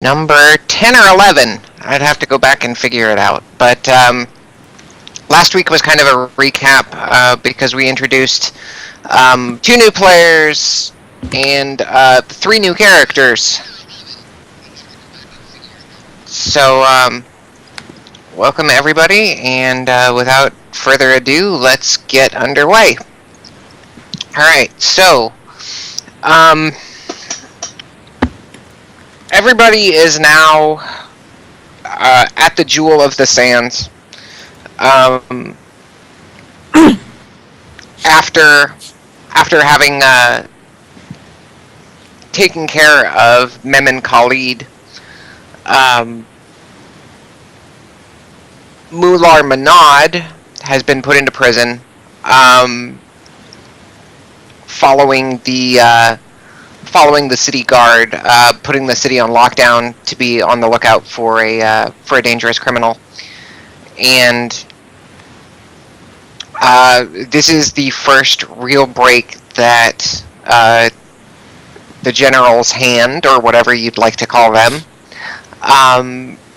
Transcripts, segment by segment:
number 10 or 11. I'd have to go back and figure it out. But last week was kind of a recap because we introduced 2 new players and 3 new characters. So, welcome everybody, and without further ado, let's get underway. Alright, so, everybody is now at the Jewel of the Sands. After having taken care of Mem and Khalid, Mular Manad has been put into prison following the city guard putting the city on lockdown to be on the lookout for a dangerous criminal. And this is the first real break that the General's hand, or whatever you'd like to call them,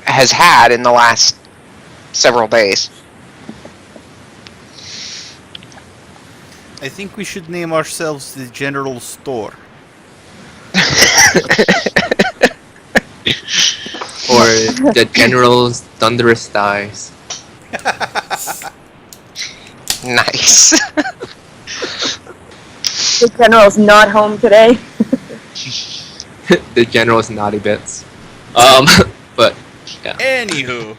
has had in the last several days. I think we should name ourselves the General Store. Or the General's Thunderous Thighs. Nice. The General's not home today. The General's Naughty Bits. But, yeah. Anywho.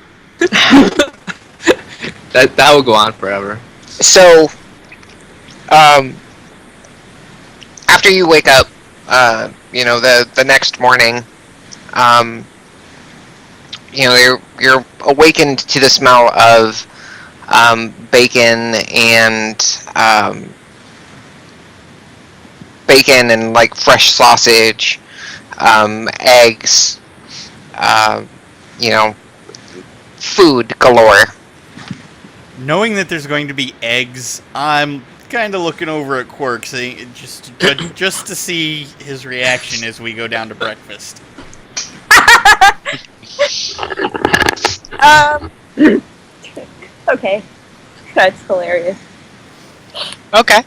that will go on forever. So, after you wake up, the next morning, you're awakened to the smell of bacon and like fresh sausage, eggs, food galore. Knowing that there's going to be eggs, I'm kind of looking over at Quirk, saying just to see his reaction as we go down to breakfast. Okay. That's hilarious. Okay.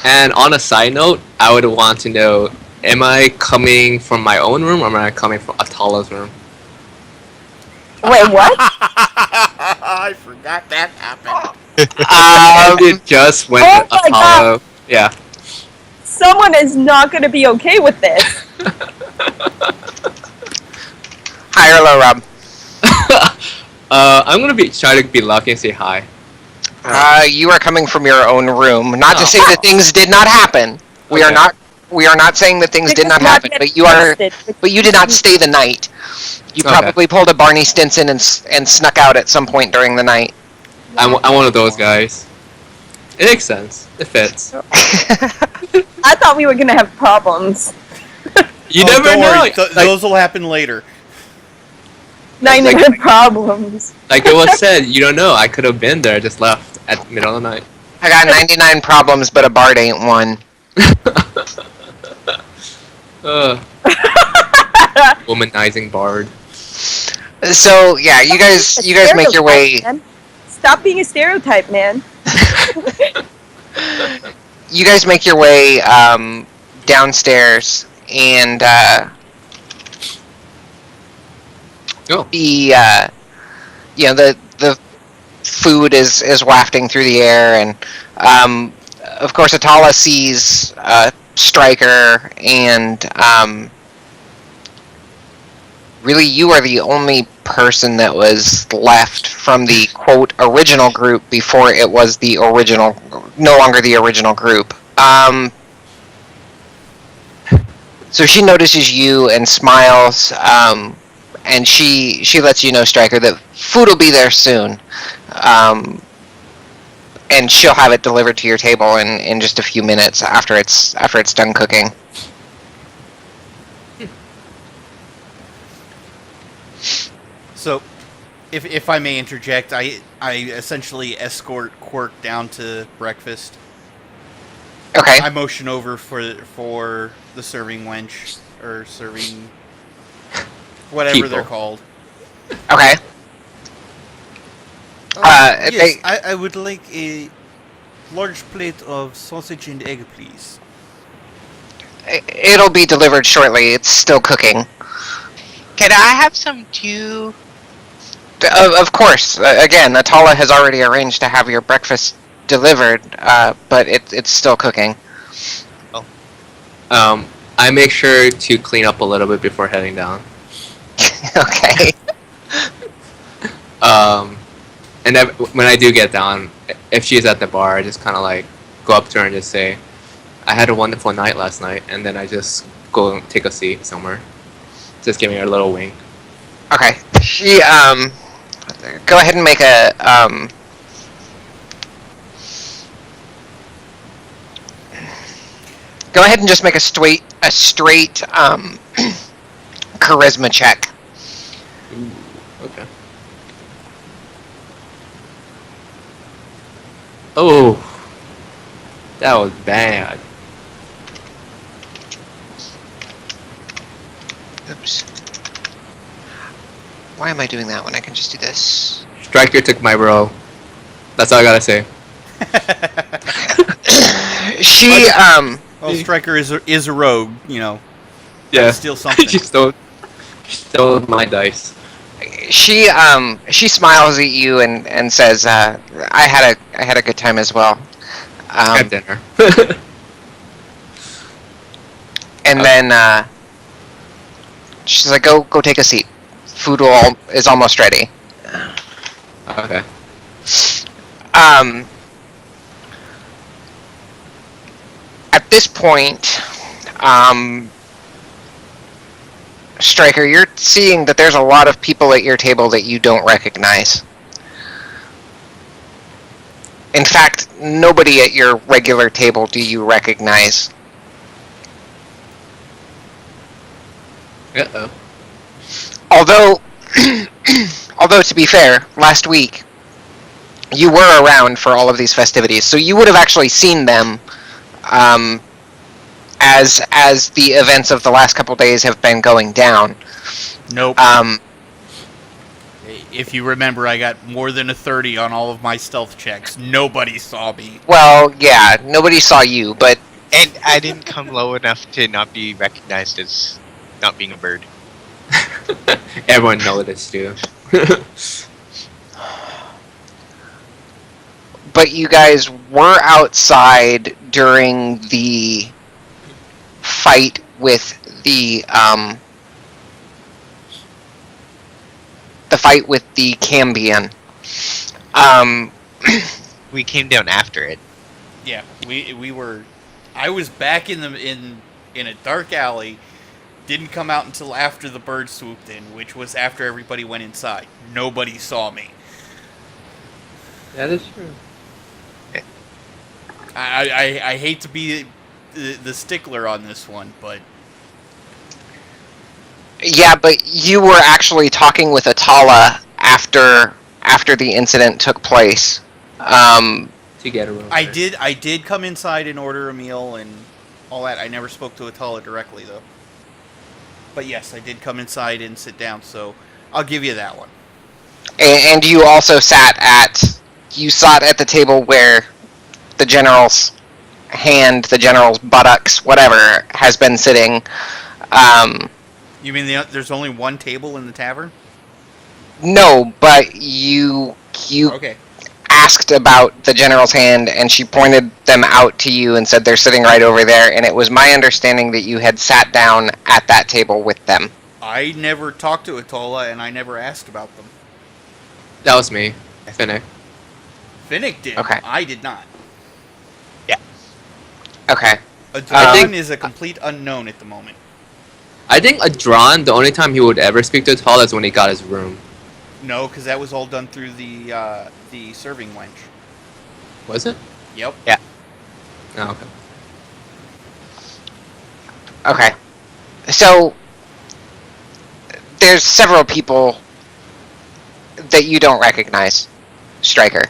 And on a side note, I would want to know, am I coming from my own room or am I coming from Atala's room? Wait, what? I forgot that happened. It just went Oh my Atala. Yeah. Someone is not going to be okay with this. Hi or low, Rob? I'm gonna try to be lucky and say hi. You are coming from your own room. Not to say that things did not happen. We are not saying that things did not happen, but you did not stay the night. You probably pulled a Barney Stinson and snuck out at some point during the night. I'm one of those guys. It makes sense. It fits. I thought we were going to have problems. You never don't know. worry. Those will happen later. Not even have problems. Like it was said, you don't know. I could have been there, just left at the middle of the night. I got 99 problems, but a bard ain't one. Womanizing bard. So yeah, you guys make your way. Man. Stop being a stereotype, man. You guys make your way downstairs, and the food is wafting through the air, and of course Atala sees Stryker, and really you are the only person that was left from the quote original group before it was no longer the original group. So she notices you and smiles, and she lets you know, Stryker, that food will be there soon, and she'll have it delivered to your table in just a few minutes after it's done cooking. So, if I may interject, I essentially escort Quirk down to breakfast. Okay. I motion over for the serving wench. or serving whatever People. they're called. Okay. Yes, I would like a large plate of sausage and egg, please. It'll be delivered shortly. It's still cooking. Can I have some too? Of course. Again, Atala has already arranged to have your breakfast delivered, but it's still cooking. I make sure to clean up a little bit before heading down. Okay. And then when I do get down, if she's at the bar, I just kind of like go up to her and just say, "I had a wonderful night last night," and then I just go and take a seat somewhere. Just giving her a little wink. Okay. She go ahead and make a go ahead and just make a straight charisma check. Ooh, okay. Oh, that was bad. Oops. Why am I doing that when I can just do this? Striker took my bro. That's all I gotta say. She Well, Striker is a rogue, you know. Yeah. Steal something. she stole my dice. she smiles at you and says, "I had a good time as well." At dinner. And then she's like, "Go take a seat. Food is almost ready." Okay. At this point, Striker, you're seeing that there's a lot of people at your table that you don't recognize. In fact, nobody at your regular table do you recognize. Uh-oh. Although, to be fair, last week you were around for all of these festivities, so you would have actually seen them as the events of the last couple days have been going down. Nope. If you remember, I got more than a 30 on all of my stealth checks. Nobody saw me. Well, yeah, nobody saw you, but And I didn't come low enough to not be recognized as not being a bird. Everyone noticed you. but you guys were outside during the fight with the Cambion. We came down after it. Yeah, we were. I was back in a dark alley. Didn't come out until after the bird swooped in, which was after everybody went inside. Nobody saw me. That is true. I hate to be the stickler on this one, but Yeah, but you were actually talking with Atala after the incident took place. To get a room. I did come inside and order a meal and all that. I never spoke to Atala directly though. But yes, I did come inside and sit down, so I'll give you that one. And you also sat at the table where the general's hand, the general's buttocks, whatever, has been sitting. You mean there's only one table in the tavern? No, but you Okay. asked about the general's hand, and she pointed them out to you and said they're sitting right over there, and it was my understanding that you had sat down at that table with them. I never talked to Atola, and I never asked about them. That was me. Finnick. Finnick did. Okay. I did not. Okay. Adron is a complete unknown at the moment. I think Adron, the only time he would ever speak to Tall is when he got his room. No, because that was all done through the serving wench. Was it? Yep. Oh, okay. Okay. So, there's several people that you don't recognize, Striker.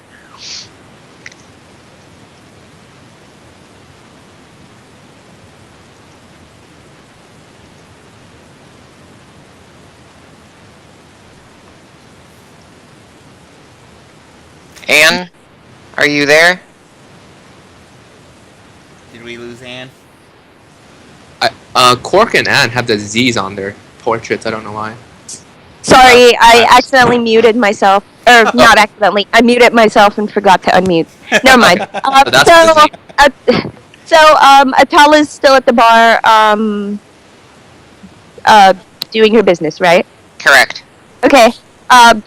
Anne, are you there? Did we lose Anne? Cork and Anne have the Z's on their portraits. I don't know why. Sorry, I accidentally muted myself. Or, not accidentally. I muted myself and forgot to unmute. Never mind. That's the Z. Atala's still at the bar, doing her business, right? Correct. Okay.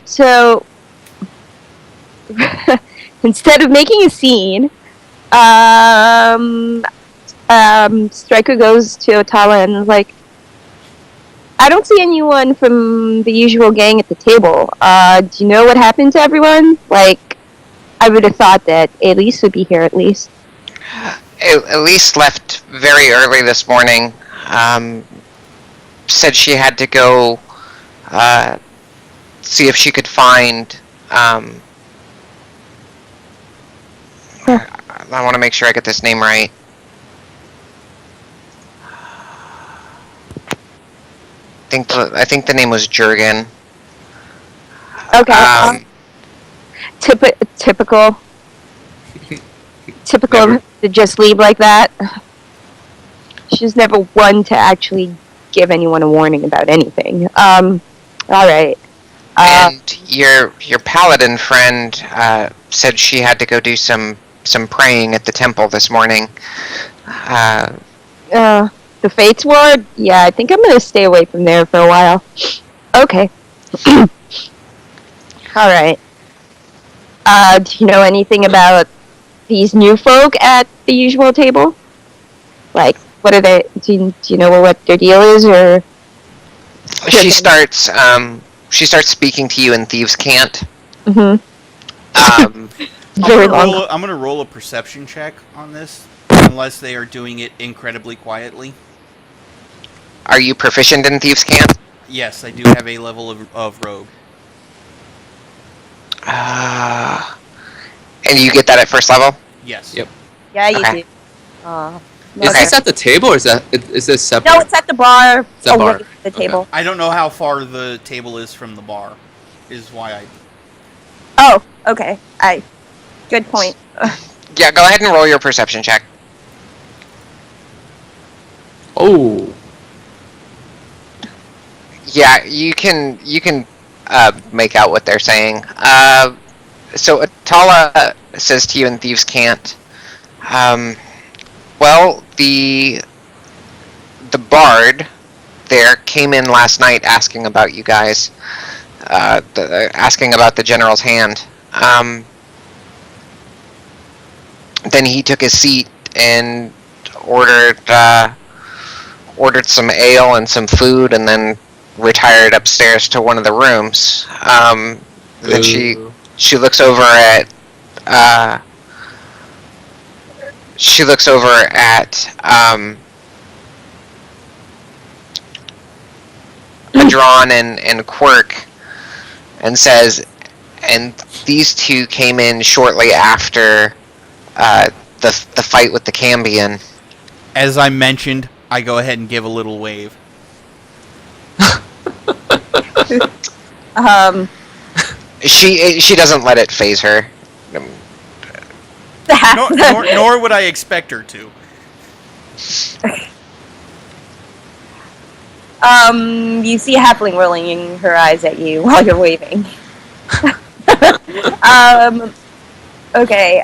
So instead of making a scene, Stryker goes to Atala and is like, I don't see anyone from the usual gang at the table. Do you know what happened to everyone? Like, I would have thought that Elise would be here at least. Elise left very early this morning. Said she had to go see if she could find. I want to make sure I get this name right. I think the name was Jurgen. Okay. Typical Never. to just leave like that. She's never one to actually give anyone a warning about anything. All right. And your paladin friend said she had to go do some praying at the temple this morning. The Fates Ward? Yeah, I think I'm gonna stay away from there for a while. Okay. Alright. Do you know anything about these new folk at the usual table? Like, what are they, do you know what their deal is, or? She starts speaking to you in Thieves' Cant. Mm-hmm. Very long. I'm gonna roll a perception check on this, unless they are doing it incredibly quietly. Are you proficient in Thieves' Cant? Yes, I do have a level of rogue. And you get that at first level? Yes. Yep. Yeah, you Okay. do. Is this at the table or is this separate? No, it's at the bar. It's at away bar. from the table. I don't know how far the table is from the bar, is why I... Oh, okay. Good point. Yeah, go ahead and roll your perception check. Oh. Yeah, you can make out what they're saying. So Atala says to you in Thieves' Cant, well, the bard there came in last night asking about you guys, asking about the general's hand. Then he took his seat and ordered some ale and some food, and then retired upstairs to one of the rooms. Then she looks over at Madron and Quirk, and says, and these two came in shortly after the fight with the Cambion. As I mentioned, I go ahead and give a little wave. She doesn't let it phase her. Nor would I expect her to. You see a halfling rolling her eyes at you while you're waving. Okay,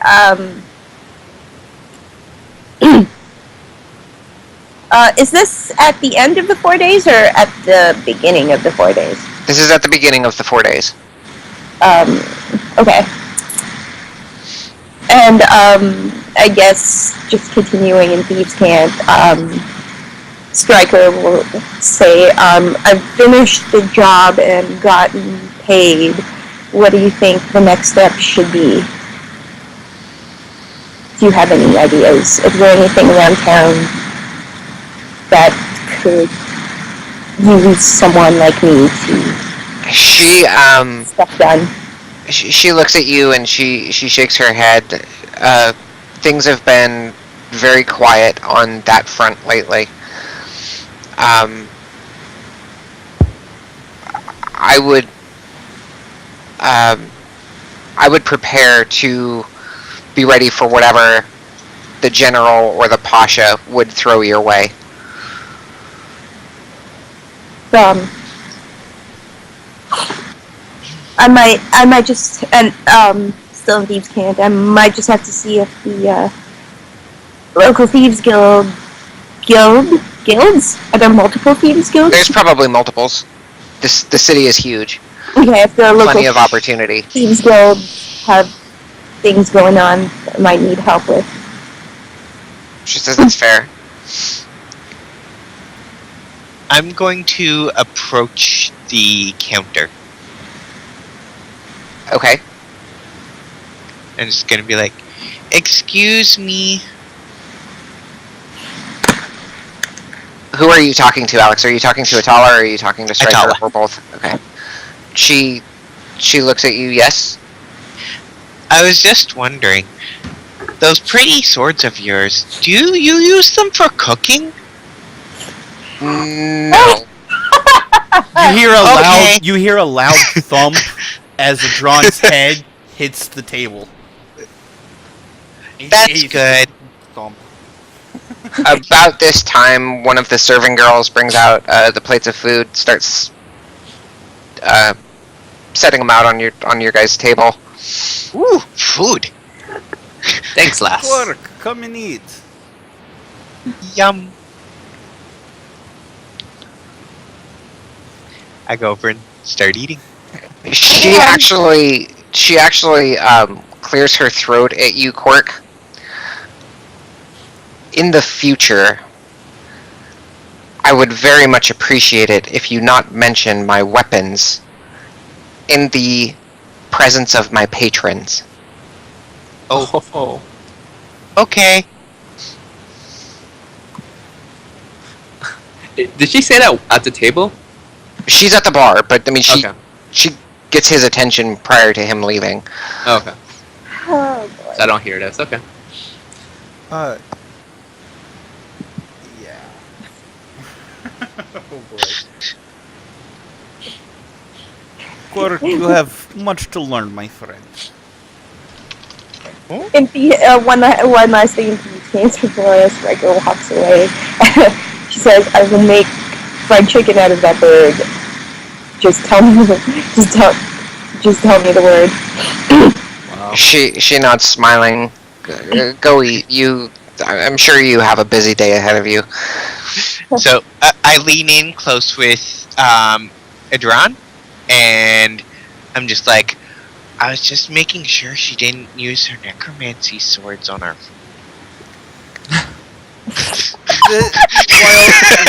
is this at the end of the 4 days or at the beginning of the 4 days? This is at the beginning of the 4 days. Okay. And, I guess, just continuing in Thieves' Cant, Stryker will say, I've finished the job and gotten paid. What do you think the next step should be? Do you have any ideas? Is there anything around town that could use someone like me to stuff done? She looks at you and she shakes her head. Things have been very quiet on that front lately. I I would prepare to be ready for whatever the general or the pasha would throw your way. I might just still in Thieves Camp. I might just have to see if the local thieves guilds. Are there multiple thieves guilds? There's probably multiples. The city is huge. Okay, if there are local Plenty of opportunity. thieves guilds have things going on that I might need help with. She says that's fair. I'm going to approach the counter. Okay. And it's going to be like, excuse me. Who are you talking to, Alex? Are you talking to Atala or are you talking to Striker? Atala. Or both? Okay. She looks at you, yes? I was just wondering, those pretty swords of yours, do you use them for cooking? No. You hear a loud thump as Adron's head hits the table. That's good. Thump. About this time, one of the serving girls brings out the plates of food, starts setting them out on your guys' table. Ooh, food. Thanks, lass. Quark, come and eat. Yum. I go over and start eating. She actually clears her throat at you, Quirk. In the future, I would very much appreciate it if you not mention my weapons in the presence of my patrons. Oh. Okay. Did she say that at the table? She's at the bar, but I mean, she Okay. gets his attention prior to him leaving. Oh, okay. Oh boy. So I don't hear this. Okay. Yeah. Oh boy. Quark, you have much to learn, my friend. In the one last thing in Thieves Camp before Striker walks away, she says, "I will make fried chicken out of that bird. Just tell me the word." Wow. She nods, smiling. Go eat. I'm sure you have a busy day ahead of you. So I lean in close with Adron, and I'm just like, I was just making sure she didn't use her necromancy swords on our.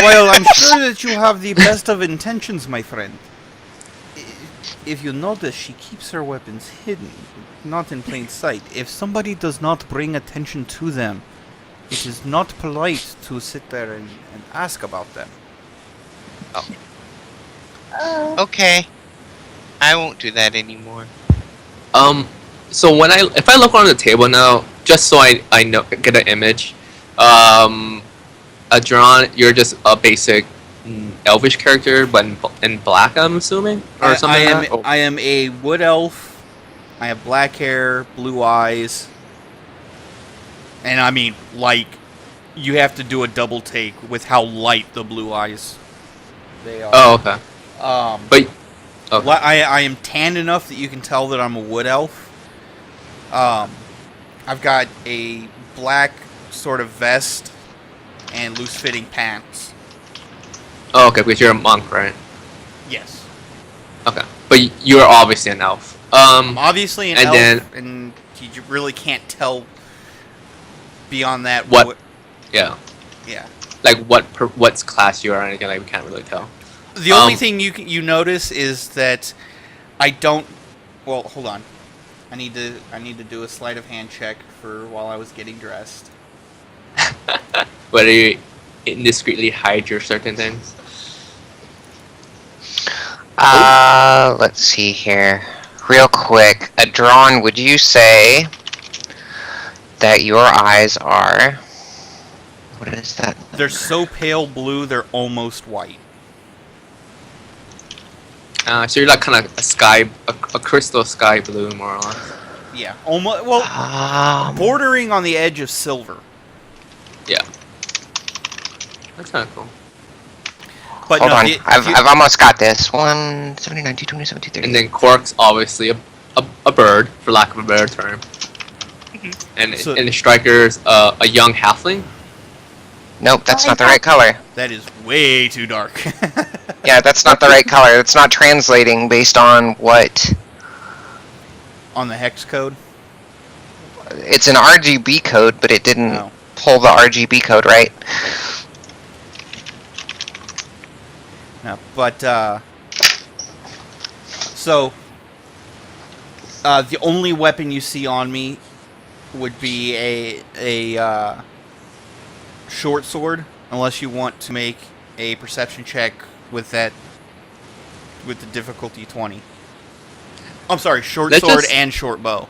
While I'm sure that you have the best of intentions, my friend, if you notice, she keeps her weapons hidden, not in plain sight. If somebody does not bring attention to them, it is not polite to sit there and ask about them. Okay, I won't do that anymore. So if I look on the table now, just so I know, get an image, Adron, you're just a basic elvish character, but in black, I'm assuming, or something like that? I am a wood elf. I have black hair, blue eyes, and I mean, like, you have to do a double take with how light the blue eyes they are. Oh, okay. But okay. I am tan enough that you can tell that I'm a wood elf. I've got a black sort of vest and loose-fitting pants. Oh, okay, because you're a monk, right? Yes. Okay, but you're obviously an elf. I'm obviously an and elf, then, and you really can't tell beyond that what. Yeah. Yeah. Like what class you are or anything, like we can't really tell. The only thing you notice is that I don't. Well, hold on. I need to do a sleight of hand check for while I was getting dressed. Whether you indiscreetly hide your certain things. Let's see here. Real quick, Adron, would you say that your eyes are... What is that? They're so pale blue, they're almost white. So you're like kind of a crystal sky blue, more or less. Yeah, almost. Well, bordering on the edge of silver. Yeah. That's kind of cool. But Hold no, on, I've almost got this. 179, 227, 230. And then Quark's obviously a bird, for lack of a better term. And the Striker's a young halfling. Nope, that's not the right color. That is way too dark. Yeah, that's not the right color. It's not translating based on what... On the hex code? It's an RGB code, but it didn't pull the RGB code right. No, but, so, the only weapon you see on me would be a short sword, unless you want to make a perception check with the difficulty 20. I'm sorry, short sword and short bow.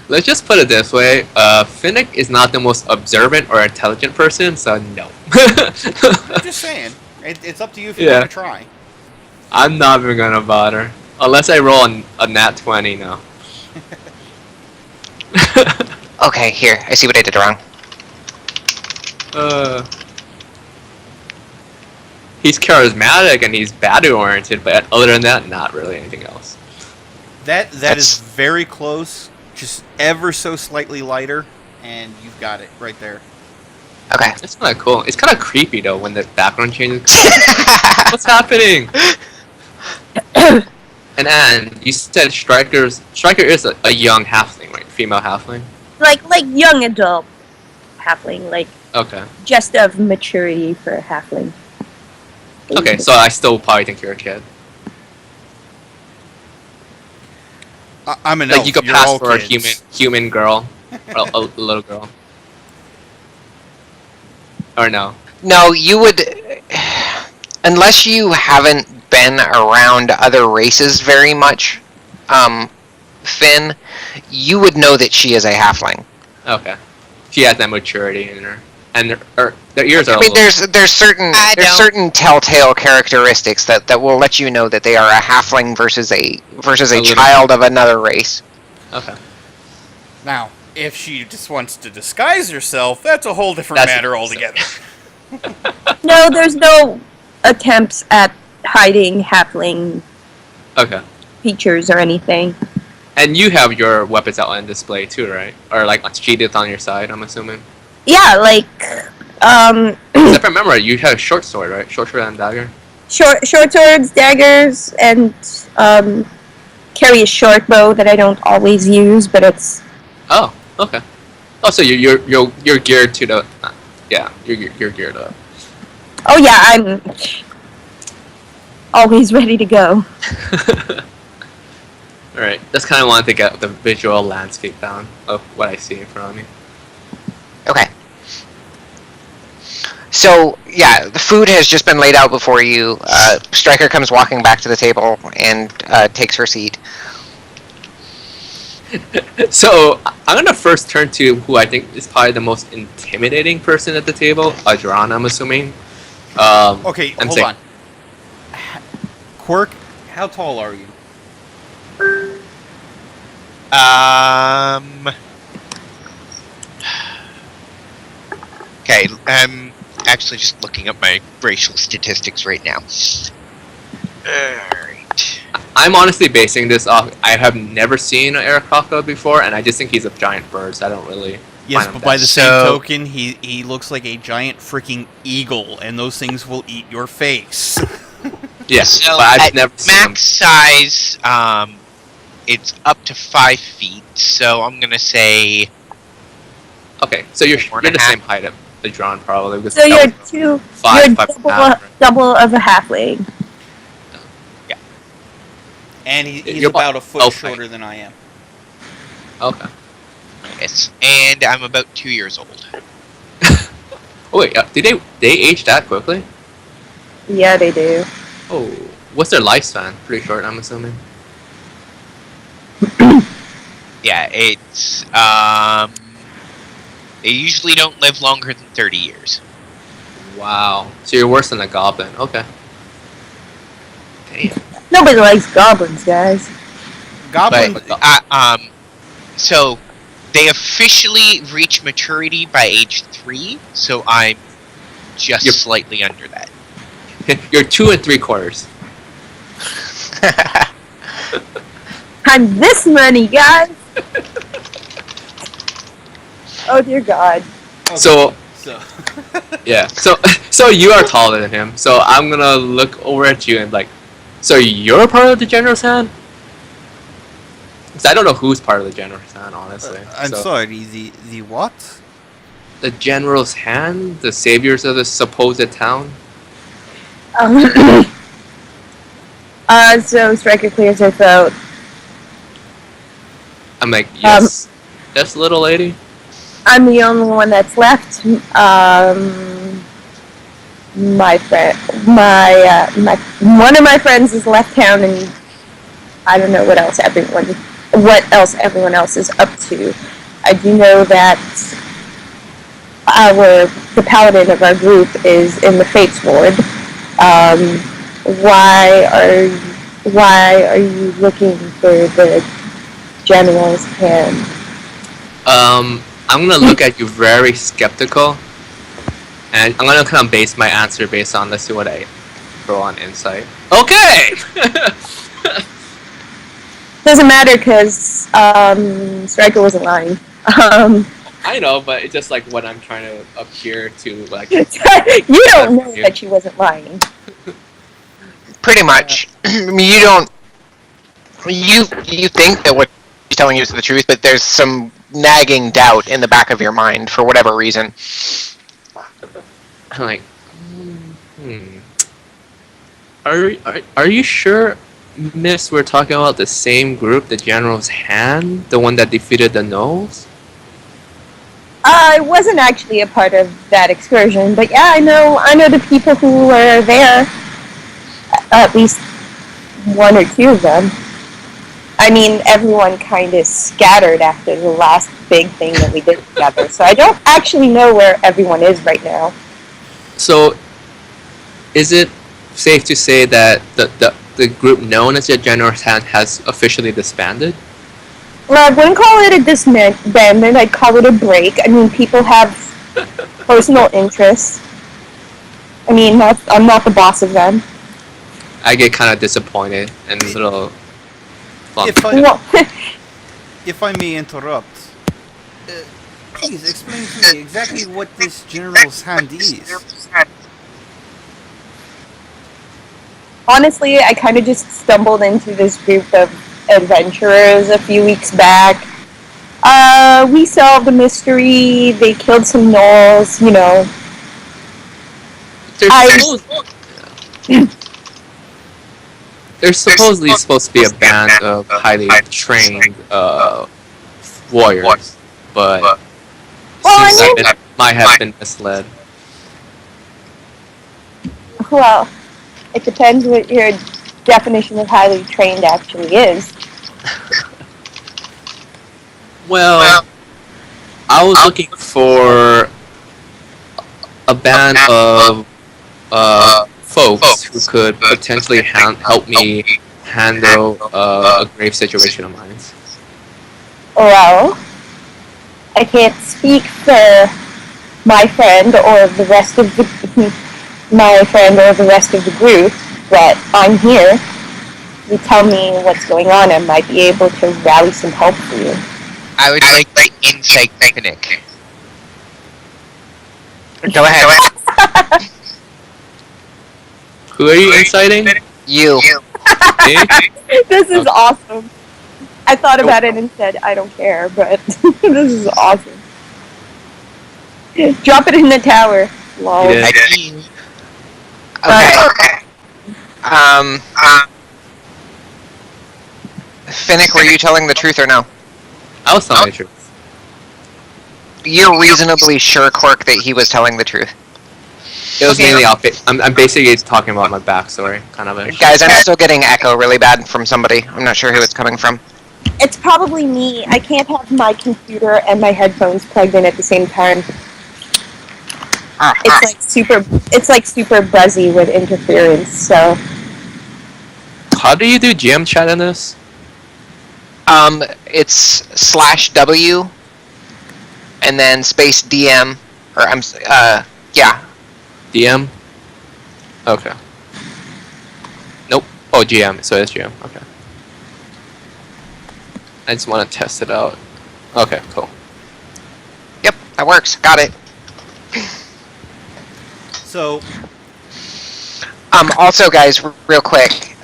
Let's just put it this way: Finnick is not the most observant or intelligent person, so no. I'm just saying, it's up to you if you want to try. I'm not even gonna bother unless I roll a nat 20 now. Okay, here. I see what I did wrong. He's charismatic and he's battle oriented, but other than that, not really anything else. That is very close, just ever so slightly lighter, and you've got it right there. Okay. It's kind of cool. It's kind of creepy though when the background changes. What's happening? And you said Striker is a young halfling, right? Female halfling. Like young adult halfling, like Okay. just of maturity for a halfling. Okay, so I still probably think you're a kid. I'm an like elf. you could You're pass all for kids. a human girl, or a little girl, or no? No, you would... Unless you haven't been around other races very much, Finn, you would know that she is a halfling. Okay, she has that maturity in her, and her ears are. I mean, there's certain telltale characteristics that will let you know that they are a halfling versus a child of another race. Okay. Now, if she just wants to disguise herself, that's a whole different matter altogether. No, there's no attempts at hiding halfling features or anything. And you have your weapons out on display too, right? Or like sheathed on your side, I'm assuming. Yeah, like If I remember, you had a short sword, right? Short sword and dagger. Short swords, daggers, and carry a short bow that I don't always use, but it's. Oh, okay. Oh, so you're geared to the. Yeah, you're geared up. Oh yeah, I'm always ready to go. Alright, just kind of wanted to get the visual landscape down of what I see in front of me. Okay. So, yeah, the food has just been laid out before you. Stryker comes walking back to the table and takes her seat. So, I'm going to first turn to who I think is probably the most intimidating person at the table, Adran, I'm assuming. Okay, hold on. Quirk, how tall are you? Okay, I'm actually just looking up my racial statistics right now. Alright. I'm honestly basing this off. I have never seen an Aarakocra before, and I just think he's a giant bird, so I don't really. Yes, but by the same token, he looks like a giant freaking eagle, and those things will eat your face. Yes, so but I've at never seen max size, it's up to 5 feet, so I'm gonna say... Okay, so you're the same height of the Adran, probably. So you're five double of a halfling. Yeah. And he's about a foot shorter than I am. Okay. Yes, and I'm about 2 years old. Oh wait, did they age that quickly? Yeah, they do. Oh, what's their lifespan? Pretty short, I'm assuming. Yeah, it's, they usually don't live longer than 30 years. Wow. So you're worse than a goblin. Okay. Damn. Nobody likes goblins, guys. Goblin. But, So they officially reach maturity by age 3, so I'm just Yep. slightly under that. You're 2 3/4. I'm this money, guys. Oh dear God. So So yeah, so you are taller than him. So I'm gonna look over at you and like, so you're part of the General's Hand? 'Cause I don't know who's part of the General's Hand, honestly. I'm So, sorry. The what? the General's Hand, the saviors of the supposed town. So Striker clears her throat. I'm like, yes, yes, little lady. I'm the only one that's left. My friend, my one of my friends has left town, and I don't know what else everyone else is up to. I do know that the paladin of our group is in the Fates Ward. Why are you looking for the General's Hand? I'm gonna look at you very skeptical, and I'm gonna kind of base my answer based on, let's see what I throw on insight. Okay. Doesn't matter because Striker wasn't lying. I know, but it's just like when I'm trying to appear to like. You don't know that she wasn't lying. Pretty much. I mean, you don't. You think that what she's telling you is the truth, but there's some nagging doubt in the back of your mind for whatever reason. I'm like, Are you sure, Miss? We're talking about the same group, the General's Hand, the one that defeated the Gnolls? I wasn't actually a part of that excursion, but yeah, I know the people who were there. At least 1 or 2 of them. I mean, everyone kind of scattered after the last big thing that we did together, so I don't actually know where everyone is right now. So, is it safe to say that the group known as the General's Hand has officially disbanded? Well, I wouldn't call it a disbandment, I'd call it a break. I mean, people have personal interests. I mean, I'm not the boss of them. I get kind of disappointed and a little bummed. If I may interrupt, please explain to me exactly what this General's Hand is. Honestly, I kind of just stumbled into this group of adventurers a few weeks back. We solved a mystery, they killed some gnolls, you know. There's supposedly supposed to be a band of highly trained warriors, but seems like it might have been misled. Well, it depends what your definition of highly trained actually is. Well, I was looking for a band of folks who could potentially help me handle a grave situation of mine. Well, I can't speak for my friend or the rest of the group, but I'm here. You tell me what's going on, I might be able to rally some help for you. I would like insight picnic. Go ahead. Who are you inciting? You. Me? This is awesome. I thought about it and said, I don't care, but this is awesome. Drop it in the tower. Lol. Yeah. Okay. Finnick, were you telling the truth or no? I was telling the truth. You're reasonably sure, Cork, that he was telling the truth. It was mainly I'm basically talking about my backstory, kind of. Guys, I'm still getting echo really bad from somebody. I'm not sure who it's coming from. It's probably me. I can't have my computer and my headphones plugged in at the same time. It's like super buzzy with interference, so. How do you do GM chat in this? It's /W and then space DM or yeah. DM? Okay. Nope. Oh, GM. So it's GM. Okay. I just want to test it out. Okay, cool. Yep, that works. Got it. So, Also, guys, real quick,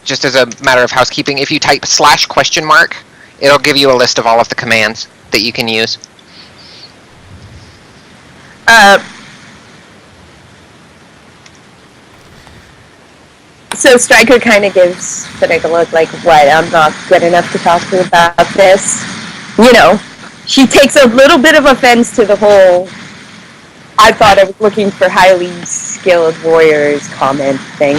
just as a matter of housekeeping, if you type /?, it'll give you a list of all of the commands that you can use. So Stryker kind of gives Fennec a look like, what, I'm not good enough to talk to about this? You know, she takes a little bit of offense to the whole, I thought I was looking for highly skilled warriors comment thing.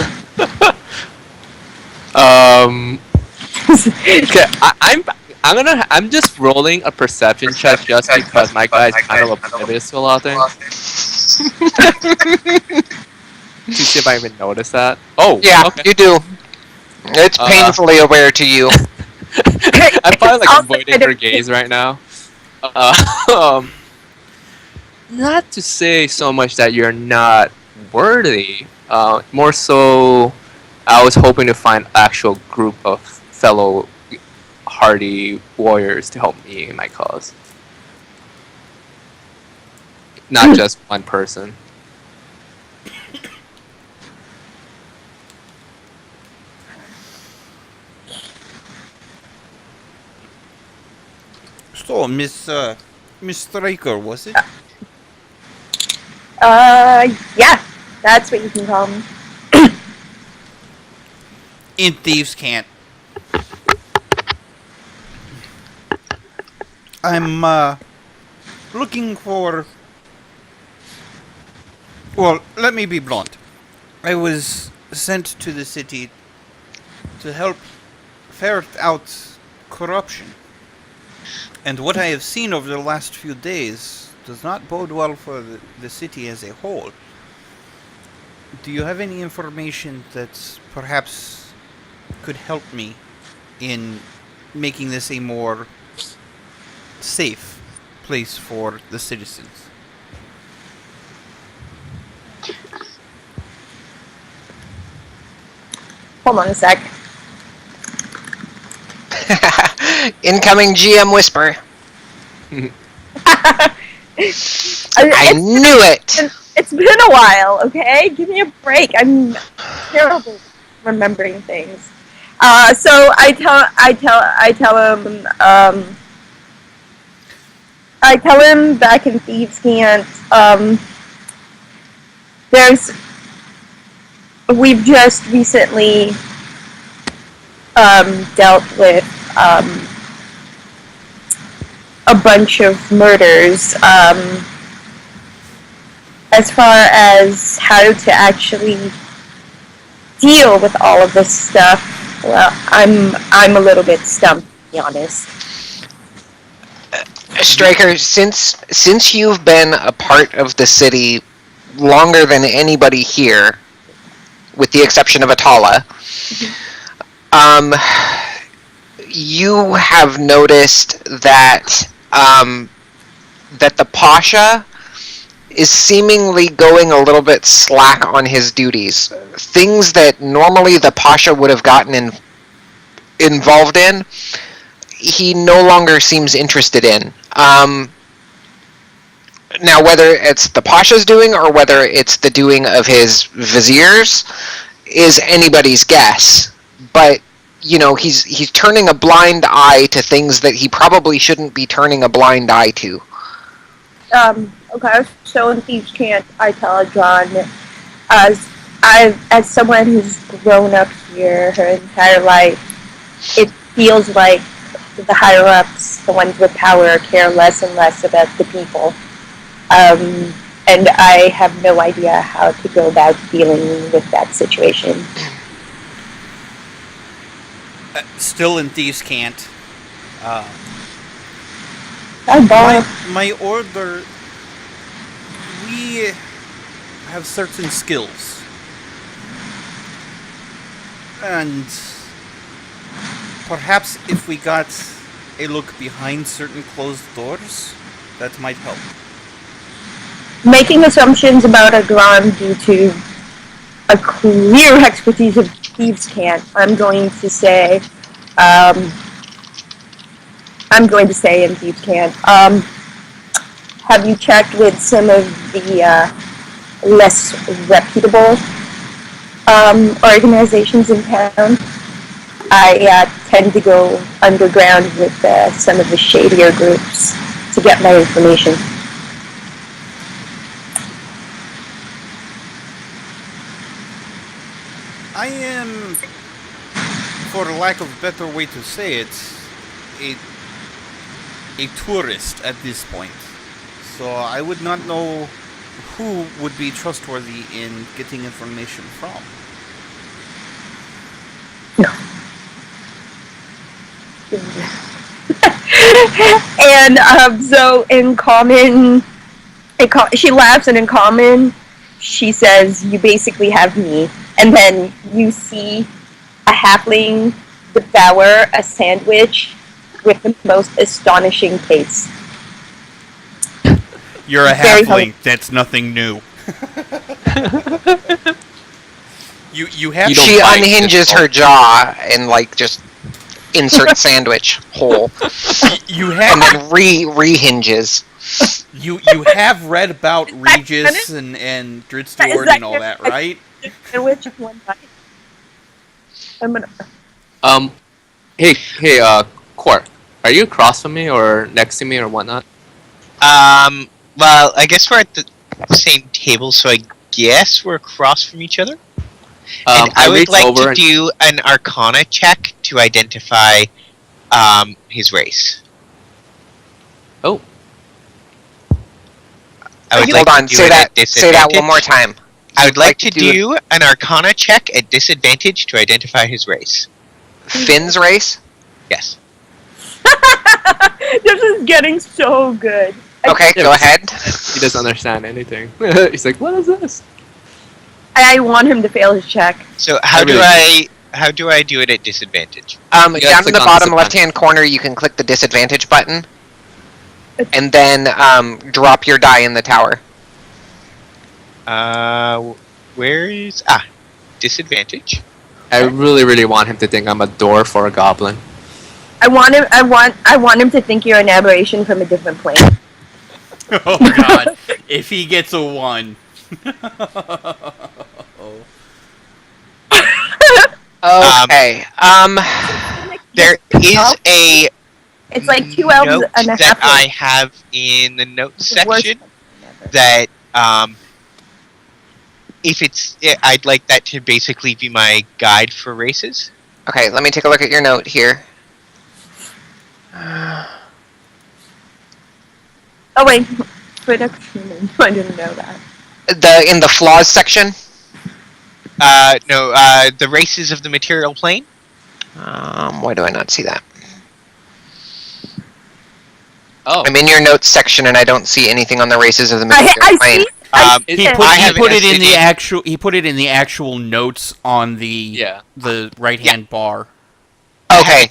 Okay, I'm just rolling a perception check just because my guy's kind of oblivious to a lot of things. To see if I even noticed that. Oh, Yeah, okay. you do. It's painfully aware to you. I'm probably like avoiding her gaze right now. Not to say so much that you're not worthy. More so, I was hoping to find an actual group of fellow hardy warriors to help me in my cause. Not just one person. So, Miss Stryker, was it? Yeah, that's what you can call me. In Thieves' Cant. I'm looking for. Well, let me be blunt. I was sent to the city to help ferret out corruption. And what I have seen over the last few days does not bode well for the city as a whole. Do you have any information that perhaps could help me in making this a more safe place for the citizens? Hold on a sec. Incoming GM whisper. I knew it! It's been a while, okay? Give me a break. I'm terrible at remembering things. So I tell him back in Thieves' Cant, we've just recently dealt with a bunch of murders. As far as how to actually deal with all of this stuff, well, I'm a little bit stumped, to be honest. Stryker, since you've been a part of the city longer than anybody here, with the exception of Atala, you have noticed that that the Pasha is seemingly going a little bit slack on his duties. Things that normally the Pasha would have gotten involved in, he no longer seems interested in. Now, whether it's the Pasha's doing or whether it's the doing of his viziers is anybody's guess. But, you know, he's turning a blind eye to things that he probably shouldn't be turning a blind eye to. Okay, so in Thieves' Cant, I tell John, as someone who's grown up here her entire life, it feels like the higher-ups, the ones with power, care less and less about the people. And I have no idea how to go about dealing with that situation. Still in Thieves' Cant. My order, we have certain skills. And perhaps if we got a look behind certain closed doors, that might help. Making assumptions about Agron due to a clear expertise of thieves' cant, I'm going to say in thieves' cant. Have you checked with some of the less reputable organizations in town? I tend to go underground with some of the shadier groups to get my information. I am, for lack of a better way to say it, a tourist at this point. So I would not know who would be trustworthy in getting information from. No. And so in common, she laughs, and in common, she says, "You basically have me." And then you see a halfling devour a sandwich with the most astonishing taste. You're a Very halfling. That's nothing new. you have. She unhinges her jaw and like just insert sandwich hole, You have. and then rehinges. You have read about Regis and Dritsteward and all that, right? Sandwich one bite. I'm gonna. Hey, Quark, are you across from me or next to me or whatnot? Well, I guess we're at the same table, so I guess we're across from each other. And I would like to do an Arcana check to identify his race. Oh. Hold on, say that one more time. I would like to do an Arcana check at disadvantage to identify his race. Finn's race? Yes. This is getting so good. Okay, go ahead. He doesn't understand anything. He's like, what is this? I want him to fail his check. So how do I do it at disadvantage? Down in the bottom left-hand corner, you can click the disadvantage button, and then drop your die in the tower. Where is disadvantage? I really, really want him to think I'm a dwarf or a goblin. I want him to think you're an aberration from a different plane. Oh God! If he gets a 1. Okay. There is a. It's like 2 elves note and a that half. I have in the notes section that if it's, I'd like that to basically be my guide for races. Okay, let me take a look at your note here. Oh wait, production. I didn't know that. In the flaws section. No, the races of the material plane. Why do I not see that? Oh. I'm in your notes section and I don't see anything on the races of the material plane. He put it in the actual notes on the right hand bar. Okay.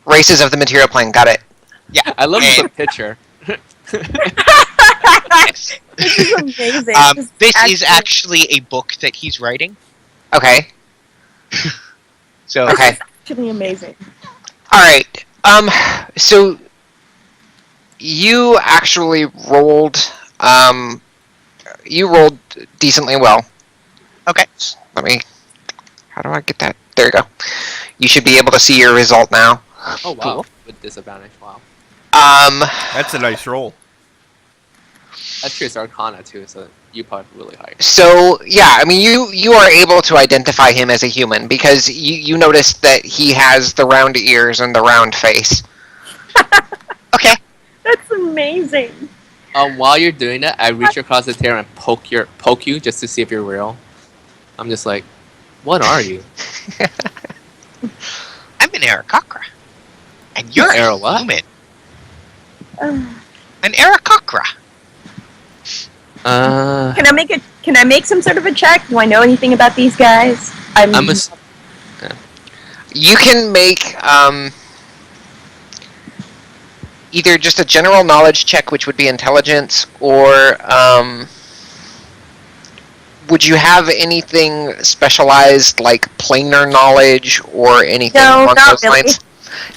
Races of the material plane. Got it. Yeah, I love the picture. Yes. This is amazing. This is actually a book that he's writing. Okay. So Okay. This is actually amazing. All right. So you actually rolled. You rolled decently well. Okay. Let me. How do I get that? There you go. You should be able to see your result now. Oh wow. Cool. With disadvantage. Wow. That's a nice roll. Actually, it's Arcana too, so you probably really high. So yeah, I mean you are able to identify him as a human because you noticed that he has the round ears and the round face. okay. That's amazing. While you're doing that, I reach across the table and poke you just to see if you're real. I'm just like, what are you? I'm an Aarakocra. And you're a what? human. An Aarakocra. Can I make some sort of a check? Do I know anything about these guys? You can make either just a general knowledge check, which would be intelligence, or would you have anything specialized like planar knowledge or anything No, along not those really. lines?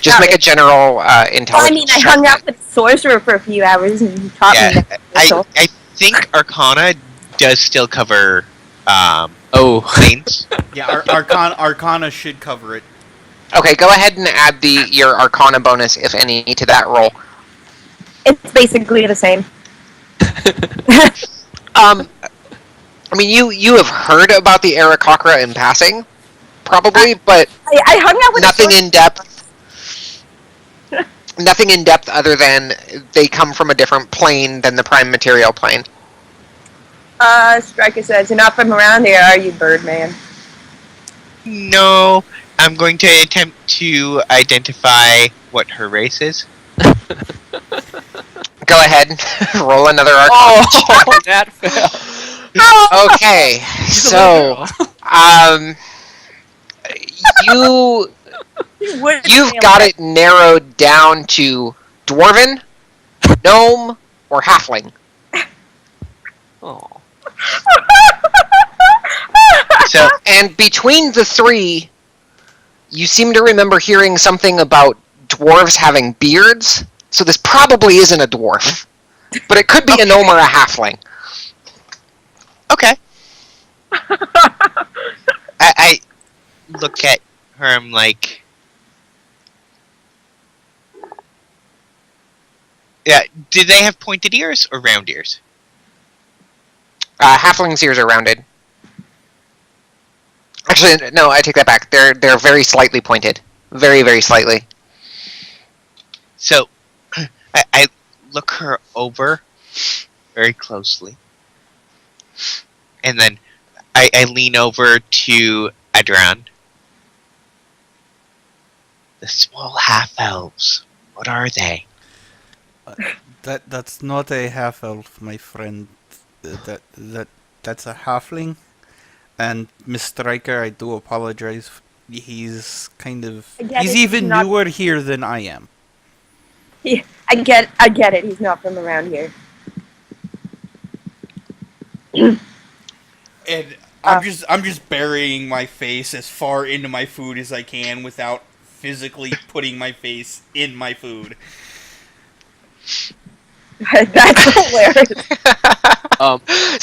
Just Not make a general intelligence Well, I mean, I check. hung out with the sorcerer for a few hours and he taught me Yeah, that. So. I think Arcana does still cover planes. Yeah, Arcana should cover it. Okay, go ahead and add your Arcana bonus, if any, to that roll. It's basically the same. I mean, you have heard about the Aarakocra in passing, probably, but I hung out with nothing the in depth. Nothing in depth other than they come from a different plane than the prime material plane. Striker says, "You're not from around here, are you, Birdman?" No, I'm going to attempt to identify what her race is. Go ahead, roll another Arcana. Oh, that fell. Okay, so you've got it narrowed down to dwarven, gnome, or halfling. Oh. So, And between the three, you seem to remember hearing something about dwarves having beards. So this probably isn't a dwarf, but it could be a gnome or a halfling. okay. I look at her, I'm like... Yeah, do they have pointed ears or round ears? Halfling's ears are rounded. Actually, no, I take that back. They're very slightly pointed. Very, very slightly. So, I look her over very closely. And then I lean over to Adran. The small half-elves. What are they? That's not a half elf, my friend. That's a halfling. And Miss Striker, I do apologize. He's kind of he's even newer here than I am. Yeah, I get it. He's not from around here. And I'm just burying my face as far into my food as I can without physically putting my face in my food. That's hilarious.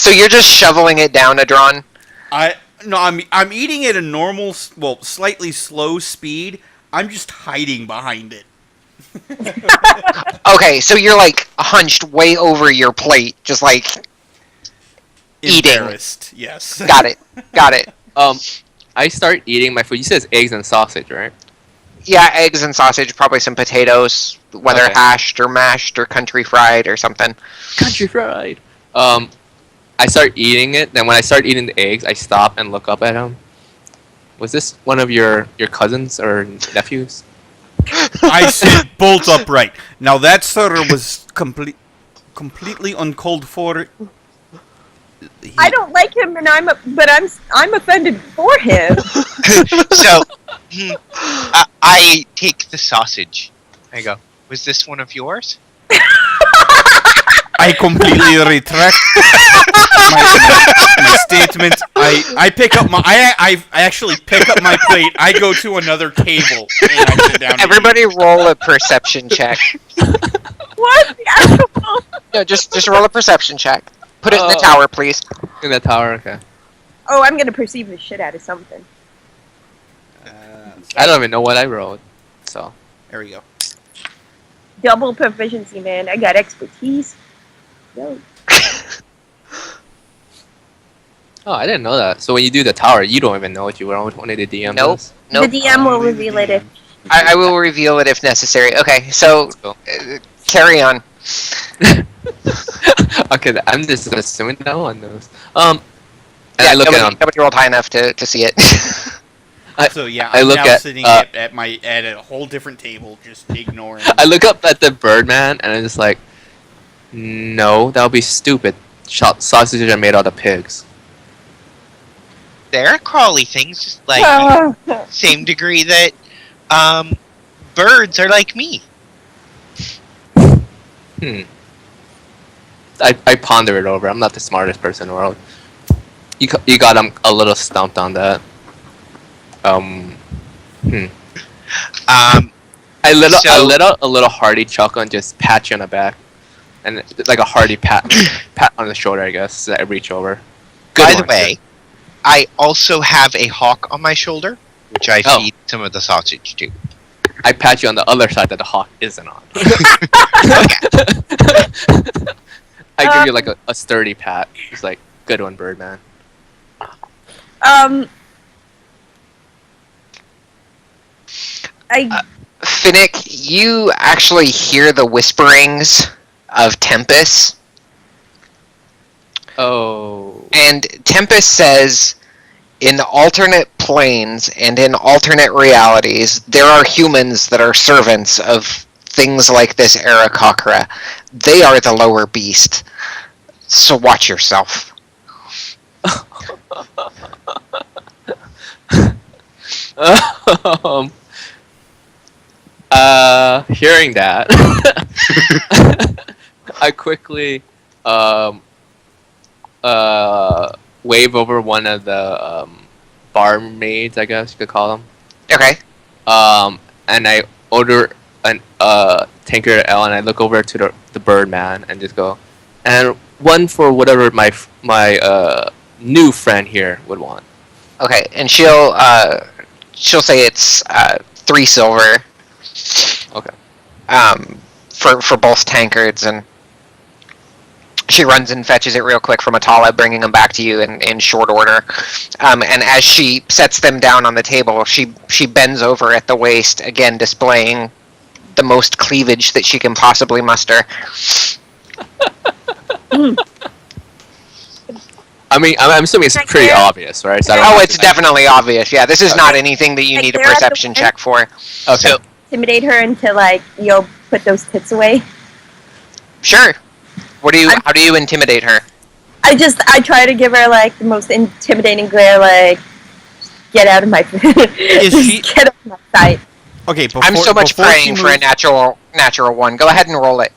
So you're just shoveling it down, Adron? I'm eating at a normal, slightly slow speed. I'm just hiding behind it. Okay, so you're like hunched way over your plate, just like eating. Embarrassed, yes. Got it. I start eating my food. You said eggs and sausage, right? Yeah, eggs and sausage, probably some potatoes, whether Okay. hashed or mashed or country fried or something. Country fried. I start eating it. Then when I start eating the eggs, I stop and look up at him. Was this one of your cousins or nephews? I sit bolt upright. Now that sir was completely uncalled for. I don't like him, and I'm offended for him. So, I take the sausage. I go, was this one of yours? I completely retract my statement. I pick up I actually pick up my plate. I go to another table and I sit down. Everybody roll a perception check. What? No, just roll a perception check. Put it in the tower, please. In the tower, okay. Oh, I'm gonna perceive the shit out of something. I don't even know what I rolled. So There we go. Double proficiency, man. I got expertise. Yo. oh, I didn't know that. So when you do the tower, you don't even know what you rolled. Only the DM Nope. does. Nope. The DM will reveal it if. I will reveal it if necessary. Okay, so Let's go. carry on. Okay, I'm just assuming that one knows. And I look nobody, at him. nobody rolled high enough to see it. So yeah, I I'm look now at, sitting at a whole different table, just ignoring. I look up at the Birdman and I'm just like, no, that would be stupid. Sausages are made out of pigs. They're crawly things, just like same degree that birds are like me. I ponder it over. I'm not the smartest person in the world. You got a little stumped on that. A little hearty chuckle and just pat you on the back, and like a hearty pat on the shoulder, I guess. That I reach over. By the way, I also have a hawk on my shoulder, which I feed some of the sausage to. I pat you on the other side that the hawk isn't on. I give you like a sturdy pat. It's like, good one, Birdman. Finnick, you actually hear the whisperings of Tempest. Oh. And Tempest says, in alternate planes and in alternate realities, there are humans that are servants of things like this Aarakocra. They are the lower beast. So watch yourself. Hearing that, I quickly wave over one of the barmaids, I guess you could call them. Okay. And I order an tankard ale, and I look over to the Birdman and just go, and one for whatever my new friend here would want. Okay, and she'll say it's 3 silver. Okay. For both tankards, and she runs and fetches it real quick from Atala, bringing them back to you in short order. And as she sets them down on the table, she bends over at the waist, again displaying the most cleavage that she can possibly muster. I mean, I'm assuming it's pretty obvious, right? So it's definitely obvious. Yeah, this is not anything that you need a perception check for. Okay. So, Intimidate her into like, you'll put those tits away. sure. How do you intimidate her? I try to give her like the most intimidating glare, like, get out of my get out of my sight. Okay, I'm so much praying for a natural one. Go ahead and roll it.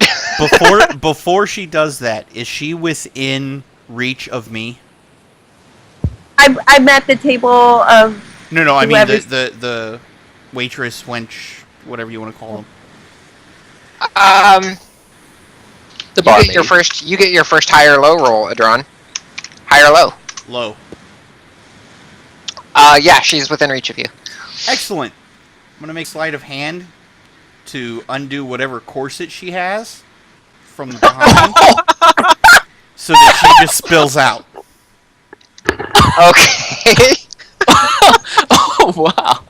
Before she does that, is she within reach of me? I'm at the table of. No. I mean the waitress, wench, whatever you want to call them. You get your first high or low roll, Adron. High or low? Low. Yeah, she's within reach of you. Excellent. I'm gonna make sleight of hand to undo whatever corset she has from the behind, so that she just spills out. Okay. Oh wow.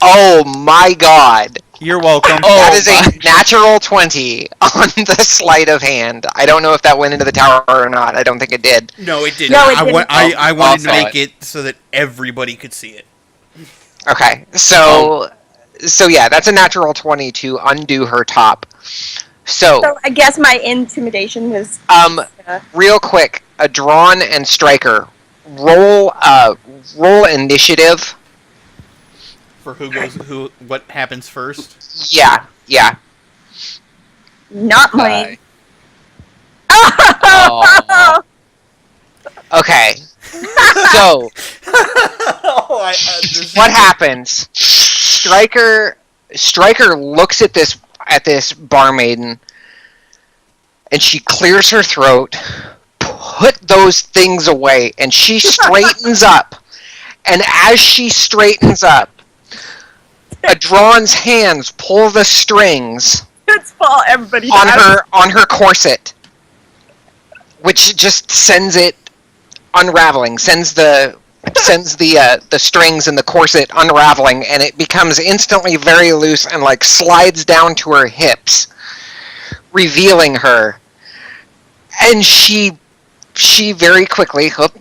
Oh my god. You're welcome. That is a natural 20 on the sleight of hand. I don't know if that went into the tower or not. I don't think it did. No, it didn't. No, it didn't. I wanted to make it so that everybody could see it. Okay, so yeah, that's a natural 20 to undo her top. So I guess my intimidation was. Real quick, Adron and Striker, roll initiative. For what happens first? Yeah. Not mine. Oh. Okay. So, what happens? Striker looks at this barmaiden, and she clears her throat. Put those things away, and she straightens up. And as she straightens up, Adron's hands pull the strings on her corset, which just sends it unraveling. Sends the strings in the corset unraveling, and it becomes instantly very loose and like slides down to her hips, revealing her. And she very quickly. Hold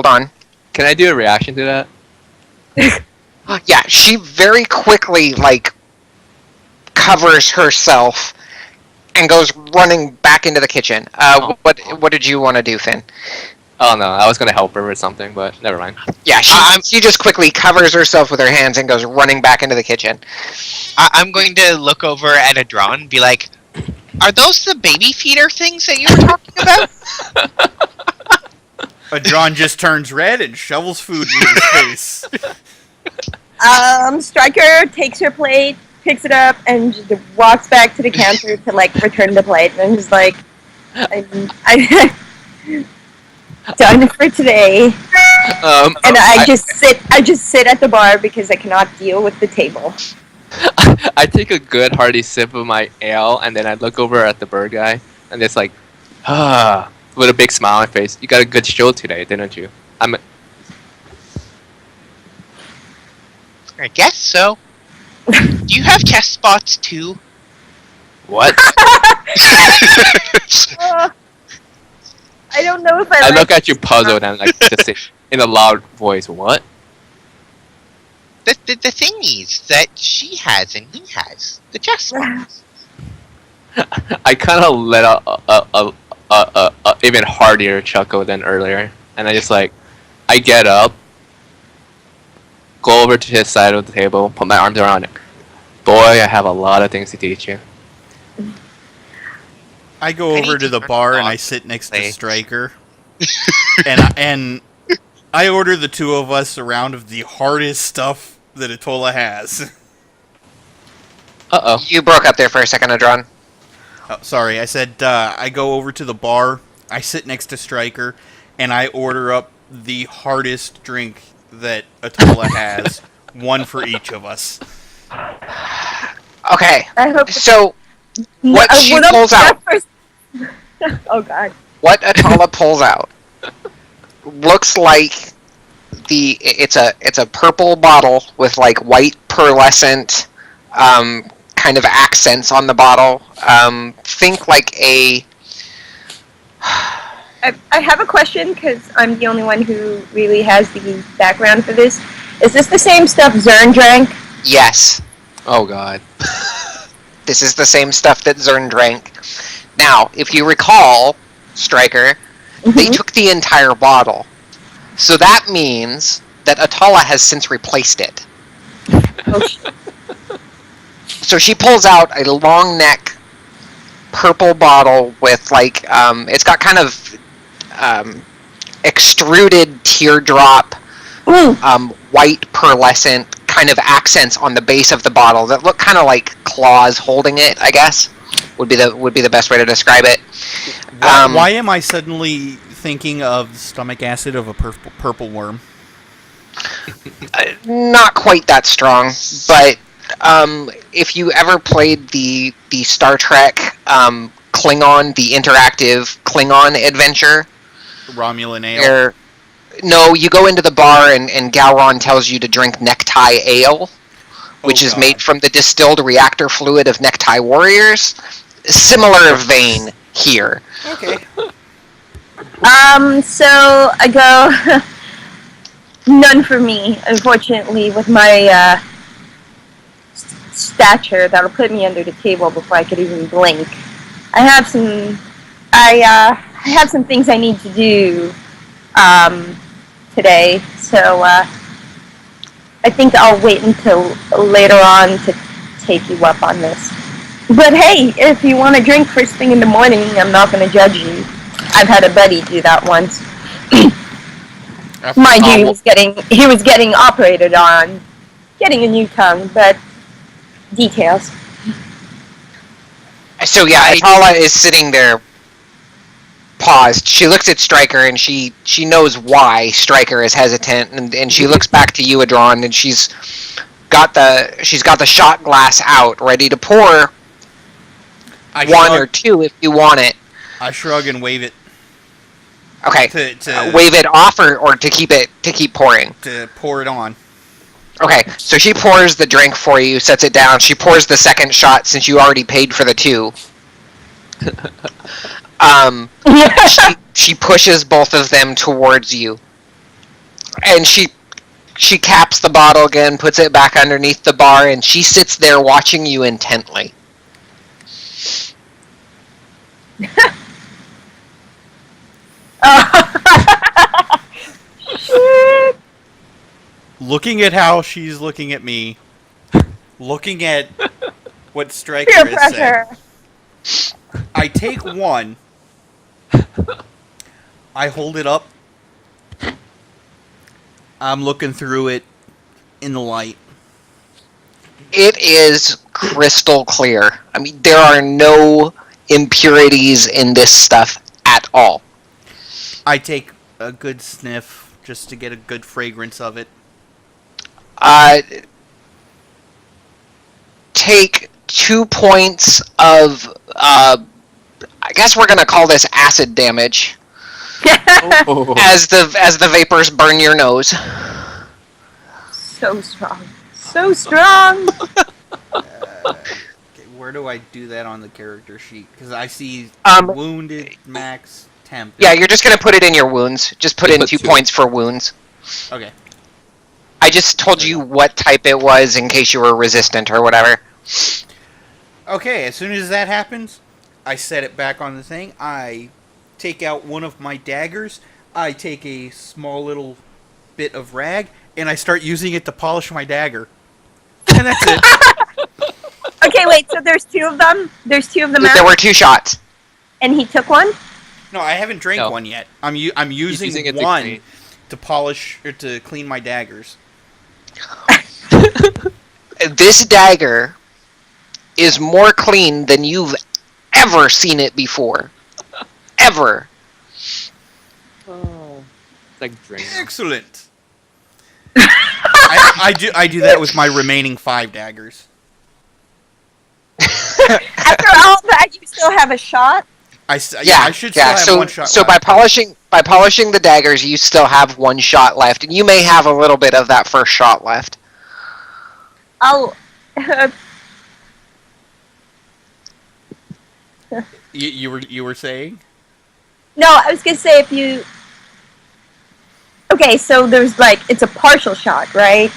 on. Can I do a reaction to that? Yeah, she very quickly, like, covers herself and goes running back into the kitchen. What did you want to do, Finn? Oh no, I was gonna help her with something, but never mind. Yeah, she just quickly covers herself with her hands and goes running back into the kitchen. I'm going to look over at Adron and be like, "Are those the baby feeder things that you were talking about?" Adron just turns red and shovels food in his face. Striker takes her plate, picks it up, and just walks back to the counter to like return the plate. And I'm just like, I'm done for today. And I just sit at the bar because I cannot deal with the table. I take a good hearty sip of my ale, and then I look over at the bird guy, and it's like, with a big smile on my face. You got a good show today, didn't you? I guess so. Do you have test spots too? What? I don't know if I look at you puzzled and like just say in a loud voice, what? The thingies that she has and he has. The test spots. I kind of let out a even heartier chuckle than earlier, and I just like, I get up, go over to his side of the table, put my arms around it. Boy, I have a lot of things to teach you. I go I over need to to the learn bar and dog I sit next to play. Striker, and I order the two of us a round of the hardest stuff that Atola has. Uh-oh. You broke up there for a second, Adron. Oh, sorry, I said I go over to the bar, I sit next to Striker, and I order up the hardest drink that Atola has, one for each of us. Okay, I hope. so what she well, no, pulls out, first- oh God. what Atala pulls out, looks like it's a purple bottle with like white pearlescent kind of accents on the bottle. Think like a. I have a question because I'm the only one who really has the background for this. Is this the same stuff Zern drank? Yes, Oh god. this is the same stuff that Zern drank. Now, if you recall, Striker, they took the entire bottle. So that means that Atala has since replaced it. Oh, shit. So she pulls out a long neck purple bottle with like it's got kind of extruded teardrop white pearlescent kind of accents on the base of the bottle that look kind of like claws holding it, I guess would be the best way to describe it. Why am I suddenly thinking of the stomach acid of a purple worm? Not quite that strong, but if you ever played the Star Trek Klingon, the interactive Klingon adventure, Romulan ale. where no, you go into the bar and Gowron tells you to drink necktie ale, which is God. made from the distilled reactor fluid of necktie warriors. Similar vein here. Okay. So I go. None for me, unfortunately, with my stature. That'll put me under the table before I could even blink. I have some. I have some things I need to do today, so I think I'll wait until later on to take you up on this. But hey, if you want to drink first thing in the morning, I'm not going to judge you. I've had a buddy do that once. Mind you, he was getting operated on, getting a new tongue, but details. So yeah, Atala is sitting there, paused. She looks at Stryker and she knows why Stryker is hesitant, and she looks back to you, Adron, and she's got the shot glass out, ready to pour one or two if you want it. I shrug and wave it. Okay. To wave it off or to keep pouring. To pour it on. Okay, so she pours the drink for you, sets it down. She pours the second shot since you already paid for the two. She pushes both of them towards you, and she caps the bottle again, puts it back underneath the bar, and she sits there watching you intently. Looking at how she's looking at me, looking at what Stryker Peer has said, pressure. I take one, I hold it up, I'm looking through it in the light. It is crystal clear. I mean, there are no impurities in this stuff at all. I take a good sniff just to get a good fragrance of it. Take 2 points of, I guess we're gonna call this acid damage Oh. as the vapors burn your nose. So strong. So strong. Okay, where do I do that on the character sheet? Because I see wounded, max, temp. Yeah, you're just gonna put it in your wounds. Just put in 2 2. points for wounds. Okay. I just told you what type it was in case you were resistant or whatever. Okay, as soon as that happens, I set it back on the thing. I take out one of my daggers. I take a small little bit of rag, and I start using it to polish my dagger. And that's it. Okay, wait. So there's 2 of them. There's 2 of them There out, were 2 shots. and he took one. No, I haven't drank No. one yet. I'm He's using using it one to clean. to polish or to clean my daggers. This dagger is more clean than you've ever seen it before. Ever. Oh. It's like draining. Excellent. I do that with my remaining 5 daggers. After all that, you still have a shot. I should still have so, one shot So left. by polishing the daggers, you still have 1 shot left, and you may have a little bit of that first shot left. I'll. You were saying? No, I was gonna say if you. Okay, so there's like it's a partial shot, right?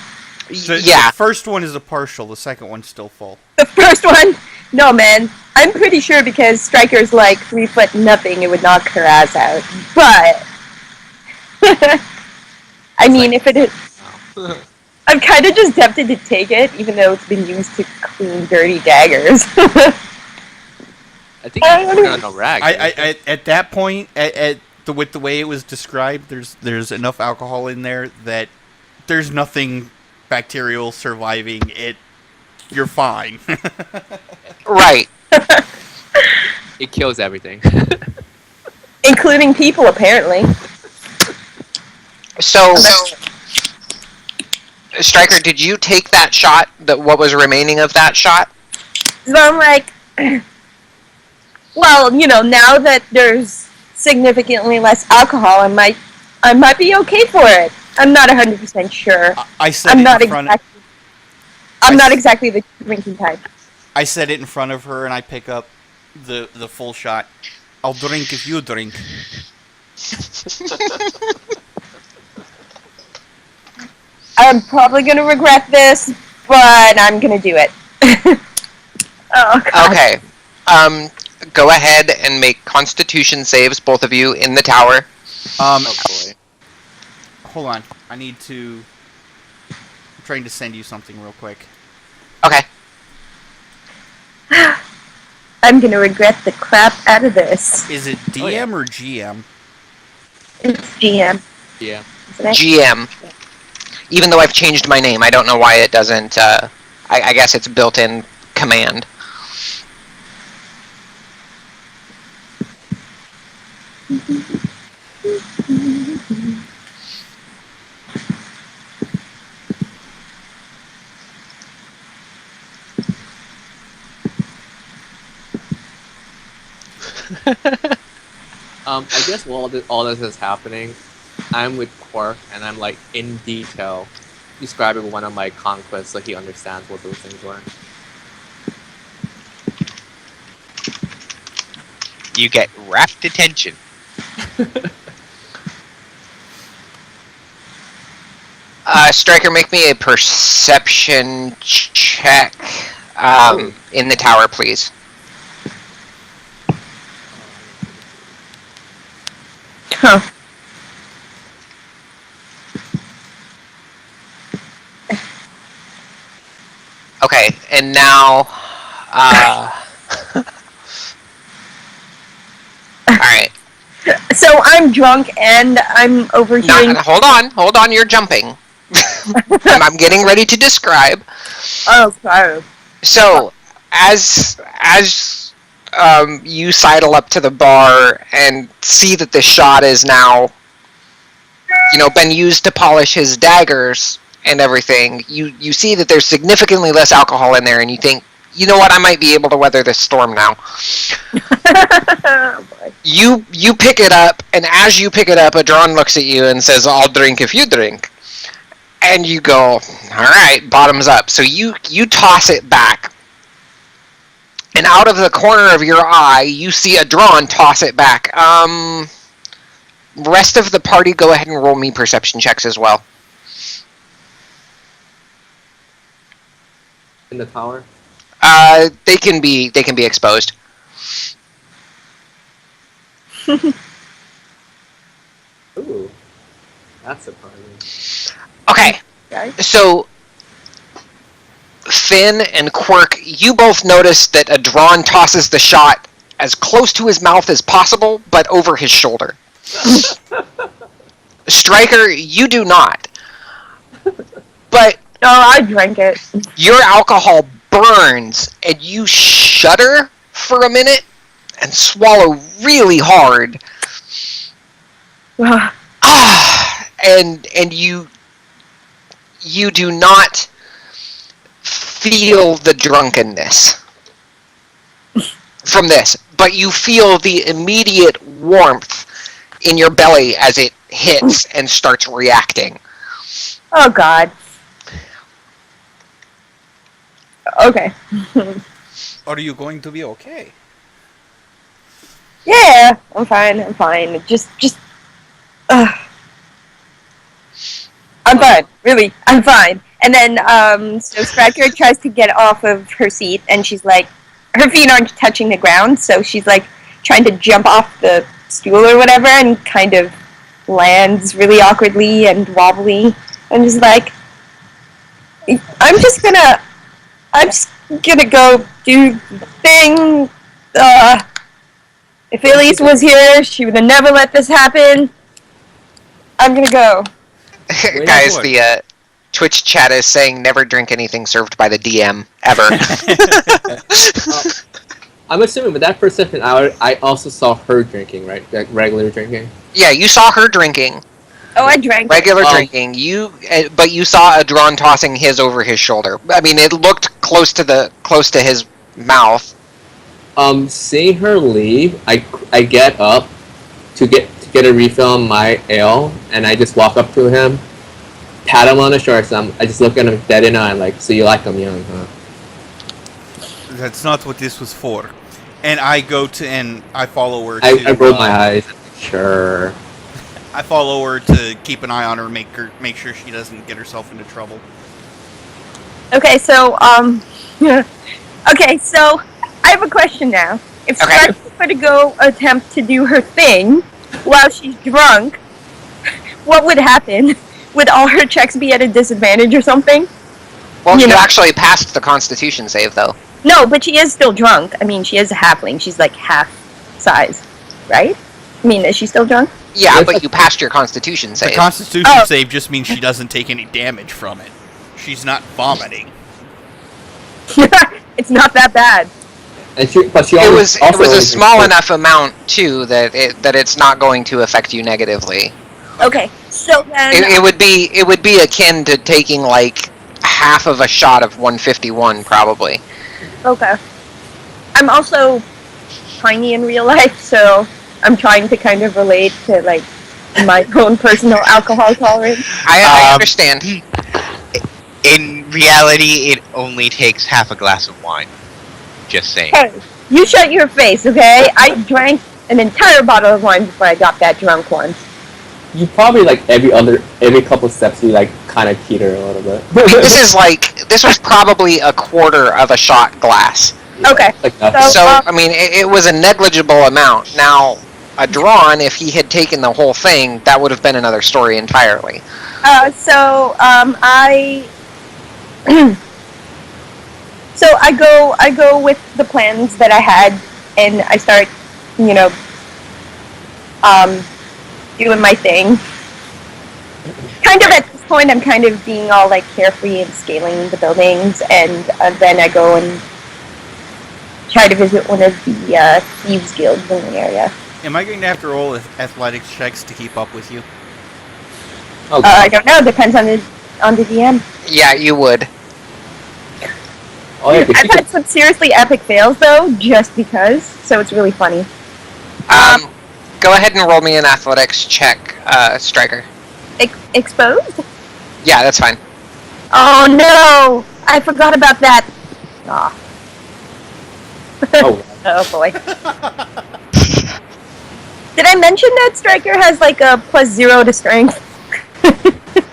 Yeah. The first one is a partial. The second one's still full. The first one, no man. I'm pretty sure because Stryker's like 3 foot nothing, it would knock her ass out. But I mean, if it is, I'm kind of just tempted to take it, even though it's been used to clean dirty daggers. I think you put it on a rag. I at that point, with the way it was described, there's enough alcohol in there that there's nothing bacterial surviving it. You're fine. Right. It kills everything. Including people, apparently. So, Stryker, did you take that shot? What was remaining of that shot? So I'm like, well, you know, now that there's significantly less alcohol, I might be okay for it. I'm not 100% sure. I said I'm it not in front. exactly. I'm not exactly the drinking type. I said it in front of her, and I pick up the full shot. I'll drink if you drink. I'm probably gonna regret this, but I'm gonna do it. Oh, God. Okay. Go ahead and make Constitution saves, both of you, in the tower. Oh boy. Hold on. I need to. I'm trying to send you something real quick. Okay. I'm gonna regret the crap out of this. Is it DM Oh, yeah. or GM? It's GM, Yeah. isn't it? GM. Even though I've changed my name, I don't know why it doesn't. I guess it's built-in command. I guess while all this is happening, I'm with Quark and I'm like in detail describing one of my conquests so he understands what those things were. You get rapt attention. Stryker, make me a perception check in the tower, please. Huh. and now, alright. So I'm drunk and I'm overhearing. Hold on, you're jumping. I'm getting ready to describe. Oh, sorry. So, as you sidle up to the bar and see that the shot is now, been used to polish his daggers and everything, you see that there's significantly less alcohol in there, and you think, you know what, I might be able to weather this storm now. You pick it up, and as you pick it up, Adron looks at you and says, I'll drink if you drink. And you go, alright, bottoms up. So you toss it back. And out of the corner of your eye, you see Adron toss it back. Rest of the party, go ahead and roll me perception checks as well. In the tower? They can be exposed. Ooh, that's surprising. Okay, so Finn and Quirk, you both notice that Adron tosses the shot as close to his mouth as possible, but over his shoulder. Striker, you do not. But No, I drank it. your alcohol burns, and you shudder for a minute and swallow really hard. And you do not feel the drunkenness from this, but you feel the immediate warmth in your belly as it hits and starts reacting. Oh, God. Okay. Are you going to be okay? Yeah, I'm fine. Just, I'm fine. Really, I'm fine. And then, so Striker tries to get off of her seat, and she's like, her feet aren't touching the ground, so she's like trying to jump off the stool or whatever, and kind of lands really awkwardly and wobbly, and just like, I'm just gonna go do the thing. If Elise was here, she would have never let this happen. I'm gonna go. Guys, the Twitch chat is saying never drink anything served by the DM, ever. I'm assuming with that perception hour, I also saw her drinking, right? Like regular drinking? Yeah, you saw her drinking. Oh, I drank regular drinking. But you saw Adron tossing his over his shoulder. I mean, it looked close to his mouth. Seeing her leave, I get up to get a refill on my ale, and I just walk up to him, pat him on the shoulders. I just look at him dead in the eye, like, so you like him young, huh? That's not what this was for. And I go to, and I follow her to... I roll my eyes. Sure. I follow her to keep an eye on her, make sure she doesn't get herself into trouble. Okay, so, okay, so, I have a question now. If Striker were to go attempt to do her thing while she's drunk, what would happen? Would all her checks be at a disadvantage or something? Well, you actually passed the Constitution save, though. No, but she is still drunk. I mean, she is a halfling. She's like half size, right? I mean, is she still drunk? Yeah, but you passed your Constitution save. The Constitution save just means she doesn't take any damage from it. She's not vomiting. It's not that bad. And it was a small enough amount too that it's not going to affect you negatively. Okay, so then it would be akin to taking like half of a shot of 151 probably. Okay. I'm also tiny in real life, so I'm trying to kind of relate to like my own personal alcohol tolerance. I understand. In reality, it only takes half a glass of wine. Just saying. Hey, you shut your face, okay? I drank an entire bottle of wine before I got that drunk once. You probably, like, every couple steps, you, like, kind of teeter a little bit. This was probably a quarter of a shot glass. Okay. So I mean, it was a negligible amount. Now, Adron, if he had taken the whole thing, that would have been another story entirely. So I go with the plans that I had, and I start, you know, doing my thing. Kind of at this point, I'm kind of being all like carefree and scaling the buildings, and then I go and try to visit one of the thieves guilds in the area. Am I going to have to roll athletics checks to keep up with you? Oh, I don't know. Depends on the DM. Yeah, you would. oh yeah, 'cause I've she had some seriously epic fails though, just because. So it's really funny. Go ahead and roll me an athletics check, Striker. Exposed? Yeah, that's fine. Oh no! I forgot about that. Aw. oh, Oh boy. Did I mention that Striker has like a +0 to strength?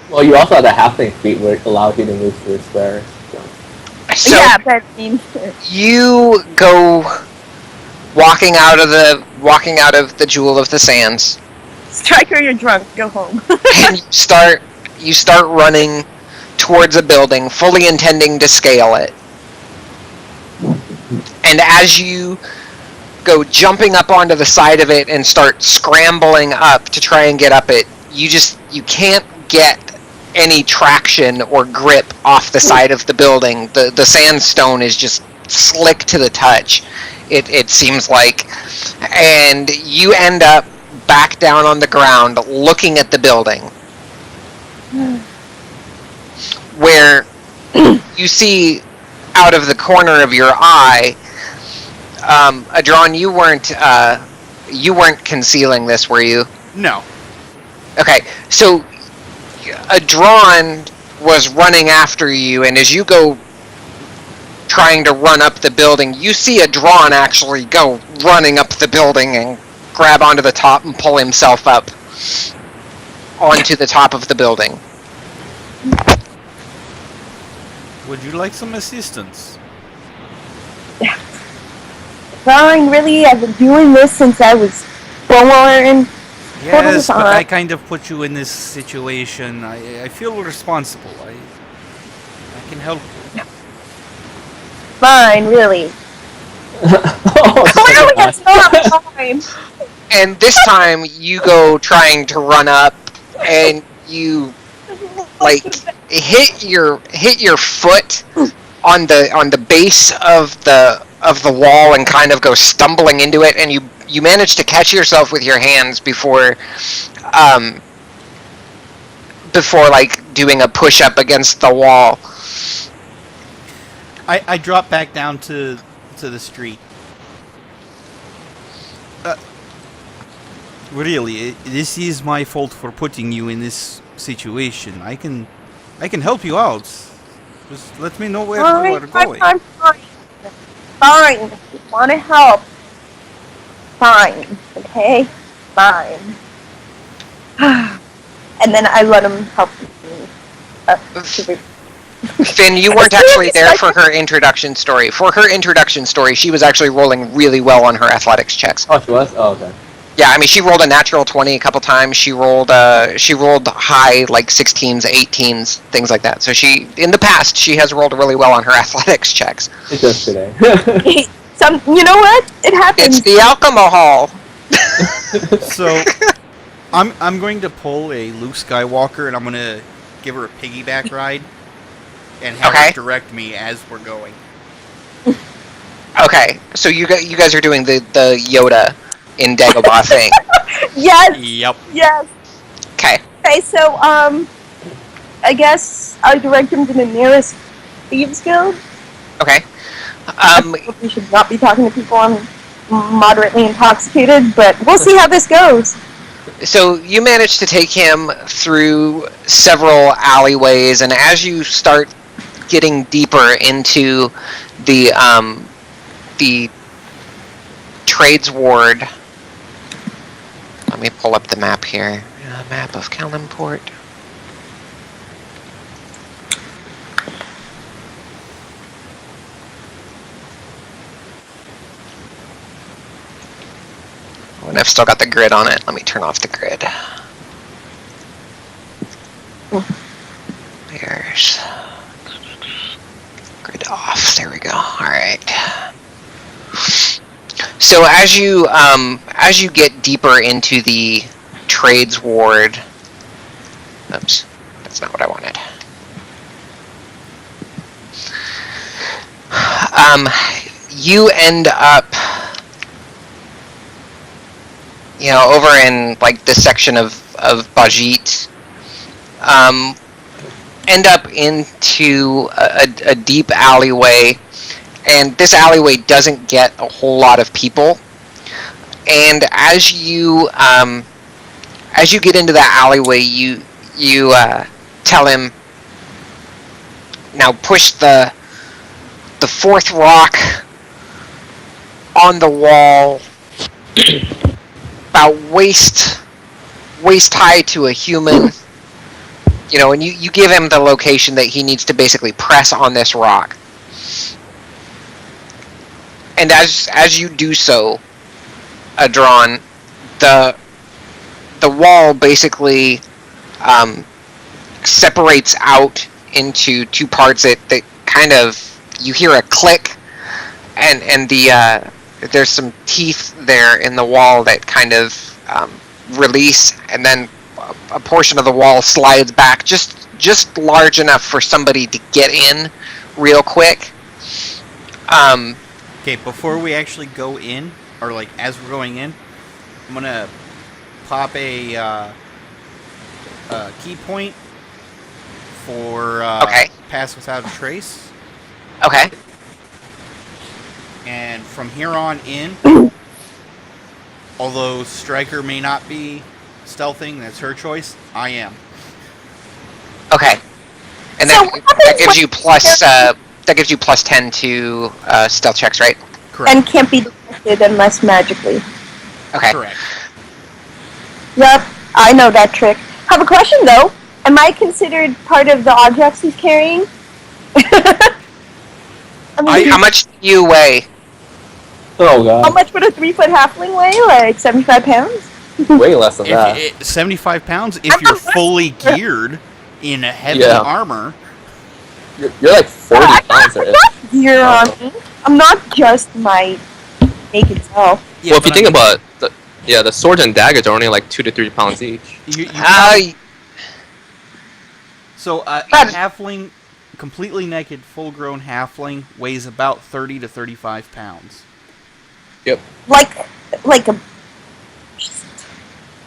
well, you also have the halfling feat where it allows you to move through squares. So. So Yeah, but I mean, you go walking out of the Jewel of the Sands, Striker, you're drunk. Go home. and you start running towards a building, fully intending to scale it. And as you go jumping up onto the side of it and start scrambling up to try and get up it, you can't get any traction or grip off the side of the building. The sandstone is just slick to the touch, it seems like. And you end up back down on the ground looking at the building, where you see out of the corner of your eye, Adron, you weren't concealing this, were you? No. Okay, so Adron was running after you, and as you go trying to run up the building, you see Adron actually go running up the building and grab onto the top and pull himself up onto the top of the building. Would you like some assistance? Fine, really. I've been doing this since I was born. Yes, but I kind of put you in this situation. I feel responsible. I can help you. Fine, really. Clearly, it's not fine. And this time you go trying to run up, and you like hit your foot on the base of the wall and kind of go stumbling into it, and you manage to catch yourself with your hands before like doing a push up against the wall. I drop back down to the street. Really, this is my fault for putting you in this situation. I can help you out. Just let me know where you are going. I'm fine. Fine. If you want to help, fine. Okay? Fine. And then I let him help me. Finn, you weren't actually there for her introduction story. For her introduction story, she was actually rolling really well on her athletics checks. Oh, she was? Oh, okay. Yeah, I mean, she rolled a natural 20 a couple times. She rolled high, like 16s, 18s, things like that. So in the past, she has rolled really well on her athletics checks. It does today. You know what? It happens. It's the alcohol. So, I'm going to pull a Luke Skywalker, and I'm going to give her a piggyback ride, and have her direct me as we're going. Okay, so you guys are doing the Yoda in Dagobah thing. Yes. Yep. Yes. Okay. Okay, so I guess I direct him to the nearest thieves guild. Okay. We should not be talking to people I'm moderately intoxicated, but we'll see how this goes. So you manage to take him through several alleyways, and as you start getting deeper into the trades ward, let me pull up the map here. Map of Kalimport. Oh, and I've still got the grid on it. Let me turn off the grid. There's... Grid off. There we go. All right. So as you get deeper into the trades ward, oops, that's not what I wanted. You end up, over in like this section of Bajit. End up into a deep alleyway, and this alleyway doesn't get a whole lot of people. And as you get into that alleyway, you tell him, now push the fourth rock on the wall about waist high to a human. And you give him the location that he needs to basically press on this rock. And as you do so, Adron, the wall basically separates out into two parts that kind of, you hear a click, and there's some teeth there in the wall that kind of release, and then a portion of the wall slides back just large enough for somebody to get in real quick. Okay, before we actually go in, or like as we're going in, I'm gonna pop a key point for pass without a trace. Okay. And from here on in, although Stryker may not be stealthing, that's her choice, I am. Okay. And So that gives you plus 10 to stealth checks, right? Correct. And can't be detected unless magically. Okay. Correct. Yep, I know that trick. Have a question though. Am I considered part of the objects he's carrying? How much do you weigh? Oh god. How much would a 3-foot halfling weigh? Like 75 pounds? Way less than that. 75 pounds if you're fully geared in a heavy armor. You're like 40 pounds. I'm not gear on me. I'm not just my naked self. Yeah, well, if you think about it, the swords and daggers are only like 2 to 3 pounds each. So a halfling, completely naked, full-grown halfling weighs about 30 to 35 pounds. Yep. Like a.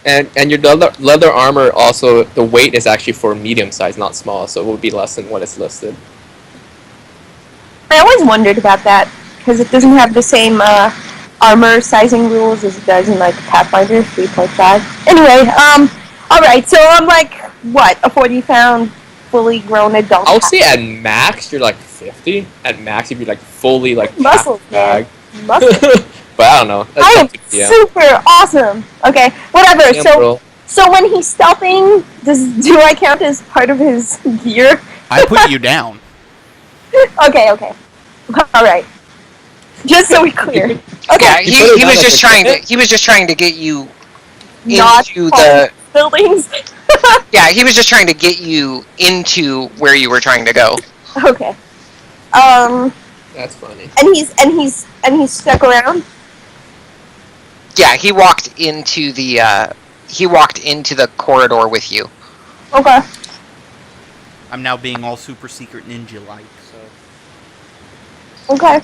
And your leather armor also, the weight is actually for medium size, not small, so it would be less than what is listed. I always wondered about that because it doesn't have the same armor sizing rules as it does in like Pathfinder 3.5. Anyway, all right. So I'm like what, a 40-pound, fully grown adult? I would say at max you're like 50. At max, if you're like fully like muscles, man. Muscles. But I don't know. I am super awesome. Okay, whatever. Yeah, so when he's stealthing, do I count as part of his gear? I put you down. Okay. All right. Just so we're clear. Okay. Yeah, he was just trying to get you into the buildings. Yeah, he was just trying to get you into where you were trying to go. Okay. That's funny. And he's stuck around. Yeah, he walked into the corridor with you. Okay. I'm now being all super secret ninja-like, so... Okay.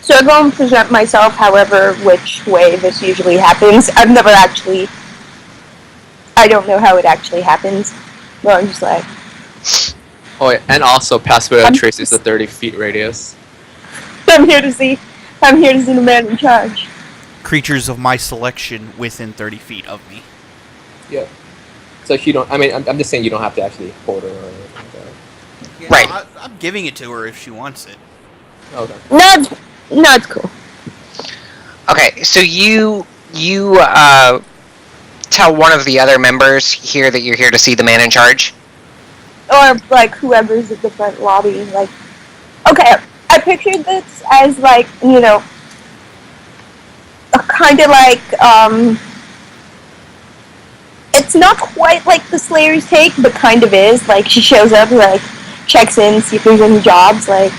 So I go and present myself however which way this usually happens. I don't know how it actually happens. But I'm just like... Oh, yeah, and also pass without trace is the 30 feet radius. I'm here to see the man in charge. Creatures of my selection within 30 feet of me. Yeah. So you don't. I mean, I'm just saying you don't have to actually hold her or anything like that. Yeah, right. No, I'm giving it to her if she wants it. Okay. No, it's cool. Okay, so you tell one of the other members here that you're here to see the man in charge. Or like whoever's at the front lobby. Like, okay, I pictured this as like, you know, a kind of like it's not quite like the Slayer's take, but kind of is. Like, she shows up, like, checks in, see if there's any jobs, like,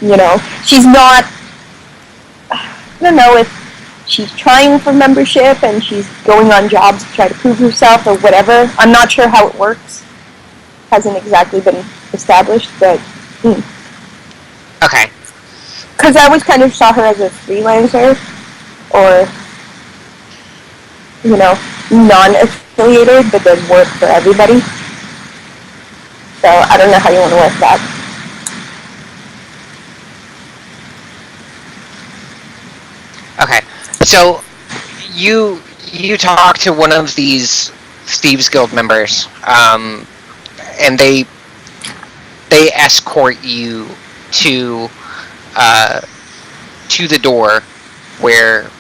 you know, she's not, I don't know if she's trying for membership and she's going on jobs to try to prove herself or whatever. I'm not sure how it works. Hasn't exactly been established, but... Okay. Because I always kind of saw her as a freelancer, or, you know, non-affiliated, but does work for everybody. So I don't know how you want to work that. Okay. So you talk to one of these Thieves Guild members, and they escort you to the door where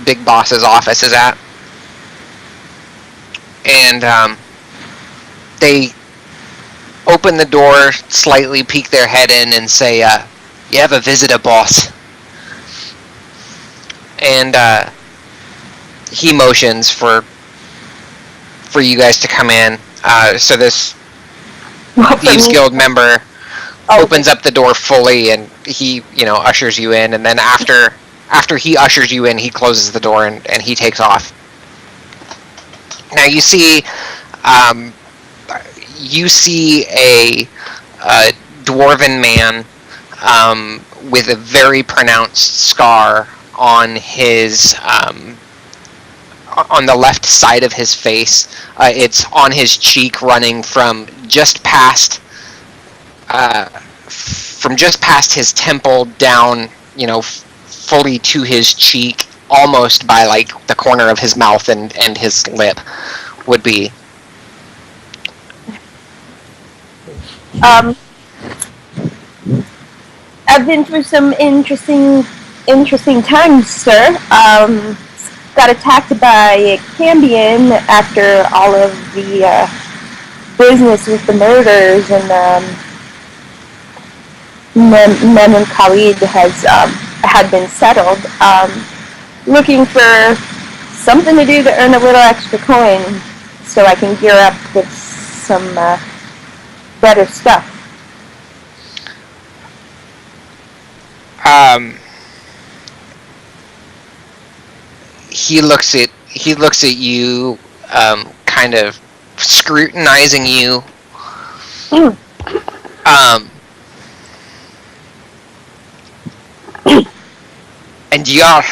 Big Boss's office is at, and they open the door, slightly peek their head in, and say, "You have a visitor, boss." And he motions for you guys to come in. So this Thieves Guild member opens up the door fully, and he, you know, ushers you in. And then after he ushers you in, he closes the door and he takes off. Now you see a dwarven man with a very pronounced scar on his on the left side of his face. It's on his cheek, running from just past his temple down, you know, fully to his cheek, almost by like the corner of his mouth and his lip would be. I've been through some interesting times, sir. Got attacked by a Cambion after all of the business with the murders, and Mem and Khalid had been settled. Looking for something to do to earn a little extra coin so I can gear up with some better stuff. He looks at you, kind of scrutinizing you. And you're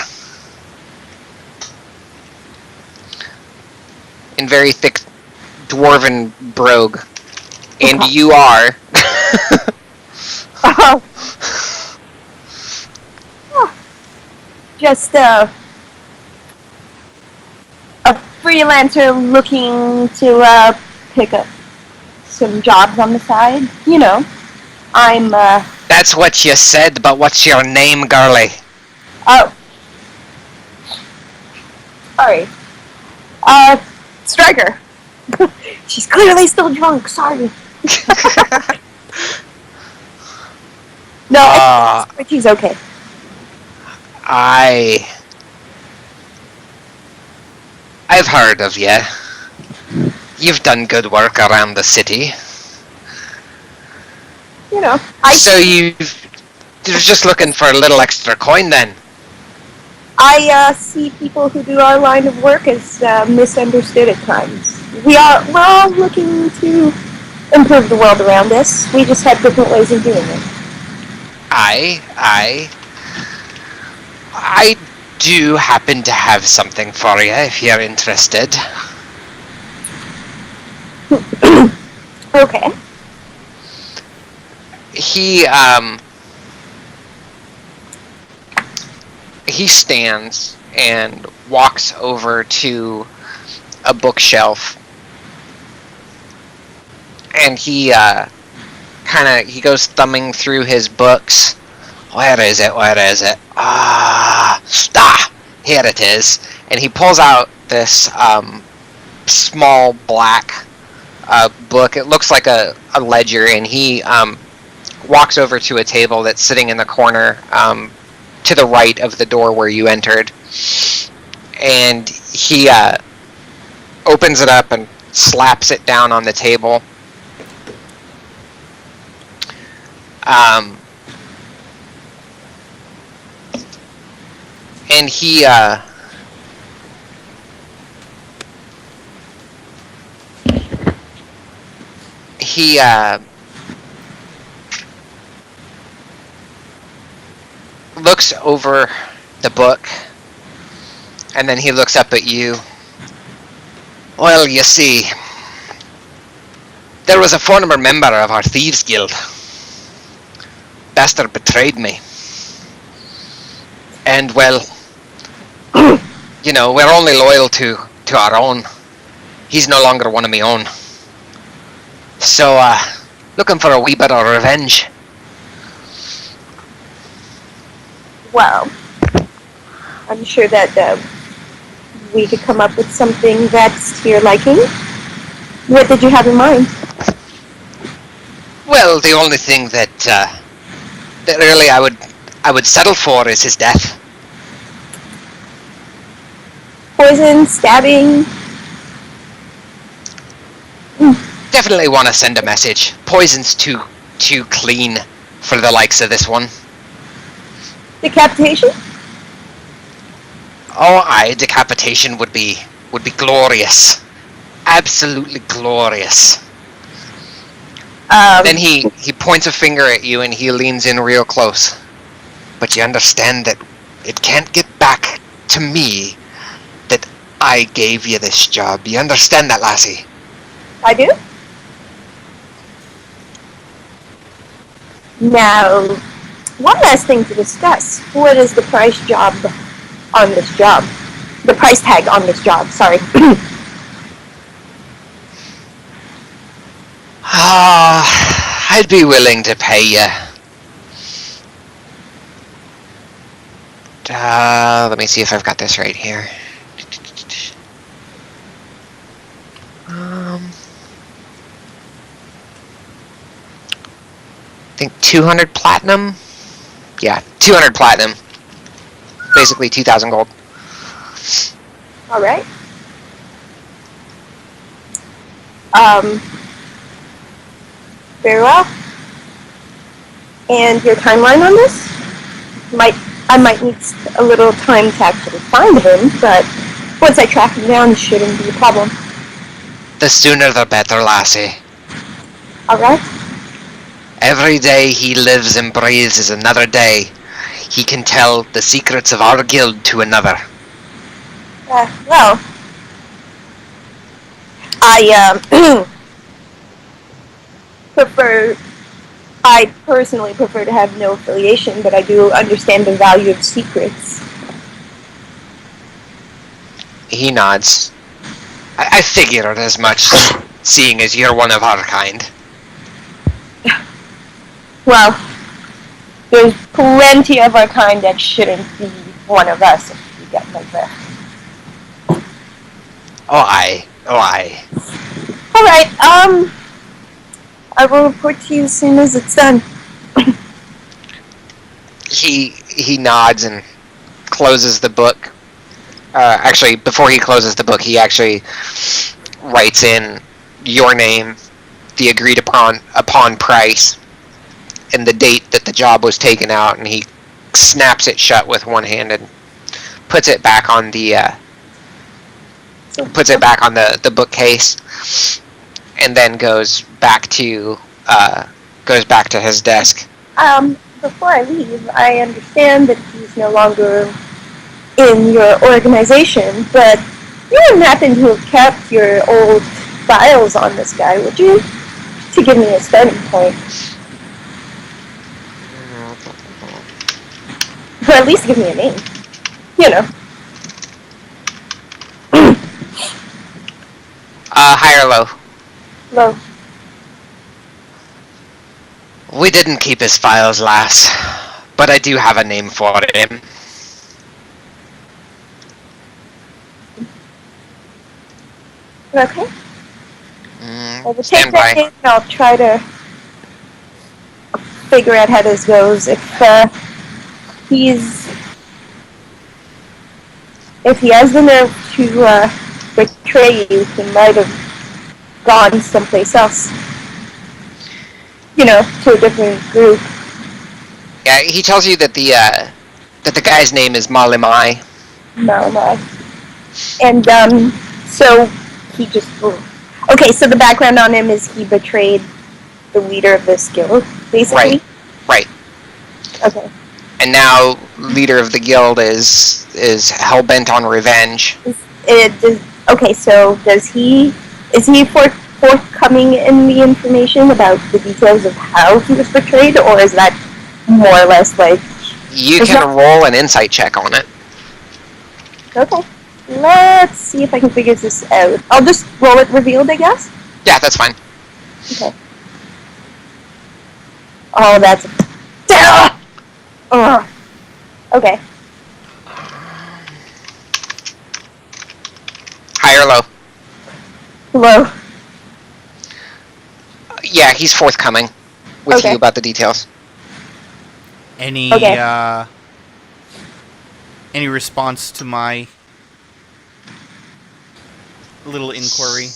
in very thick dwarven brogue, and you are. Just a freelancer looking to pick up some jobs on the side. You know, I'm That's what you said, but what's your name, girlie? oh, sorry. Striker. She's clearly still drunk. Sorry. No, but she's okay. I've heard of you. You've done good work around the city. You know, So you're just looking for a little extra coin, then? I see people who do our line of work as misunderstood at times. We're all looking to improve the world around us. We just have different ways of doing it. I do happen to have something for you if you're interested. Okay. He stands and walks over to a bookshelf, and he goes thumbing through his books. Where is it? Here it is. And he pulls out this small black book. It looks like a ledger, and he walks over to a table that's sitting in the corner to the right of the door where you entered. And he opens it up and slaps it down on the table. And he looks over the book, and then he looks up at you. Well, you see, there was a former member of our Thieves Guild. Bastard betrayed me. And, well, you know, we're only loyal to our own. He's no longer one of my own. So, looking for a wee bit of revenge. Well, I'm sure that we could come up with something that's to your liking. What did you have in mind? Well, the only thing that really I would settle for is his death. Poison, stabbing. Definitely want to send a message. Poison's too clean for the likes of this one. Decapitation? Oh, aye, decapitation would be glorious. Absolutely glorious. Then he points a finger at you and he leans in real close. But you understand that it can't get back to me that I gave you this job. You understand that, lassie? I do. Now, one last thing to discuss. What is the price job on this job? The price tag on this job, sorry. I'd be willing to pay you. Let me see if I've got this right here. I think 200 platinum. Yeah, 200 platinum. Basically 2,000 gold. All right. Very well. And your timeline on this? I might need a little time to actually find him, but once I track him down, it shouldn't be a problem. The sooner the better, lassie. All right. Every day he lives and breathes is another day. He can tell the secrets of our guild to another. Well, I I personally prefer to have no affiliation, but I do understand the value of secrets. He nods. I figured as much, seeing as you're one of our kind. Well, there's plenty of our kind that shouldn't be one of us if you get like that. Oh, aye. Oh, aye. Alright, I will report to you as soon as it's done. He nods and closes the book. Actually, before he closes the book, he actually writes in your name, the agreed upon price, and the date that the job was taken out, and he snaps it shut with one hand and puts it back on the the bookcase, and then goes back to his desk. Before I leave, I understand that he's no longer in your organization, but you wouldn't happen to have kept your old files on this guy, would you? To give me a starting point. Or at least give me a name. You know. High or low? Low. We didn't keep his files, lass, but I do have a name for him. Okay. I will take Stand that by. name and I'll try to figure out how this goes. If he has the nerve to betray you, he might have gone someplace else. You know, to a different group. Yeah, he tells you that the guy's name is Malimai. No. And, so he just... Okay, so the background on him is he betrayed the leader of this guild, basically? Right. Okay. And now, leader of the guild is hell-bent on revenge. Okay, so is he forthcoming in the information about the details of how he was betrayed, or is that more or less like... You can roll an insight check on it. Okay. Let's see if I can figure this out. I'll just roll it revealed, I guess? Yeah, that's fine. Okay. Oh, that's... Okay. High or low? Low. Yeah, he's forthcoming with you about the details. Any any response to my little inquiry?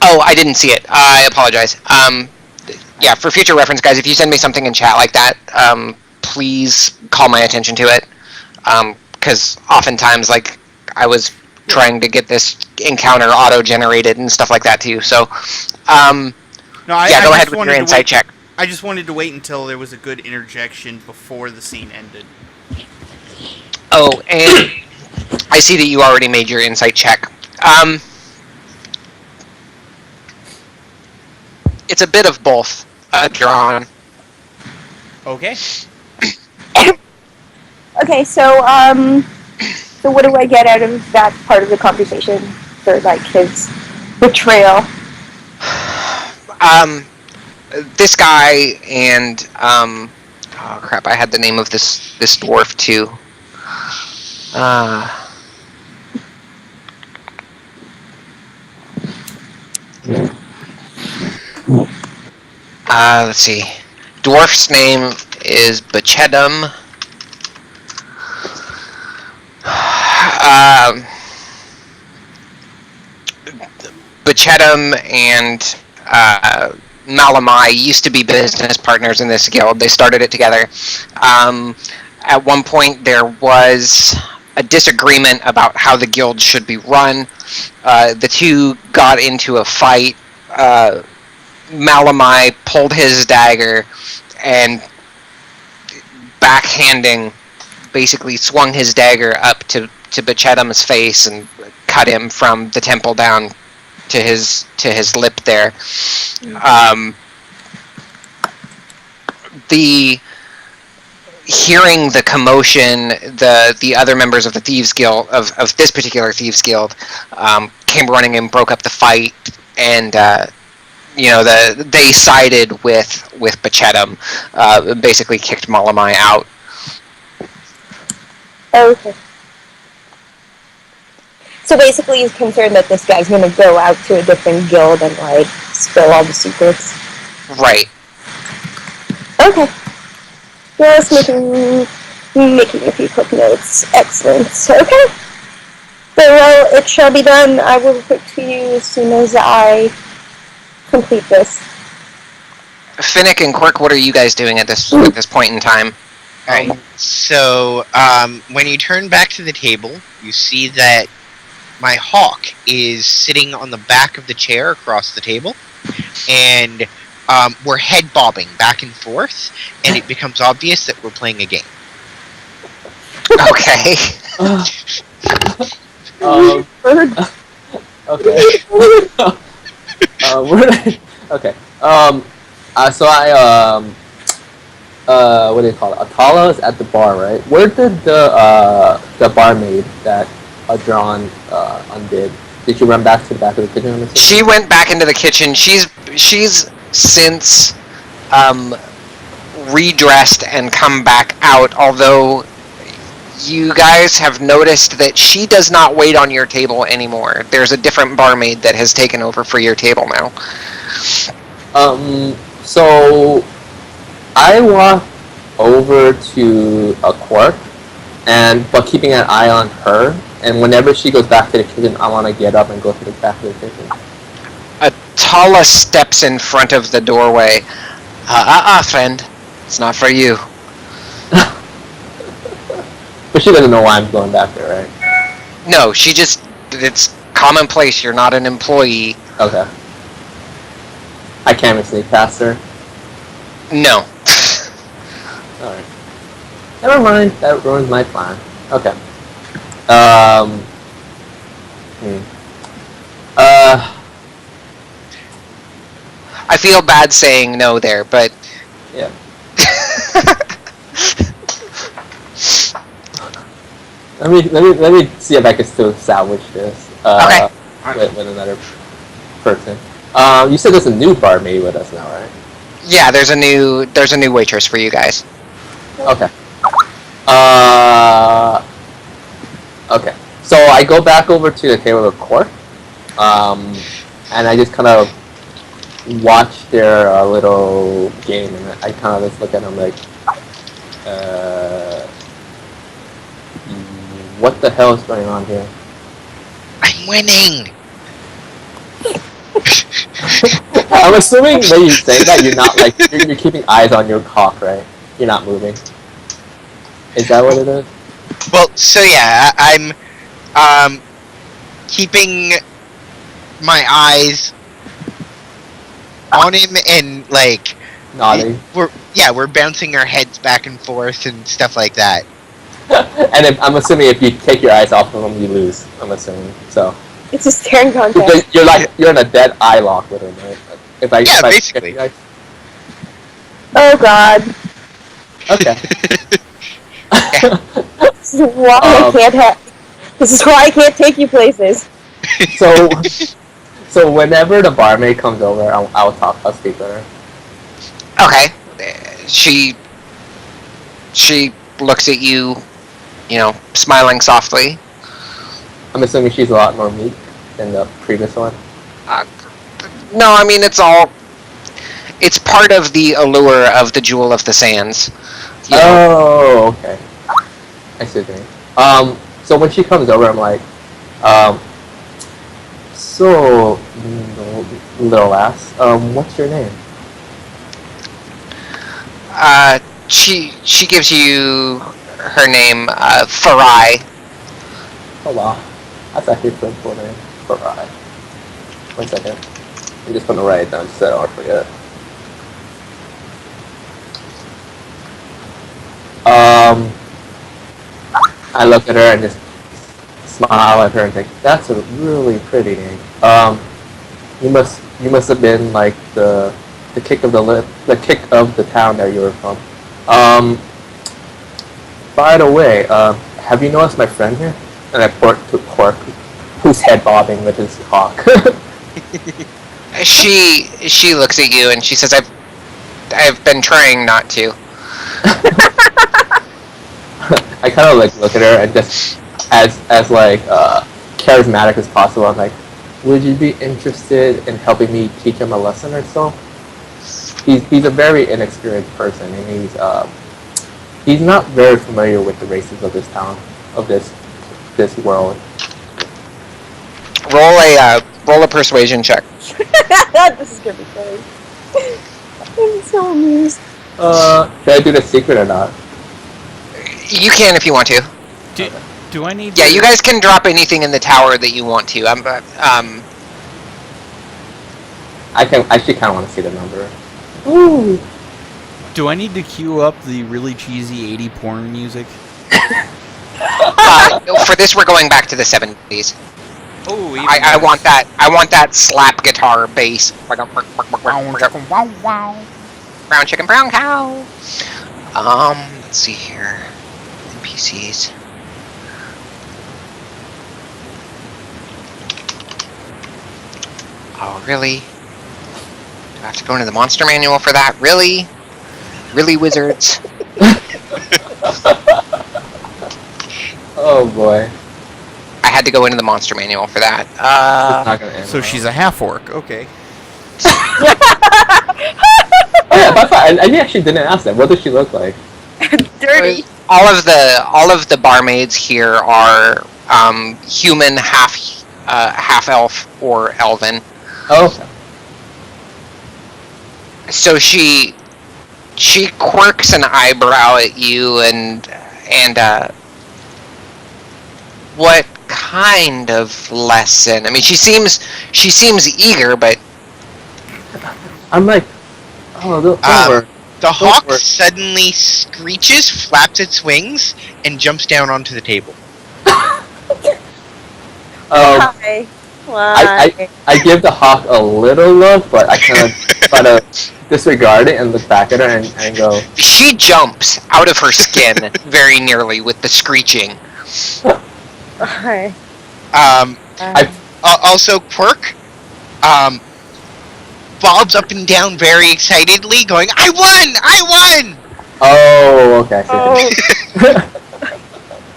Oh, I didn't see it. I apologize. Yeah, for future reference, guys, if you send me something in chat like that, please call my attention to it. Because oftentimes, like, I was trying to get this encounter auto-generated and stuff like that, too. So, no, yeah, go ahead with your insight check. I just wanted to wait until there was a good interjection before the scene ended. Oh, and I see that you already made your insight check. It's a bit of both, John. Okay. Okay, so what do I get out of that part of the conversation for, like, his betrayal? This guy and, oh crap, I had the name of this dwarf, too. Let's see. Dwarf's name is Bachedum. Bachedum and Malamai used to be business partners in this guild. They started it together. At one point, there was a disagreement about how the guild should be run. The two got into a fight. Malamai pulled his dagger and backhanding, basically swung his dagger up to Bachedum's face and cut him from the temple down to his lip there. Hearing the commotion, the other members of the Thieves Guild, of this particular Thieves Guild, came running and broke up the fight, and they sided with Bachedum, basically kicked Malamai out. Okay. So basically he's concerned that this guy's gonna go out to a different guild and, like, spill all the secrets. Right. Okay. Just making a few quick notes. Excellent. Okay. Very well, it shall be done. I will report to you as soon as I complete this. Finnick and Quirk, what are you guys doing at this point in time? So, when you turn back to the table, you see that my hawk is sitting on the back of the chair across the table, and we're head bobbing back and forth, and it becomes obvious that we're playing a game. Okay. Okay. Okay. So what do you call it? Atala is at the bar, right? Where did the barmaid that Adron undid? Did she run back to the back of the kitchen? She went back into the kitchen. She's since redressed and come back out, although you guys have noticed that she does not wait on your table anymore. There's a different barmaid that has taken over for your table now. So I walk over to a Quark, but keeping an eye on her, And whenever she goes back to the kitchen, I want to get up and go to the back of the kitchen. Atala steps in front of the doorway. Friend. It's not for you. But she doesn't know why I'm going back there, right? No, it's commonplace. You're not an employee. Okay. I can't even sneak past her. No. Alright. Never mind. That ruins my plan. Okay. I feel bad saying no there, but... Yeah. Let me see if I can still salvage this. Okay. With another person. You said there's a new barmaid with us now, right? Yeah, there's a new waitress for you guys. Okay. Okay. So I go back over to the table with Cork, and I just kind of watch their little game, and I kind of just look at them like, what the hell is going on here? I'm winning. I'm assuming when you say that, you're not like you're keeping eyes on your cock, right? You're not moving. Is that what it is? Well, so yeah, I'm keeping my eyes on him and like Nodding. We're bouncing our heads back and forth and stuff like that. And I'm assuming if you take your eyes off of him, you lose. I'm assuming so. It's a staring contest. Because you're in a dead eye lock with him, right? Basically. Oh God. Okay. This is why I can't This is why I can't take you places. So whenever the barmaid comes over, I'll speak with her. Okay. She looks at you, smiling softly. I'm assuming she's a lot more meek than the previous one. No, I mean it's part of the allure of the Jewel of the Sands. Oh, okay. I see what you mean. So when she comes over, I'm like, so, little ass, what's your name? She gives you her name, Farai. Oh wow, that's actually a pretty cool name. Farai. 1 second. I'm just gonna write it down so I don't forget. I look at her and just smile at her and think, that's a really pretty name. You must have been like the kick of the town that you were from. By the way, have you noticed my friend here? And I point to Cork, who's head bobbing with his cock. She looks at you and she says, I've been trying not to. I kind of like look at her and just as charismatic as possible. I'm like, would you be interested in helping me teach him a lesson or so? He's a very inexperienced person, and he's not very familiar with the races of this town, of this world. Roll a persuasion check. This is gonna be funny. I'm so amused. Should I do the secret or not? You can if you want to. Do I need? Yeah, you guys can drop anything in the tower that you want to. I actually kind of want to see the number. Ooh. Do I need to queue up the really cheesy 80 porn music? For this, we're going back to the 70s. Oh, I want that. I want that slap guitar bass. Brown chicken, brown cow. Let's see here. NPCs. Oh, really? Do I have to go into the monster manual for that? Really? Really, wizards? Oh boy. I had to go into the monster manual for that. So she's a half orc. Okay. Oh yeah, I actually didn't ask that. What does she look like? Dirty. All of the barmaids here are human, half elf or elven. Oh, okay. So she quirks an eyebrow at you and what kind of lesson? I mean, she seems eager, but I'm like, oh, don't worry. The hawk suddenly screeches, flaps its wings, and jumps down onto the table. Why? I give the hawk a little look, but I kind of try to disregard it and look back at her and go. She jumps out of her skin very nearly with the screeching. Why? Also, Quirk bobs up and down very excitedly, going, "I won! I won!" Oh, okay. Oh.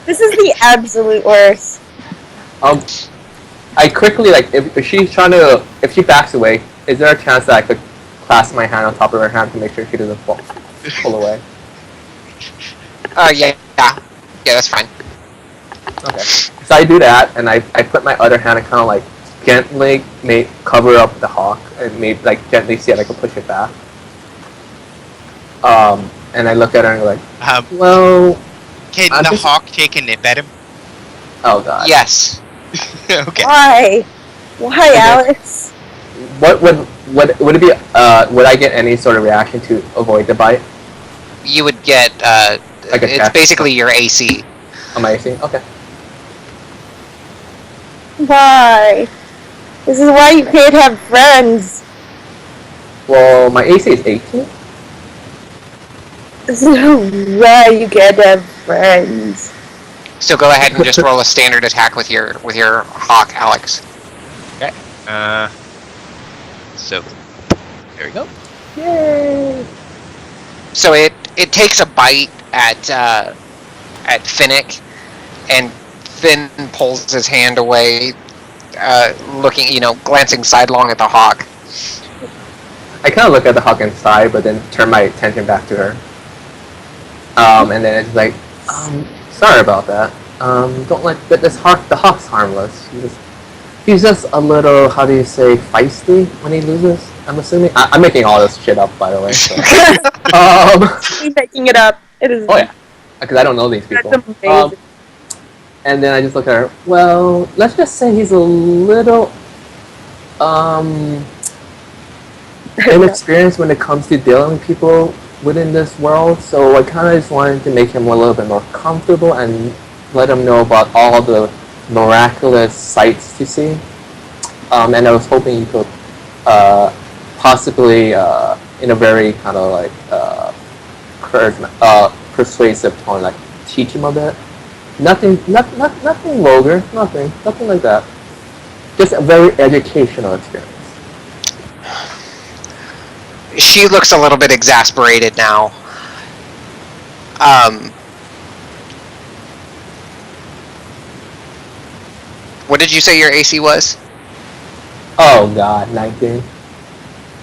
This is the absolute worst. I quickly, like, if she's if she backs away, is there a chance that I could clasp my hand on top of her hand to make sure she doesn't pull away? Yeah, that's fine. Okay. So I do that, and I put my other hand and kind of like gently cover up the hawk and maybe like gently see if I can push it back. And I look at her and go like, well, can the hawk take a nip at him? Oh god. Yes. Okay. Why? Why, Alex? What would it be? Would I get any sort of reaction to avoid the bite? You would get Like a it's test? basically your AC. On my AC? Okay. Why? This is why you can't have friends. Well, my AC is 18. This is why you can't have friends. So go ahead and just roll a standard attack with your hawk, Alex. Okay. So there we go. Yay! So it takes a bite at Finnick, and Finn pulls his hand away, looking, glancing sidelong at the hawk. I kind of look at the hawk inside, but then turn my attention back to her. And then it's like, sorry about that. Don't let this hawk. The hawk's harmless. He's just a little, how do you say, feisty when he loses. I'm assuming. I'm making all this shit up, by the way. So. He's making it up. It is. Oh yeah, because I don't know these people. That's amazing. And then I just look at her. Well, let's just say he's a little inexperienced when it comes to dealing with people within this world. So I kind of just wanted to make him a little bit more comfortable and let him know about all the miraculous sights to see. And I was hoping you could possibly, in a very kind of like persuasive tone, like teach him a bit. Nothing vulgar, nothing like that. Just a very educational experience. She looks a little bit exasperated now. What did you say your AC was? Oh god, 19.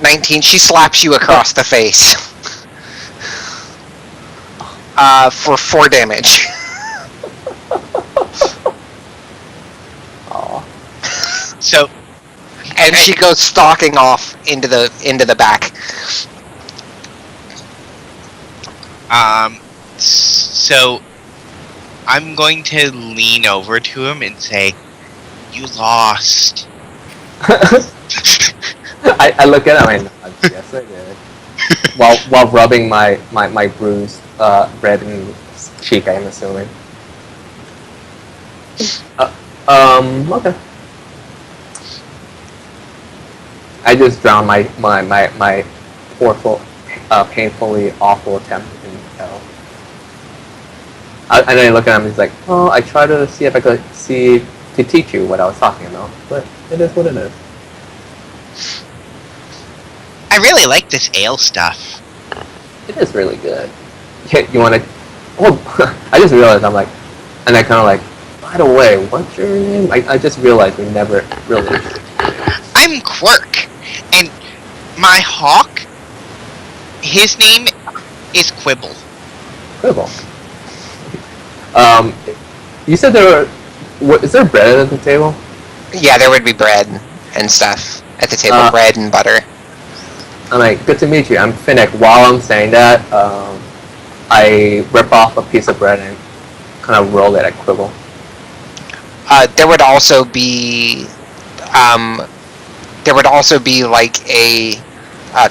19. She slaps you across the face. For 4 damage. So, and she goes stalking off into the back. So I'm going to lean over to him and say, "You lost." I look at him and nod. Yes, I did. While rubbing my bruised red and cheek, I'm assuming. Okay. I just drown my poor, painfully awful attempt in hell. And then I look at him and he's like, "Oh, I try to see if I could to teach you what I was talking about, but it is what it is." I really like this ale stuff. It is really good. You want to? Oh, I just realized I'm like, and I kind of like, by the way, what's your name? I just realized we never really. I'm Quirk, and my hawk, his name is Quibble. Quibble. You said there were What is there bread at the table? Yeah, there would be bread and stuff at the table. Bread and butter. I'm like, good to meet you. I'm Finnick. While I'm saying that, I rip off a piece of bread and kind of roll it at Quibble. There would also be, like a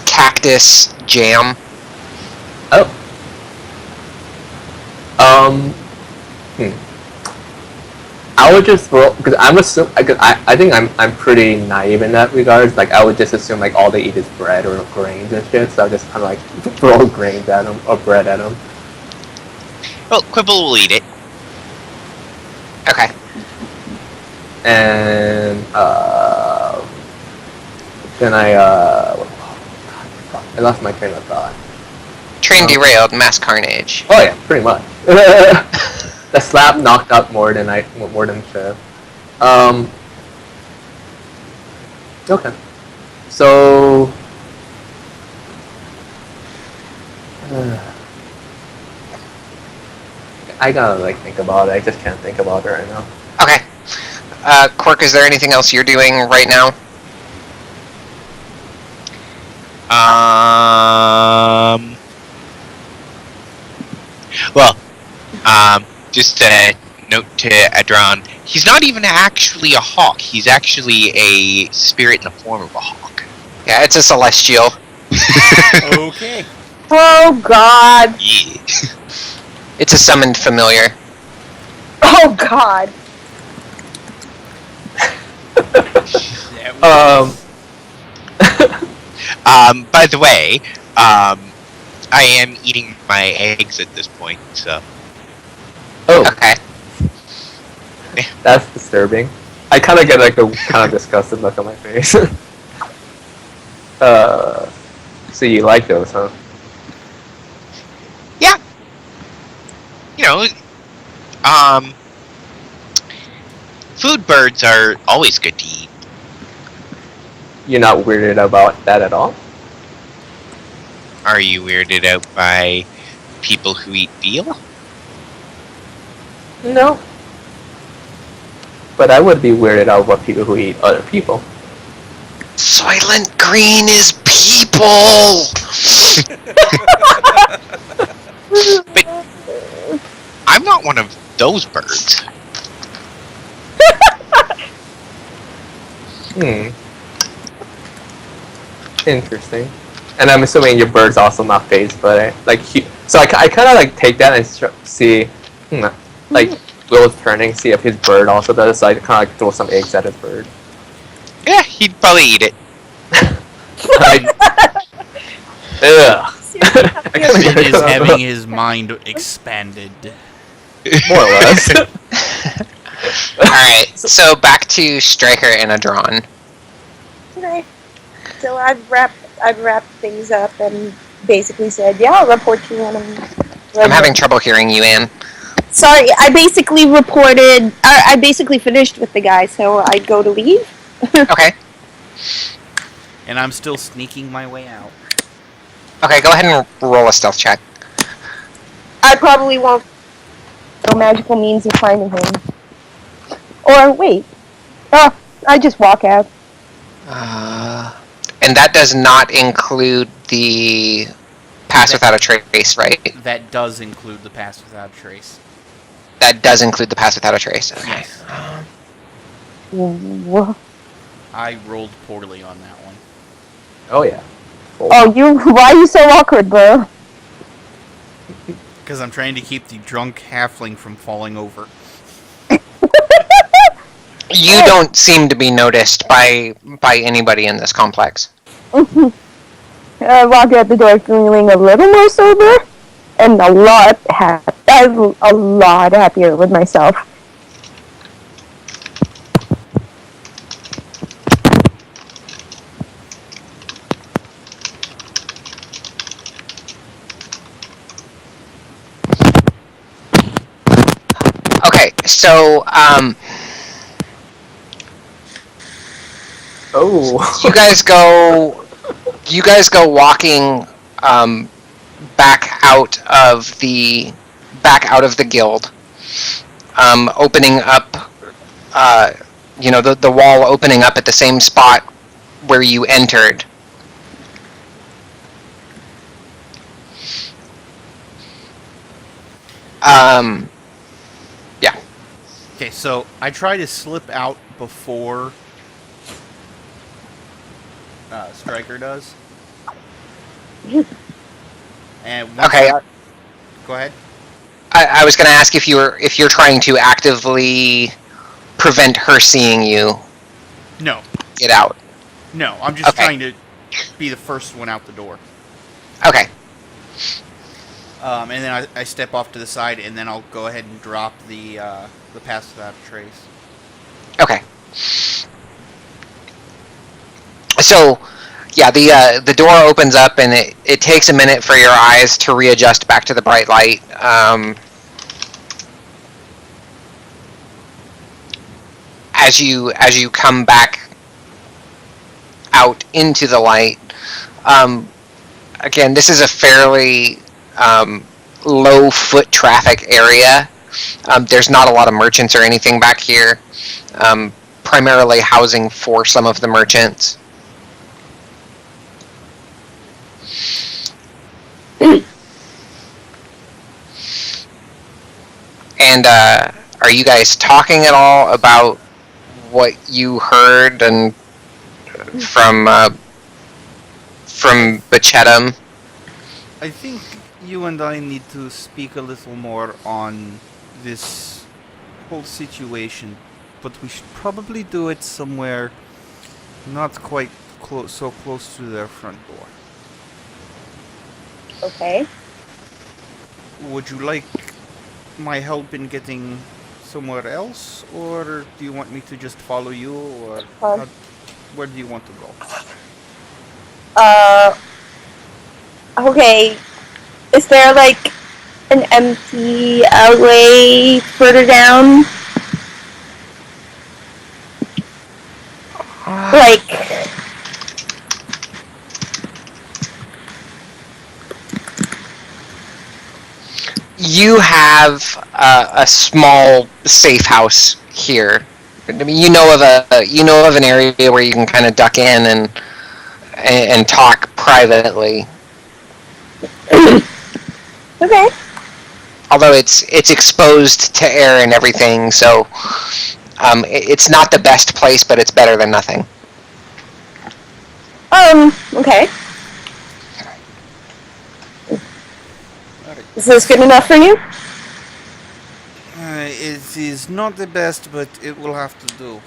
cactus jam. Oh. I would just roll because I think I'm pretty naive in that regards. Like I would just assume like all they eat is bread or grains and shit. So I just kind of like throw grains at them or bread at them. Well, Quibble will eat it. Okay. And then I lost my train of thought. Train derailed, mass carnage. Oh yeah, pretty much. The slap knocked out more than should. Okay. So I gotta like think about it. I just can't think about it right now. Okay. Quirk, is there anything else you're doing right now? Well, just a note to Adron. He's not even actually a hawk. He's actually a spirit in the form of a hawk. Yeah, it's a celestial. Okay. Oh God. Yeah. It's a summoned familiar. Oh God. By the way, I am eating my eggs at this point, so. Oh, Okay. that's disturbing. I kind of get like a kind of disgusted look on my face. So you like those, huh? Yeah. You know, food birds are always good to eat. You're not weirded about that at all? Are you weirded out by people who eat veal? No. But I would be weirded out by people who eat other people. Soylent Green is people! But I'm not one of those birds. Interesting. And I'm assuming your bird's also not phased, but so I kind of like take that and see, like Will's turning, see if his bird also does. So I kind of like throw some eggs at his bird. Yeah, he'd probably eat it. Ugh. Sid is having his mind expanded. More or less. Alright, so back to Striker and Adron. Okay. So I've wrapped things up and basically said, yeah, I'll report to you when I'm having trouble hearing you, Anne. Sorry, I basically finished with the guy, so I'd go to leave. Okay. And I'm still sneaking my way out. Okay, go ahead and roll a stealth check. I probably won't. No magical means of finding him. Or wait. Oh, I just walk out. And that does not include the pass without a trace, right? That does include the pass without a trace. That does include the pass without a trace. Okay. Yes. Whoa. I rolled poorly on that one. Oh yeah. Cool. Oh, why are you so awkward, bro? Because I'm trying to keep the drunk halfling from falling over. You don't seem to be noticed by anybody in this complex. I walk out the door feeling a little more sober and a lot happier with myself. Okay, so Oh. you guys go walking back out of the guild, opening up the wall opening up at the same spot where you entered. Yeah. Okay, so I try to slip out before Stryker does. And Okay. Go ahead. I was going to ask if you're trying to actively prevent her seeing you. No. Get out. No, I'm just Okay. trying to be the first one out the door. Okay. And then I step off to the side, and then I'll go ahead and drop the pass without a trace. Okay. So, yeah, the door opens up, and it takes a minute for your eyes to readjust back to the bright light. As you come back out into the light, again, this is a fairly low foot traffic area. There's not a lot of merchants or anything back here. Primarily housing for some of the merchants. And are you guys talking at all about what you heard and from Bachetum? I think you and I need to speak a little more on this whole situation, but we should probably do it somewhere not quite so close to their front door. Okay. Would you like my help in getting somewhere else, or do you want me to just follow you, or where do you want to go? Okay. Is there like an empty alleyway further down? Like, you have a small safe house here. I mean, you know of an area where you can kind of duck in and talk privately. okay. Although it's exposed to air and everything, so it's not the best place, but it's better than nothing. Okay. Is this good enough for you? It is not the best, but it will have to do.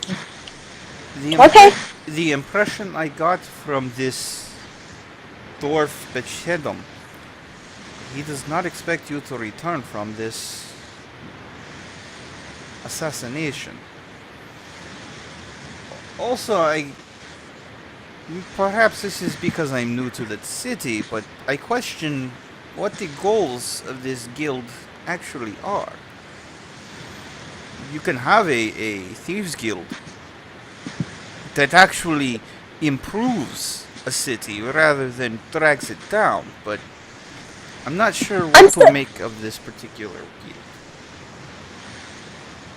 Okay. The impression I got from this dwarf Bachetum, he does not expect you to return from this assassination. Also, perhaps this is because I'm new to that city, but I question what the goals of this guild actually are. You can have a thieves guild that actually improves a city rather than drags it down, but I'm not sure what to make of this particular guild.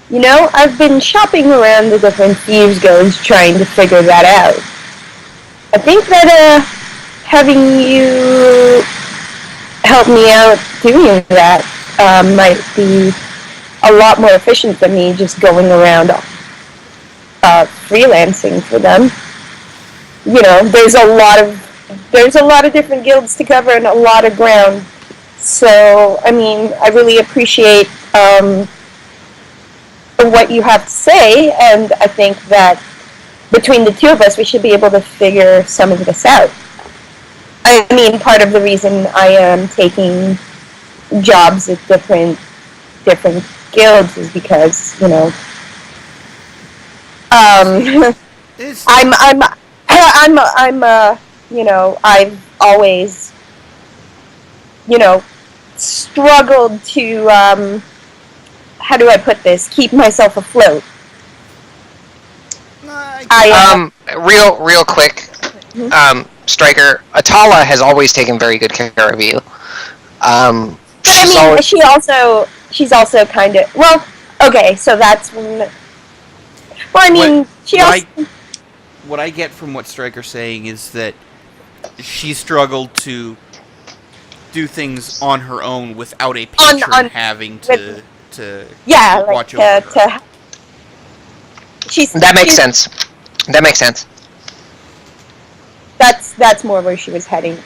You know, I've been shopping around the different thieves guilds trying to figure that out. I think that having you help me out doing that might be a lot more efficient than me just going around freelancing for them. You know, there's a lot of different guilds to cover and a lot of ground. So, I mean, I really appreciate what you have to say, and I think that between the two of us, we should be able to figure some of this out. I mean, part of the reason I am taking jobs at different guilds is because, you know, you know, I've always, you know, struggled to, how do I put this, keep myself afloat. Real quick, Stryker, Atala has always taken very good care of you. But I mean, she's also kind of, well, okay, so that's when, Well, I mean, what I get from what Striker's saying is that she struggled to do things on her own without a patron having to watch over her. That makes sense. That makes sense. That's more where she was heading.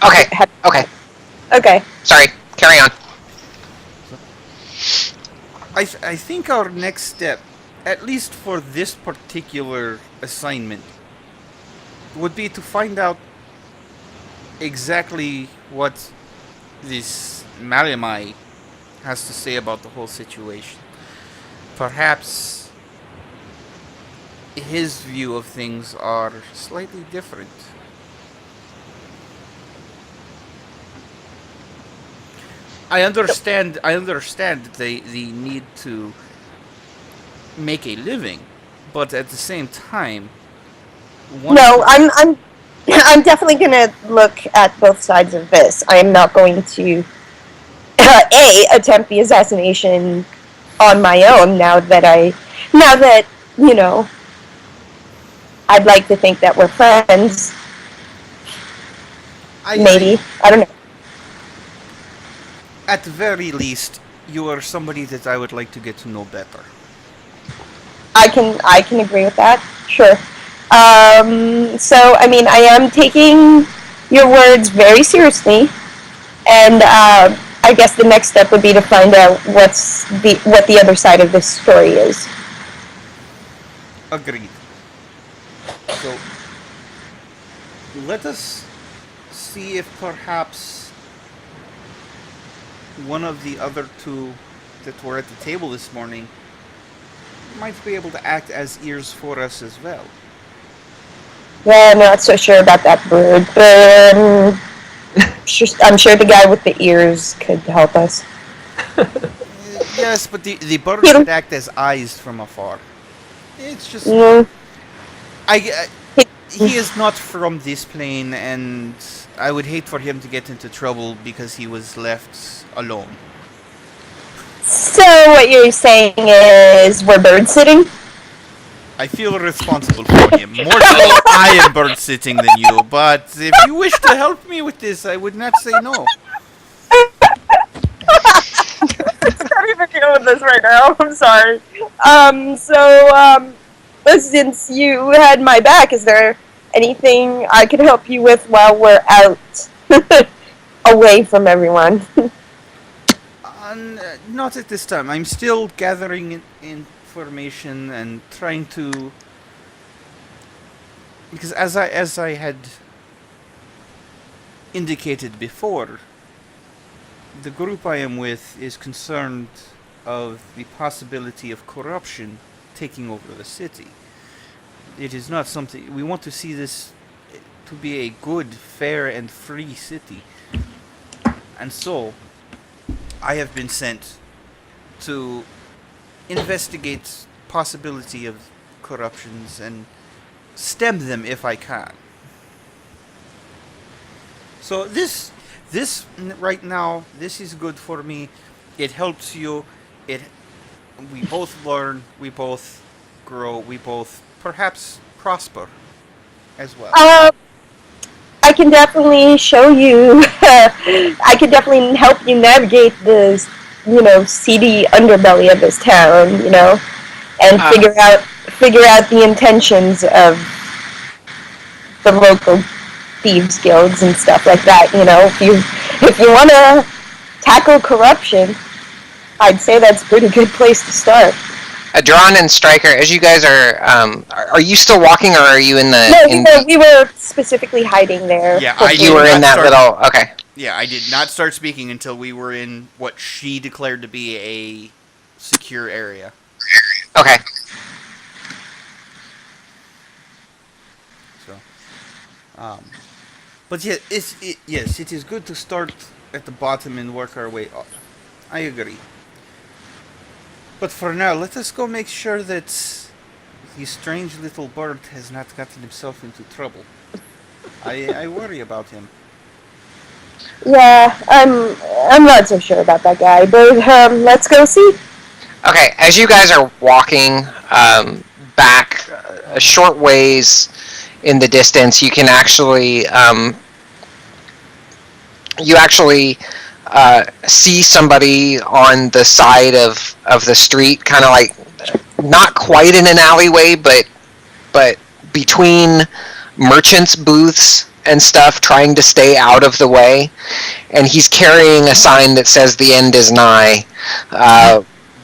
Okay. Sorry. Carry on. I think our next step, at least for this particular assignment, would be to find out exactly what this Malamai has to say about the whole situation. Perhaps his view of things are slightly different. I understand that they need to make a living, but at the same time, I'm definitely gonna look at both sides of this. I am not going to attempt the assassination on my own. Now that I'd like to think that we're friends. Maybe I don't know. At the very least, you are somebody that I would like to get to know better. I can agree with that. Sure. So I mean, I am taking your words very seriously, and I guess the next step would be to find out what the other side of this story is. Agreed. So let us see if perhaps one of the other two that were at the table this morning might be able to act as ears for us as well. Well, I'm not so sure about that bird, but I'm sure the guy with the ears could help us. Yes, but the bird could act as eyes from afar. It's just... he is not from this plane, and I would hate for him to get into trouble because he was left alone. So what you're saying is we're bird sitting? I feel responsible for him. More so I am bird sitting than you, but if you wish to help me with this, I would not say no. I can't even deal with this right now. I'm sorry. Since you had my back, is there anything I could help you with while we're out away from everyone? Not at this time. I'm still gathering information and trying to... Because as I had indicated before, the group I am with is concerned of the possibility of corruption taking over the city. It is not something... We want to see this to be a good, fair, and free city. And so, I have been sent to investigate possibility of corruptions and stem them if I can. So this right now, this is good for me. It helps you. We both learn, we both grow, we both perhaps prosper as well. I can definitely show you. I can definitely help you navigate the, seedy underbelly of this town, and figure out the intentions of the local thieves guilds and stuff like that. If you want to tackle corruption, I'd say that's a pretty good place to start. Adron and Stryker, as you guys are you still walking, or are you in the... No, we were specifically hiding there. Yeah, you were in that little... Okay. Yeah, I did not start speaking until we were in what she declared to be a secure area. Okay. So, but yeah, yes, it is good to start at the bottom and work our way up. I agree. But for now, let us go make sure that the strange little bird has not gotten himself into trouble. I worry about him. Yeah, I'm not so sure about that guy, but let's go see. Okay, as you guys are walking back a short ways in the distance, you can actually see somebody on the side of the street, kind of like not quite in an alleyway, but between merchants' booths and stuff, trying to stay out of the way. And he's carrying a sign that says "The end is nigh,"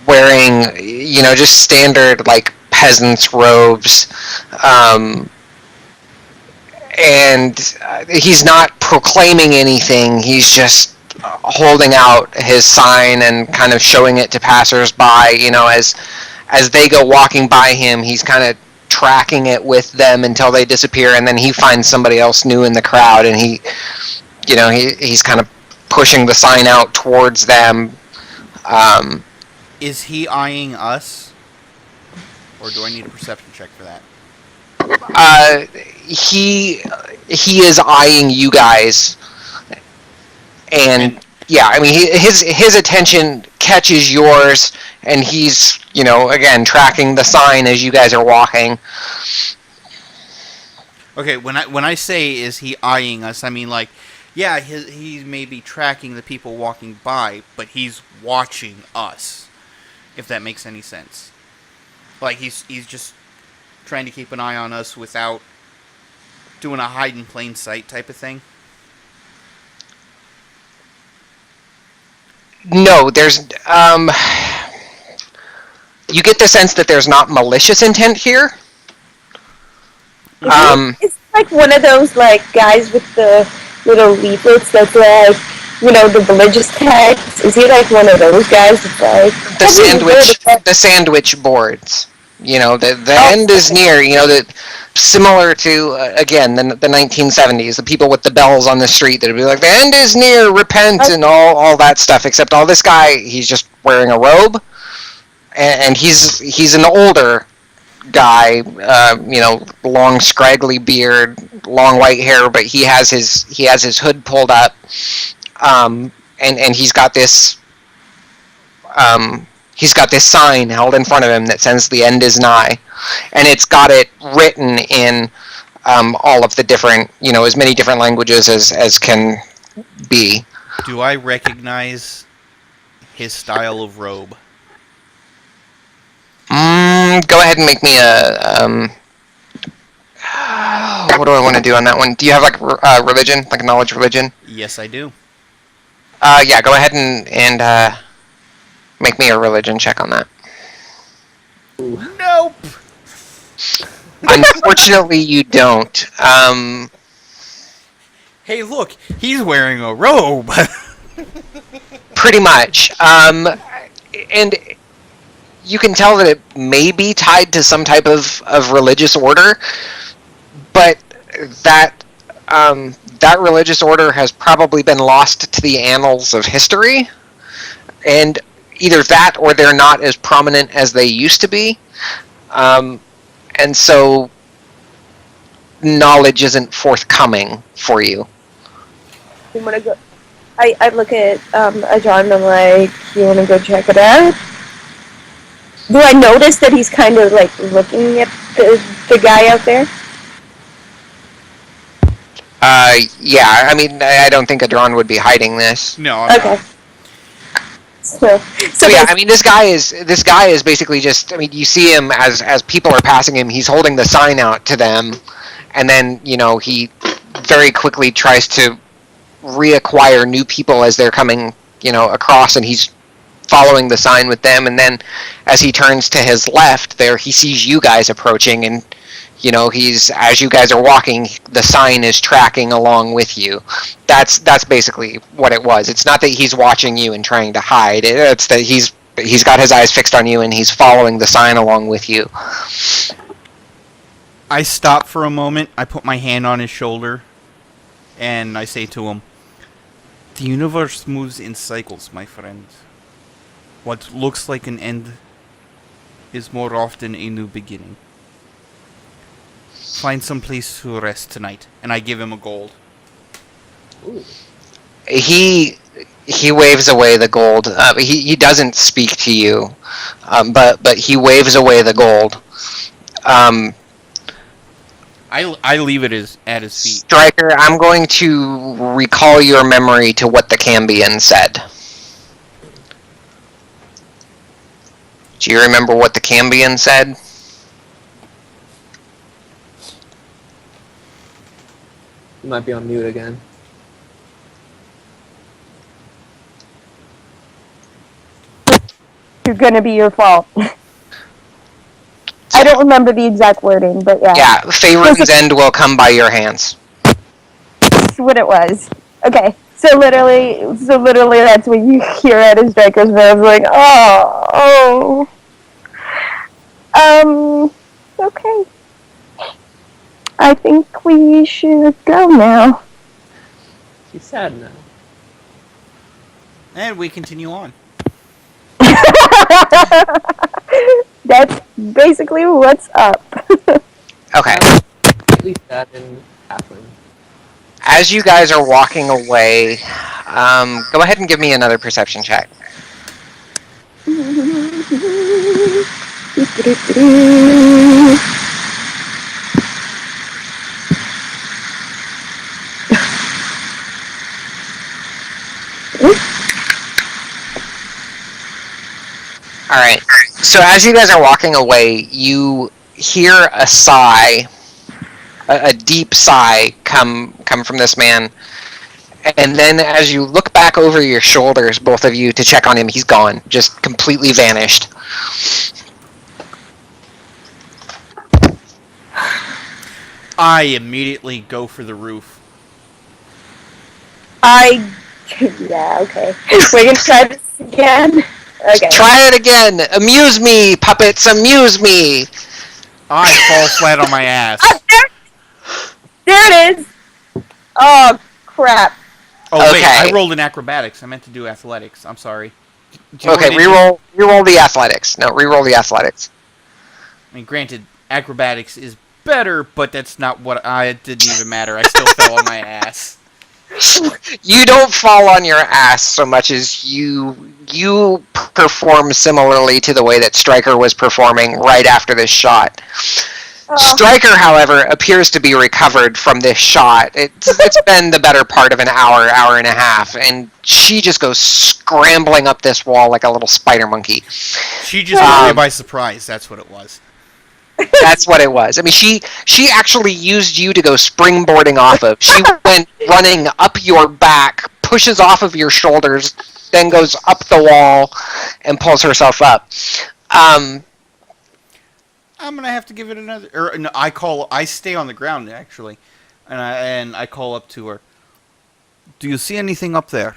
wearing, just standard like peasants' robes. And he's not proclaiming anything. He's just holding out his sign and kind of showing it to passersby. As they go walking by him, he's kind of tracking it with them until they disappear, and then he finds somebody else new in the crowd, and he's kind of pushing the sign out towards them. Is he eyeing us, or do I need a perception check for that? He is eyeing you guys, and yeah, I mean, his attention catches yours, and he's, again, tracking the sign as you guys are walking. Okay, when I say is he eyeing us, I mean like, yeah, he may be tracking the people walking by, but he's watching us. If that makes any sense. Like he's just trying to keep an eye on us without doing a hide in plain sight type of thing. No, there's you get the sense that there's not malicious intent here. It's like one of those like guys with the little leaflets that's like, the religious text. Is he like one of those guys that's like the sandwich boards? The end is near. That similar to again the 1970s, the people with the bells on the street that would be like, the end is near, repent, and all that stuff. Except all this guy, he's just wearing a robe, and he's an older guy, long scraggly beard, long white hair, but he has his hood pulled up, and he's got this sign held in front of him that says "The end is nigh," and it's got it written in all of the different, as many different languages as can be. Do I recognize his style of robe? Go ahead and make me a. What do I want to do on that one? Do you have like religion, like a knowledge religion? Yes, I do. Yeah, go ahead and make me a religion check on that. Nope. Unfortunately, you don't. Hey, look, he's wearing a robe. Pretty much. And you can tell that it may be tied to some type of religious order, but that religious order has probably been lost to the annals of history, and either that or they're not as prominent as they used to be, and so knowledge isn't forthcoming for you. You want to go? I look at John and I'm like, you want to go check it out? Do I notice that he's kind of like looking at the guy out there? Yeah, I mean, I don't think Adron would be hiding this. No, I'm okay. not. So yeah, I mean, this guy is basically just, I mean, you see him as people are passing him, he's holding the sign out to them, and then, he very quickly tries to reacquire new people as they're coming, across, and he's following the sign with them, and then as he turns to his left there, he sees you guys approaching, and he's, as you guys are walking, the sign is tracking along with you. That's basically what it was. It's not that he's watching you and trying to hide. It's that he's got his eyes fixed on you and he's following the sign along with you. I stop for a moment, I put my hand on his shoulder, and I say to him, "The universe moves in cycles, my friend. What looks like an end is more often a new beginning. Find some place to rest tonight." And I give him a gold. Ooh. He waves away the gold. He doesn't speak to you, but he waves away the gold. I leave it at his feet. Striker, I'm going to recall your memory to what the Cambion said. Do you remember what the Cambion said? You might be on mute again. It's gonna be your fault. I don't remember the exact wording, but yeah. Yeah, Faerun's end will come by your hands. That's what it was. Okay, so literally that's what you hear at his Striker's voice, like, oh. Okay. I think we should go now. She's sad now. And we continue on. That's basically what's up. Okay. At least sad and halfling. As you guys are walking away, go ahead and give me another perception check. Alright, so as you guys are walking away, you hear a sigh, a deep sigh come from this man. And then as you look back over your shoulders, both of you, to check on him, he's gone. Just completely vanished. I immediately go for the roof. Yeah, okay. We're gonna try this again. Okay. Try it again! Amuse me, puppets, amuse me! I fall flat on my ass. There it is! Oh, crap. Oh, wait, Okay. I rolled in acrobatics. I meant to do athletics. I'm sorry. Okay, reroll the athletics. No, reroll the athletics. I mean, granted, acrobatics is better, but that's not what it didn't even matter. I still fell on my ass. You don't fall on your ass so much as you perform similarly to the way that Stryker was performing right after this shot. Stryker, however, appears to be recovered from this shot. It's been the better part of an hour and a half, and she just goes scrambling up this wall like a little spider monkey. She just caught me by surprise. That's what it was. That's what it was. I mean, she actually used you to go springboarding off of. She went running up your back, pushes off of your shoulders, then goes up the wall and pulls herself up. I'm gonna have to give it another. Or no, I stay on the ground actually, and I call up to her. Do you see anything up there?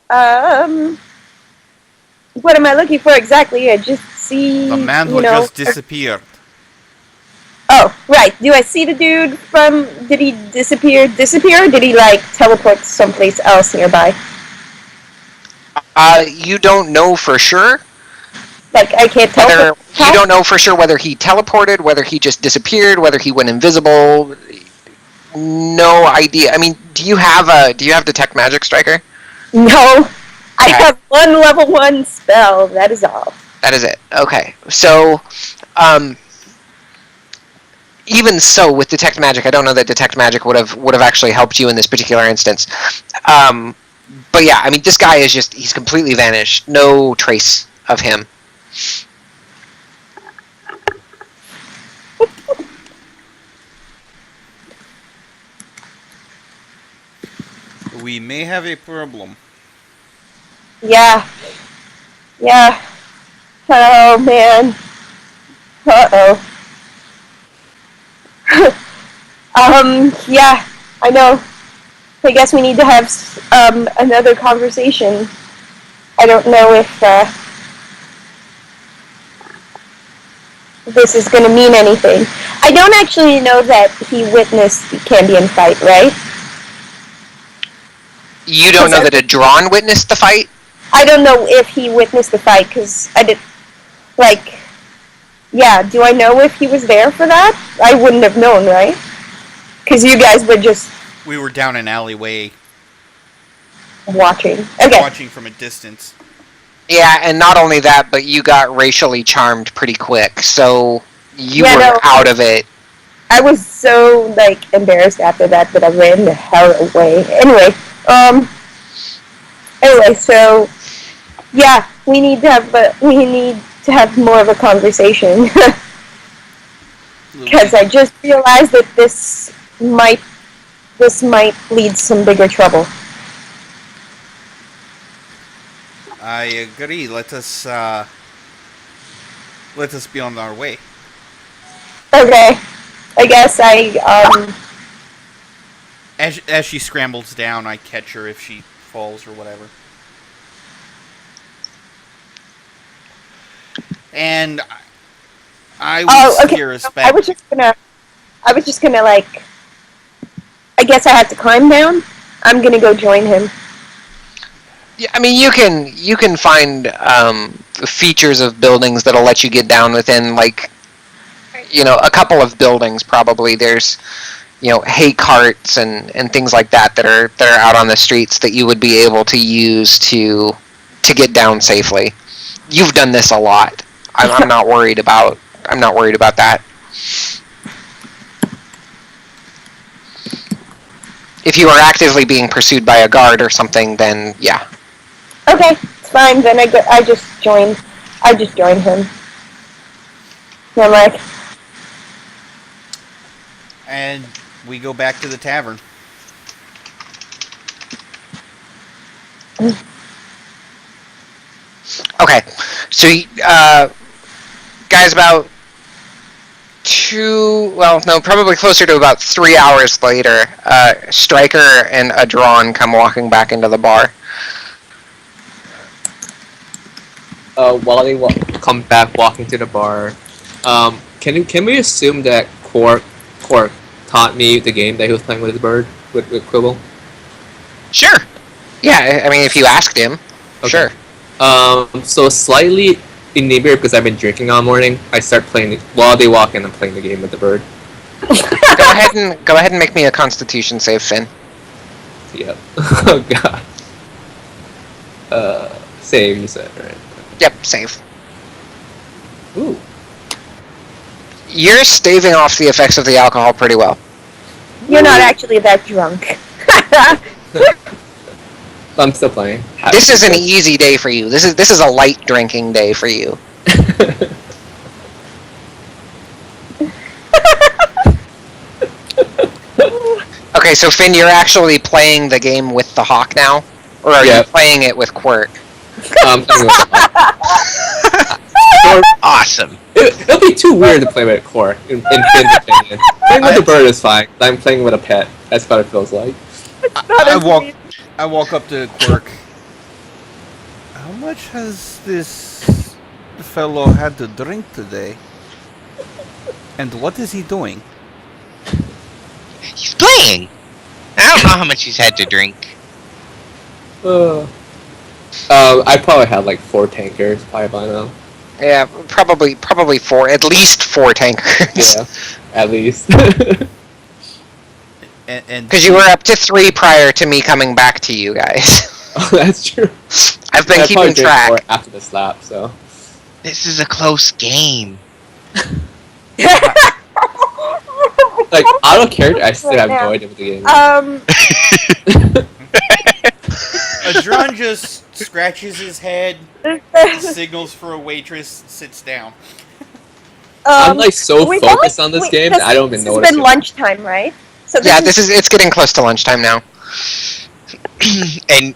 What am I looking for exactly? I just see. The man who just disappeared. Oh, right. Do I see the dude from? Did he disappear? Or did he like teleport someplace else nearby? You don't know for sure. Like I can't tell. You don't know for sure whether he teleported, whether he just disappeared, whether he went invisible. No idea. I mean, do you have detect magic, Striker? No, I have one level 1 spell. That is all. That is it. Okay. So, even so, with detect magic, I don't know that detect magic would have actually helped you in this particular instance. But yeah, I mean, this guy is he's completely vanished. No trace of him. We may have a problem. Yeah. Oh man. Yeah, I know. I guess we need to have another conversation. I don't know if this is going to mean anything. I don't actually know that he witnessed the Cambion fight, right? You don't know that Adron witnessed the fight? I don't know if he witnessed the fight, because I did... Like... Yeah, do I know if he was there for that? I wouldn't have known, right? Because you guys would just... We were down an alleyway. Watching. Okay. Watching from a distance. Yeah, and not only that, but you got racially charmed pretty quick, so You Yeah, were no. out of it. I was so like embarrassed after that I ran the hell away. Anyway, so yeah, we need to have more of a conversation because I just realized that this might lead some bigger trouble. I agree. Let us be on our way. Okay, I guess As she scrambles down, I catch her if she falls or whatever. And I would steer us back. I was just gonna like. I guess I have to climb down. I'm gonna go join him. Yeah, I mean, you can find features of buildings that'll let you get down within, like, a couple of buildings. Probably there's hay carts and things like that are out on the streets that you would be able to use to get down safely. You've done this a lot. I'm not worried about that. If you are actively being pursued by a guard or something, then yeah. Okay, it's fine. Then I just joined him. And I'm like, And we go back to the tavern. Okay, so guys, about probably closer to about 3 hours later, Stryker and Adron come walking back into the bar. While they come back walking to the bar, can we assume that Quark taught me the game that he was playing with his bird with Quibble? Sure. Yeah, I mean, if you asked him, Okay. sure. So slightly inebriated because I've been drinking all morning. I start playing while they walk in. I'm playing the game with the bird. Go ahead and make me a Constitution save, Finn. Yep. Oh god. Save, you said, right? Yep, save. Ooh. You're staving off the effects of the alcohol pretty well. you're not actually that drunk. I'm still playing. This is an easy day for you. This is a light drinking day for you. Okay, so Finn, you're actually playing the game with the hawk now? Or are you playing it with Quirk? Awesome. It'll be too weird to play with Quark, in Finn's opinion. Playing with the bird is fine. I'm playing with a pet. That's what it feels like. I walk up to Quirk. How much has this fellow had to drink today? And what is he doing? He's playing. I don't know how much he's had to drink. I probably had like 4 tankers probably by now. Yeah, probably at least 4 tankers. Yeah, at least. And Because you were up to 3 prior to me coming back to you guys. Oh, that's true. I've been I keeping probably drank track. 4 after the slap, so. This is a close game. Like, out of character, I still have no idea what the game is. Adron just scratches his head, signals for a waitress, sits down. I'm like so focused on this game that I don't even notice. It's been lunchtime, right? So it's getting close to lunchtime now. And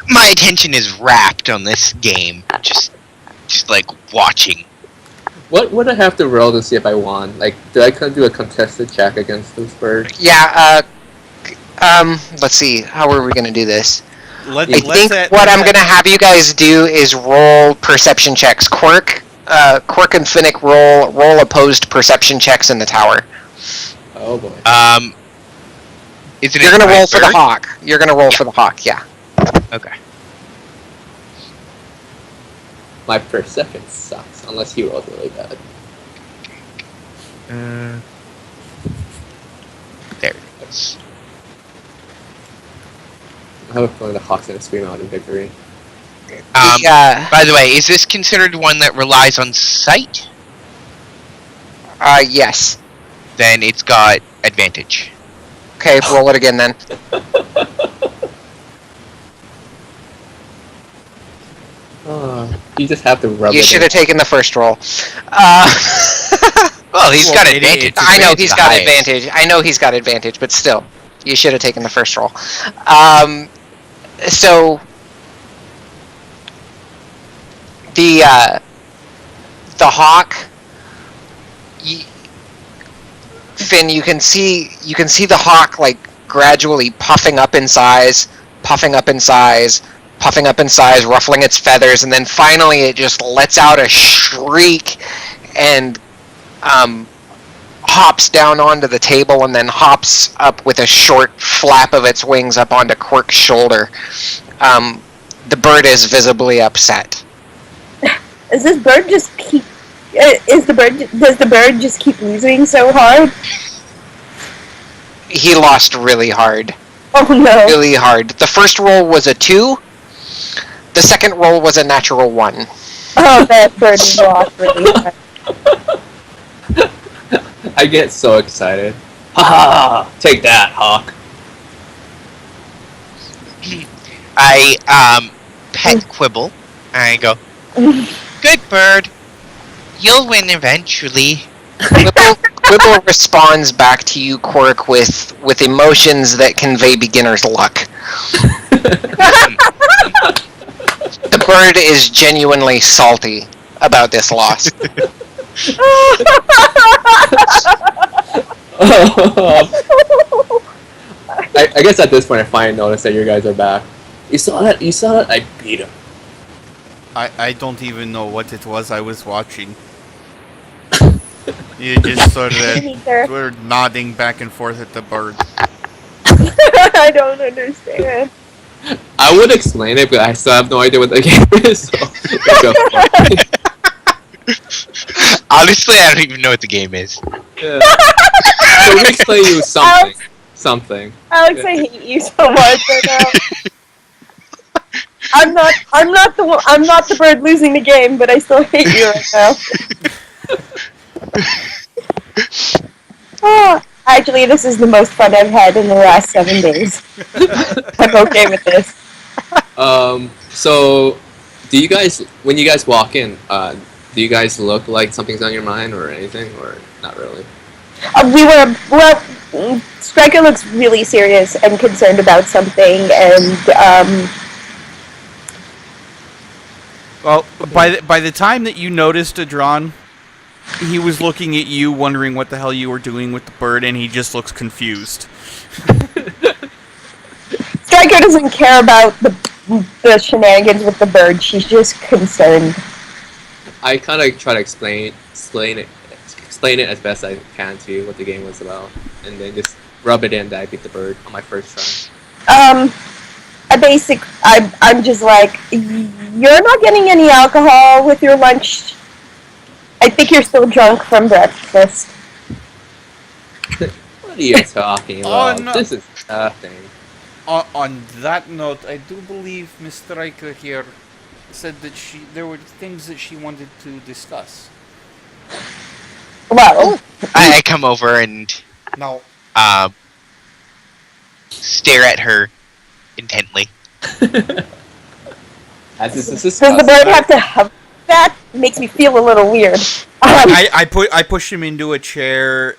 my attention is wrapped on this game. Just like watching. What would I have to roll to see if I won? Like, do I do a contested check against this bird? Yeah, let's see. How are we going to do this? I think what I'm going to have you guys do is roll perception checks. Quirk and Finnick roll opposed perception checks in the tower. Oh boy. You're going to roll for the hawk. You're going to roll for the hawk, yeah. Okay. My perception sucks, unless he rolls really bad. There it is. I have a feeling the Hawk's gonna scream out in victory. By the way, is this considered one that relies on sight? Yes. Then it's got advantage. Okay, roll it again then. You just have to rub it. You should have taken the first roll. Well, he's got advantage. I know he's got advantage. I know he's got advantage, but still, you should have taken the first roll. So the hawk, Finn, you can see the hawk like gradually puffing up in size, ruffling its feathers, and then finally it just lets out a shriek and hops down onto the table and then hops up with a short flap of its wings up onto Quirk's shoulder. The bird is visibly upset. Does the bird just keep losing so hard? He lost really hard. Oh no. Really hard. The first roll was a 2. The second roll was a natural 1. Oh, that bird lost really hard. I get so excited. Ha ha! Take that, Hawk. I pet Quibble, and I go, "Good bird. You'll win eventually." Quibble responds back to you, Quirk, with emotions that convey beginner's luck. The bird is genuinely salty about this loss. I guess at this point I finally noticed that you guys are back. You saw that? I beat him. I don't even know what it was I was watching. You just sort of were nodding back and forth at the bird. I don't understand. I would explain it, but I still have no idea what the game is. So Honestly, I don't even know what the game is. yeah. So we explain you something. Alex, I hate you so much right now. I'm not the bird losing the game, but I still hate you right now. Oh, actually, this is the most fun I've had in the last 7 days. I'm okay with this. So, do you guys, when you guys walk in, do you guys look like something's on your mind or anything, or not really? Stryker looks really serious and concerned about something, and well, by the time that you noticed Adron, he was looking at you, wondering what the hell you were doing with the bird, and he just looks confused. Stryker doesn't care about the shenanigans with the bird. She's just concerned. I kind of try to explain it as best I can to you what the game was about, and then just rub it in that I beat the bird on my first try. I'm just like, you're not getting any alcohol with your lunch. I think you're still drunk from breakfast. What are you talking about? Oh, no. This is nothing. On that note, I do believe Miss Stryker here said that there were things that she wanted to discuss. Well, I come over and Now, stare at her intently. Does does the bird have to have that? Makes me feel a little weird. I push him into a chair,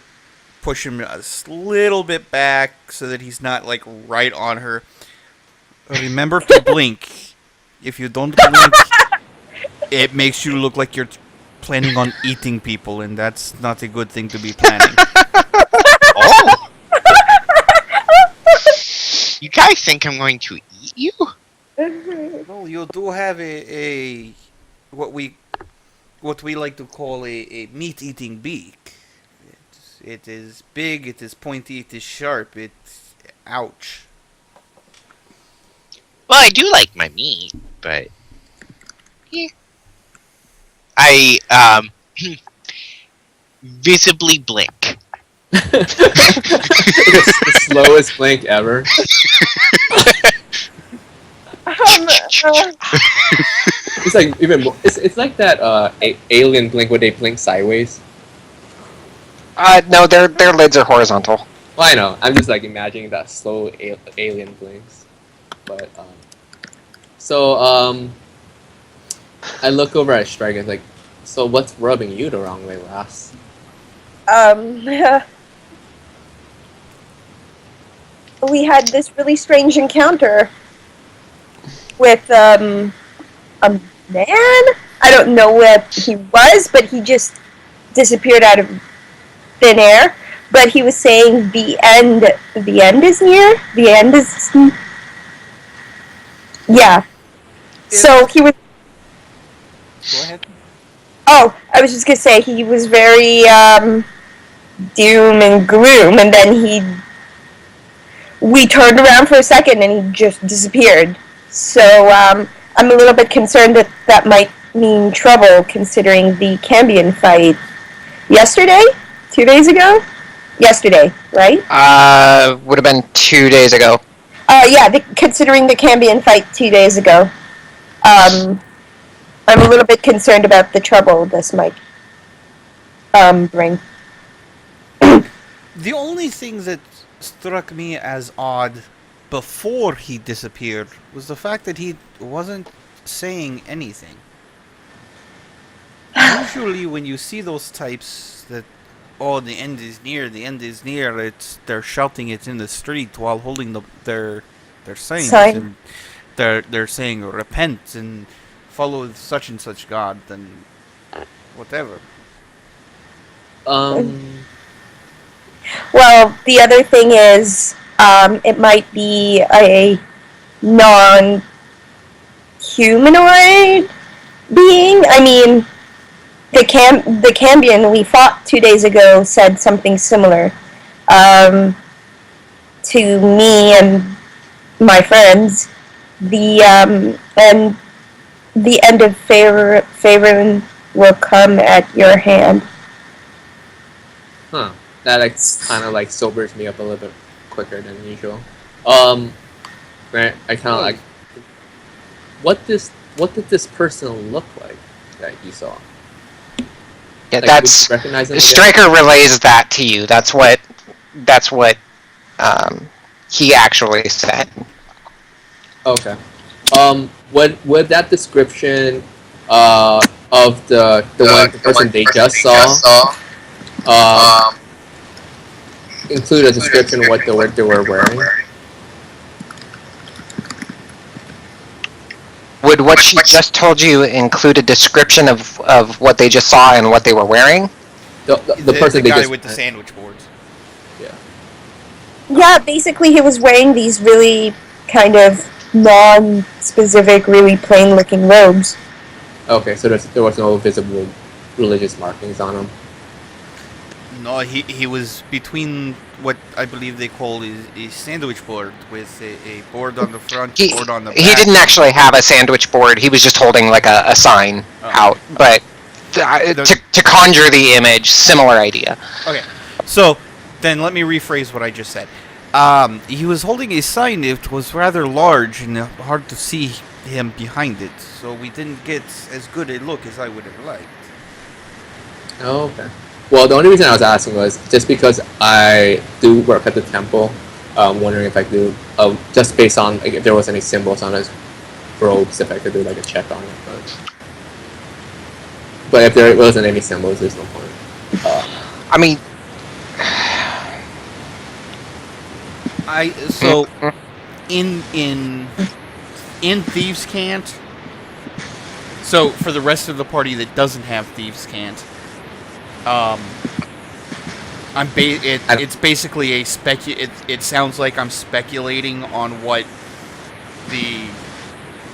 push him a little bit back so that he's not like right on her. Remember to blink. If you don't blink, it makes you look like you're planning on eating people, and that's not a good thing to be planning. Oh! You guys think I'm going to eat you? Well, you do have a what we like to call a meat-eating beak. It is big, it is pointy, it is sharp. It's ouch. Well, I do like my meat, but yeah. I visibly blink. the slowest blink ever. It's like even more. It's like that alien blink where they blink sideways. No, their lids are horizontal. Well, I know. I'm just like imagining that slow alien blinks. But I look over at Strike and like, so what's rubbing you the wrong way, Lass? We had this really strange encounter with a man. I don't know what he was, but he just disappeared out of thin air. But he was saying the end is near. The end is, yeah. So he was. Go ahead. Oh, I was just gonna say he was very doom and gloom, and then we turned around for a second and he just disappeared. So I'm a little bit concerned that might mean trouble, considering the Cambion fight yesterday, 2 days ago. Yesterday, right? Would have been 2 days ago. Yeah, considering the Cambion fight 2 days ago. I'm a little bit concerned about the trouble this might bring. The only thing that struck me as odd before he disappeared was the fact that he wasn't saying anything. Usually when you see those types that, oh, the end is near, they're shouting it in the street while holding their signs. Sign. And they're saying repent and follow such and such God and whatever. Well, the other thing is, it might be a non-humanoid being. I mean, the Cambion we fought 2 days ago said something similar to me and my friends. And the end of Faerun will come at your hand. Huh. That like kind of like sobers me up a little bit quicker than usual. Right? I kind of like. What did this person look like that you saw? Yeah, Like, that's would you recognize him again? Striker relays that to you. That's what he actually said. Okay. Would that description of the person they just saw include a description of what they were wearing? Would what she just told you include a description of what they just saw and what they were wearing? The person the they guy just with the sandwich boards. Yeah. Yeah, basically he was wearing these really kind of non-specific, really plain-looking robes. Okay, so there was no visible religious markings on him. No, he was between what I believe they call a sandwich board, with a board on the front, board on the back. He didn't actually have a sandwich board. He was just holding like a sign out. But to conjure the image, similar idea. Okay, so then let me rephrase what I just said. He was holding a sign. It was rather large and hard to see him behind it, so we didn't get as good a look as I would have liked. Oh, okay. Well, the only reason I was asking was just because I do work at the temple. Wondering if I could, just based on like, if there was any symbols on his robes, if I could do like a check on it. But if there wasn't any symbols, there's no point. I mean, So in Thieves' Cant. So for the rest of the party that doesn't have Thieves' Cant, it's basically it sounds like I'm speculating on what the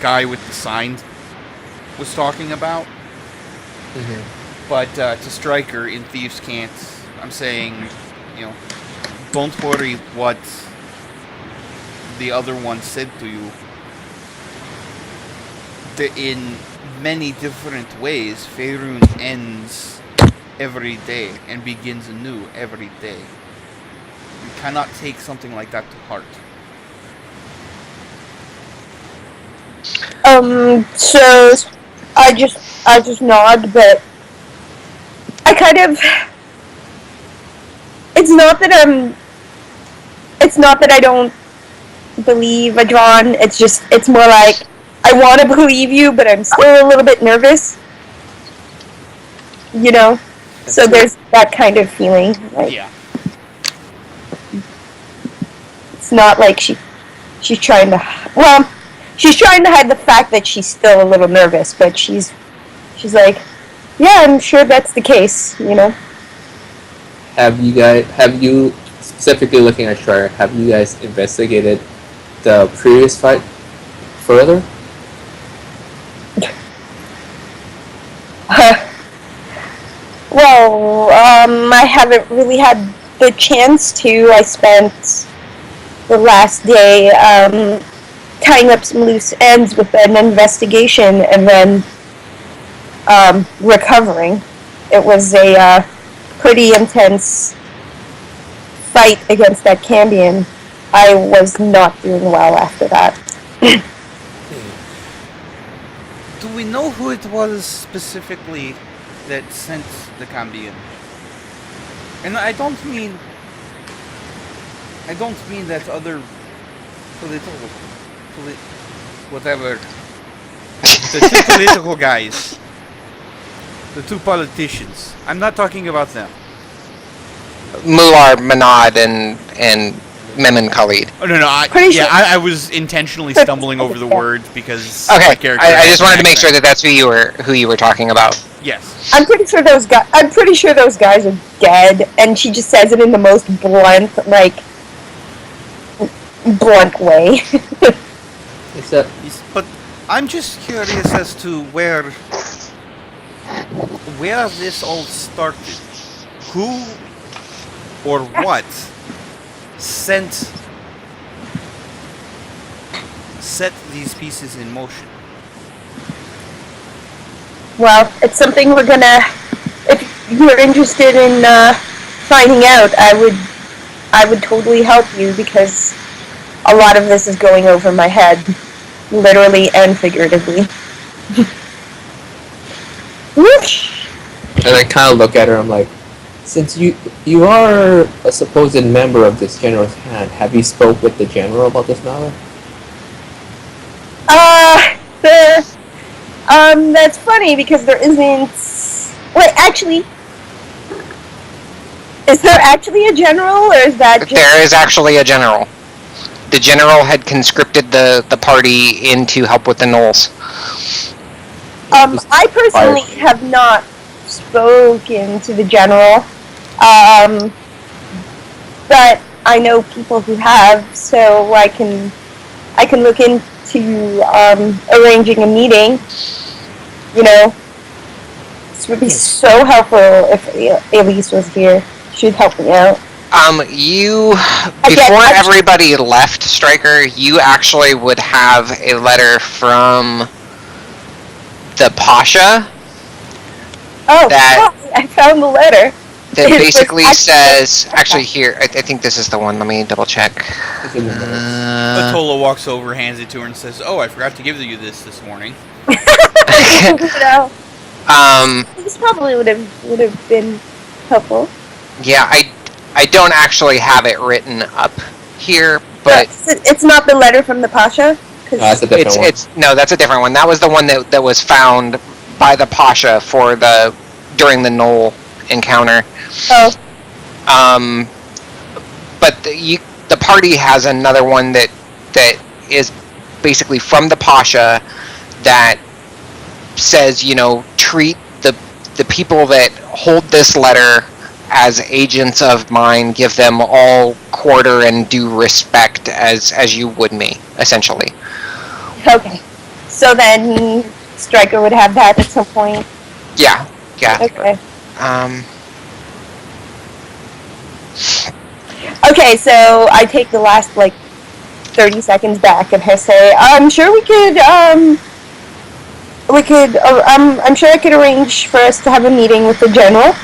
guy with the sign was talking about. Mm-hmm. But to Stryker in Thieves' Cant, I'm saying, don't worry what the other one said to you. In many different ways, Faerun ends every day and begins anew every day. You cannot take something like that to heart. So I just nod, but I kind of it's not that I don't believe Adron. It's more like I want to believe you, but I'm still a little bit nervous. You know, so there's that kind of feeling. Like, Yeah. it's not like she's trying to. Well, she's trying to hide the fact that she's still a little nervous, but she's like, yeah, I'm sure that's the case. You know. Have you specifically looking at Shrek, have you guys investigated the previous fight further? Well, I haven't really had the chance to. I spent the last day tying up some loose ends with an investigation and then recovering. It was a pretty intense fight against that Cambion. I was not doing well after that. Do we know who it was specifically that sent the Cambion? And I don't mean that other whatever. The two political guys. The two politicians. I'm not talking about them. Mular Manad and Memon Khalid. Oh no! I was intentionally stumbling over the words because my Okay, character. I has just an wanted to make sure accent. that that's who you were talking about. Yes. I'm pretty sure those guys are dead, and she just says it in the most blunt way. Is that Yes, but I'm just curious as to where this all started. Who or what set these pieces in motion? Well, it's something we're gonna. If you're interested in finding out, I would totally help you because a lot of this is going over my head, literally and figuratively. And I kind of look at her. I'm like, since you are a supposed member of this general's hand, have you spoke with the general about this matter? That's funny because there isn't. Wait, actually, is there actually a general, or is that just? There is actually a general. The general had conscripted the party in to help with the gnolls. I personally have not spoken to the general, but I know people who have, so I can look into arranging a meeting. You know, this would be so helpful if Elise was here. She'd help me out. Before everybody left, Stryker, you actually would have a letter from the Pasha. Oh, I found the letter. That basically says, actually here, I think this is the one, let me double check. Atola walks over, hands it to her, and says, "Oh, I forgot to give you this morning." No. This probably would have been helpful. Yeah, I don't actually have it written up here, but It's not the letter from the Pasha? That's a different one. No, that's a different one. That was the one that was found by the Pasha during the Knoll encounter. Oh. But the party has another one that is basically from the Pasha that says, treat the people that hold this letter as agents of mine, give them all quarter and due respect as you would me, essentially. Okay. So then Stryker would have that at some point. Yeah. Okay. Okay, so I take the last 30 seconds back and I say, I'm sure I'm sure I could arrange for us to have a meeting with the general.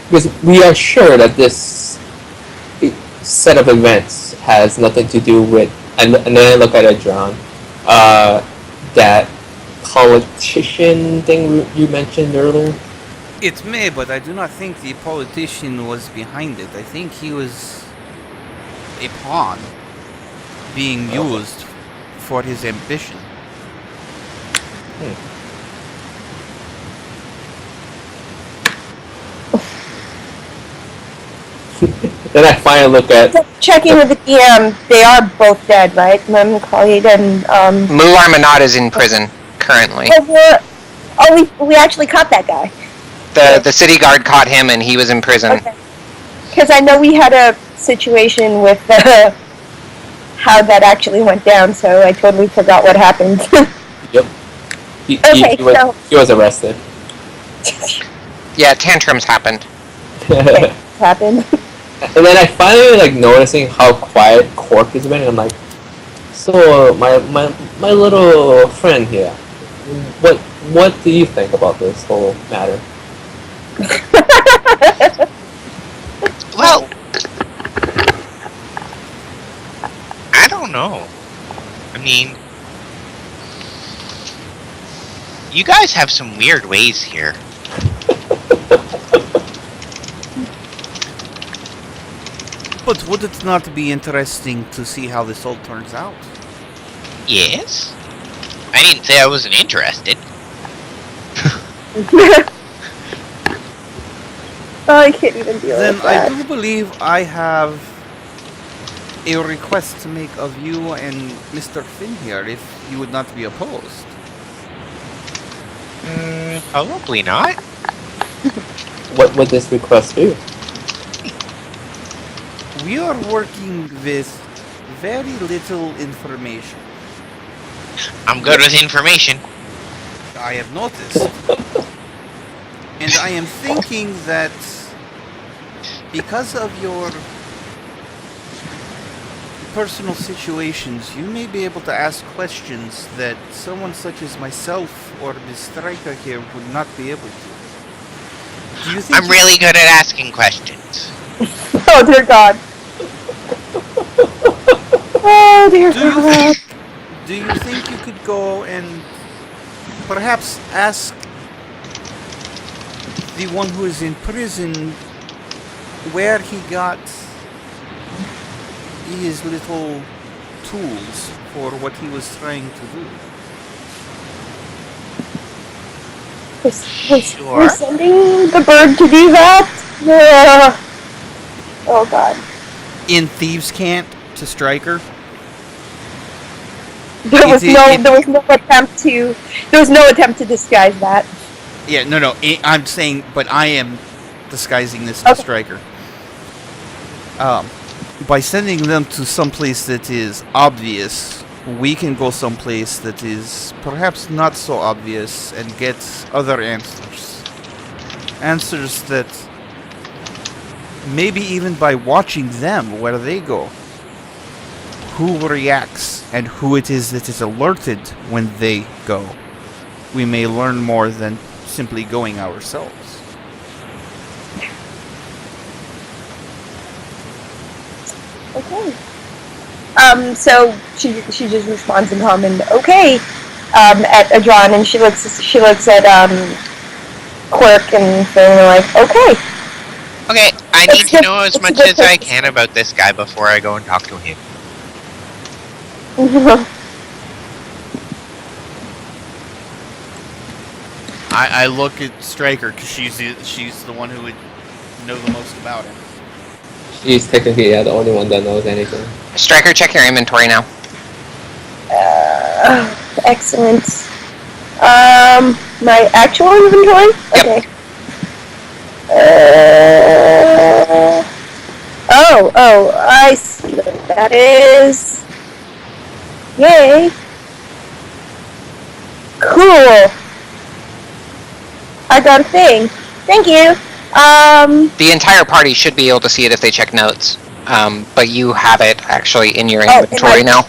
Because we are sure that this set of events has nothing to do with, and then I look at it, John, that politician thing you mentioned earlier. It may, but I do not think the politician was behind it. I think he was a pawn being used for his ambition. Then I finally look at. Checking with the DM, they are both dead, right? Mem, Khalid, and Mular Manad is in prison currently. We actually caught that guy. The city guard caught him, and he was in prison. Okay. Because I know we had a situation with how that actually went down, so I totally forgot what happened. Yep. He was arrested. Yeah, tantrums happened. Okay, happened. And then I finally like noticing how quiet Cork has been. And I'm like, so my little friend here, what do you think about this whole matter? Well, I don't know. I mean, you guys have some weird ways here. But would it not be interesting to see how this all turns out? Yes? I didn't say I wasn't interested. Oh, I can't even deal Then with that. I do believe I have a request to make of you and Mr. Finn here, if you would not be opposed. Probably not. What would this request be? We are working with very little information. I'm good with information. I have noticed. And I am thinking that because of your personal situations, you may be able to ask questions that someone such as myself or the striker here would not be able to. Do you think I'm really good at asking questions. Oh dear God. Oh dear God. Do you think you could go and perhaps ask the one who is in prison where he got his little tools for what he was trying to do? We're sending the bird to do that? Oh God. In Thieves' Cant to Striker? There was no attempt to disguise that. Yeah, no, I'm saying, but I am disguising this to Striker. By sending them to someplace that is obvious, we can go someplace that is perhaps not so obvious and get other answers. Answers that maybe even by watching them where they go, who reacts and who it is that is alerted when they go, we may learn more than simply going ourselves. Okay. So she just responds in common, okay, at Adron, and she looks at Quirk and they're like, okay. Okay, I need to know as much as I can about this guy before I go and talk to him. I look at Striker because she's the one who would know the most about him. She's technically the only one that knows anything. Striker, check your inventory now. Excellent. My actual inventory? Yep. Okay. I see what that is. Yay. Cool. I got a thing. Thank you. The entire party should be able to see it if they check notes. But you have it actually in your inventory now.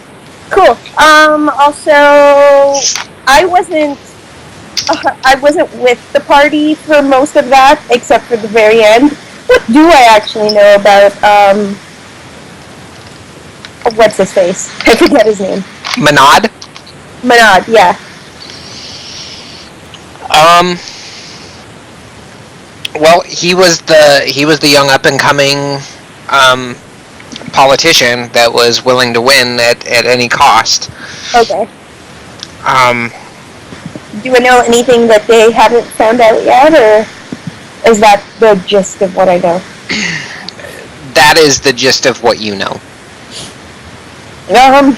Cool. Also, I wasn't with the party for most of that, except for the very end. What do I actually know about, what's his face? I forget his name. Manad? Manad, yeah. Well, he was the young up and coming politician that was willing to win at any cost. Okay. Um, Do I know anything that they haven't found out yet, or is that the gist of what I know? that is the gist of what you know. Can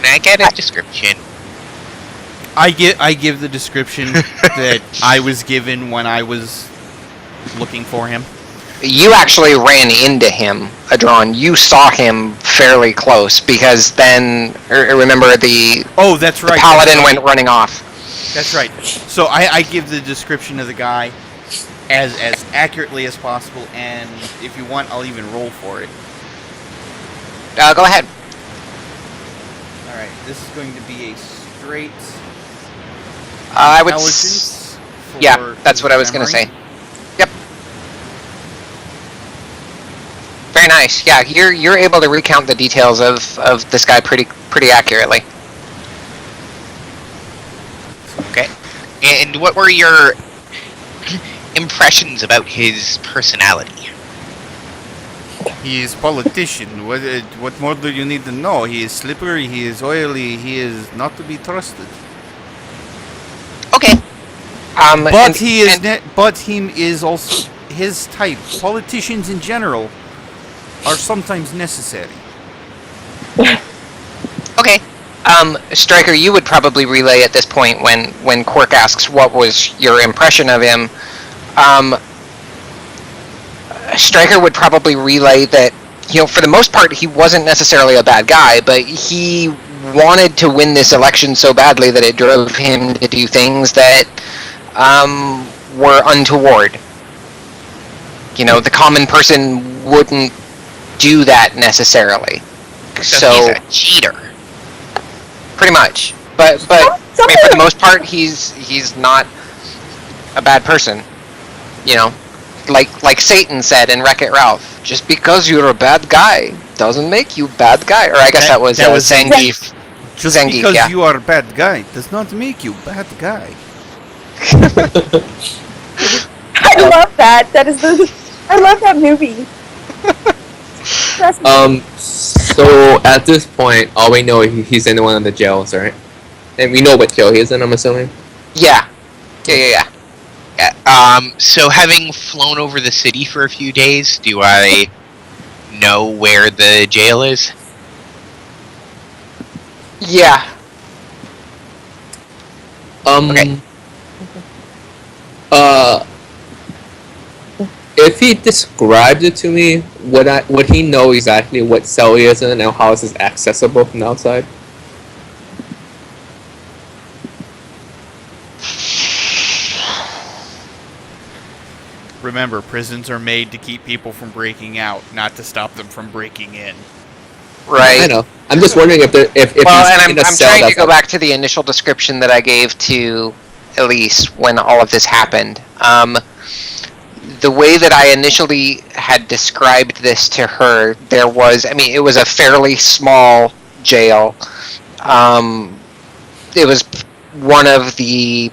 I get a description? I give the description that I was given when I was looking for him. You actually ran into him, Adron. You saw him fairly close because then, remember the Oh, that's right. the paladin that's right. went running off. That's right. So I give the description of the guy as accurately as possible, and if you want, I'll even roll for it. Go ahead. All right, this is going to be a straight I would. intelligence. Yeah, that's what I was going to say. Yep. Very nice. Yeah, you're able to recount the details of this guy pretty accurately. Okay. And what were your impressions about his personality? He is politician. What more do you need to know? He is slippery. He is oily. He is not to be trusted. Okay. But he is. But he is also his type. Politicians in general are sometimes necessary. Okay. Striker, you would probably relay at this point when Quirk asks what was your impression of him. Striker would probably relay that, for the most part, he wasn't necessarily a bad guy, but he wanted to win this election so badly that it drove him to do things that were untoward. The common person wouldn't do that necessarily. So he's a cheater. Pretty much. But I mean, for the most part, he's not a bad person. Like Satan said in Wreck-It Ralph, just because you're a bad guy doesn't make you bad guy. Or I guess that was Zangief. Just Zangief, because yeah. you are a bad guy does not make you bad guy. I love that. I love that movie. So at this point, all we know is he's in one of the jails, right? And we know what jail he's in, I'm assuming? Yeah. So having flown over the city for a few days, do I know where the jail is? Yeah. Okay. If he described it to me, would he know exactly what cell he is in and how this is accessible from the outside? Remember, prisons are made to keep people from breaking out, not to stop them from breaking in. Right. I know. I'm just wondering if well, he's and in a I'm cell trying to that's go back to the initial description that I gave to Elise when all of this happened. The way that I initially had described this to her, it was a fairly small jail. It was one of the...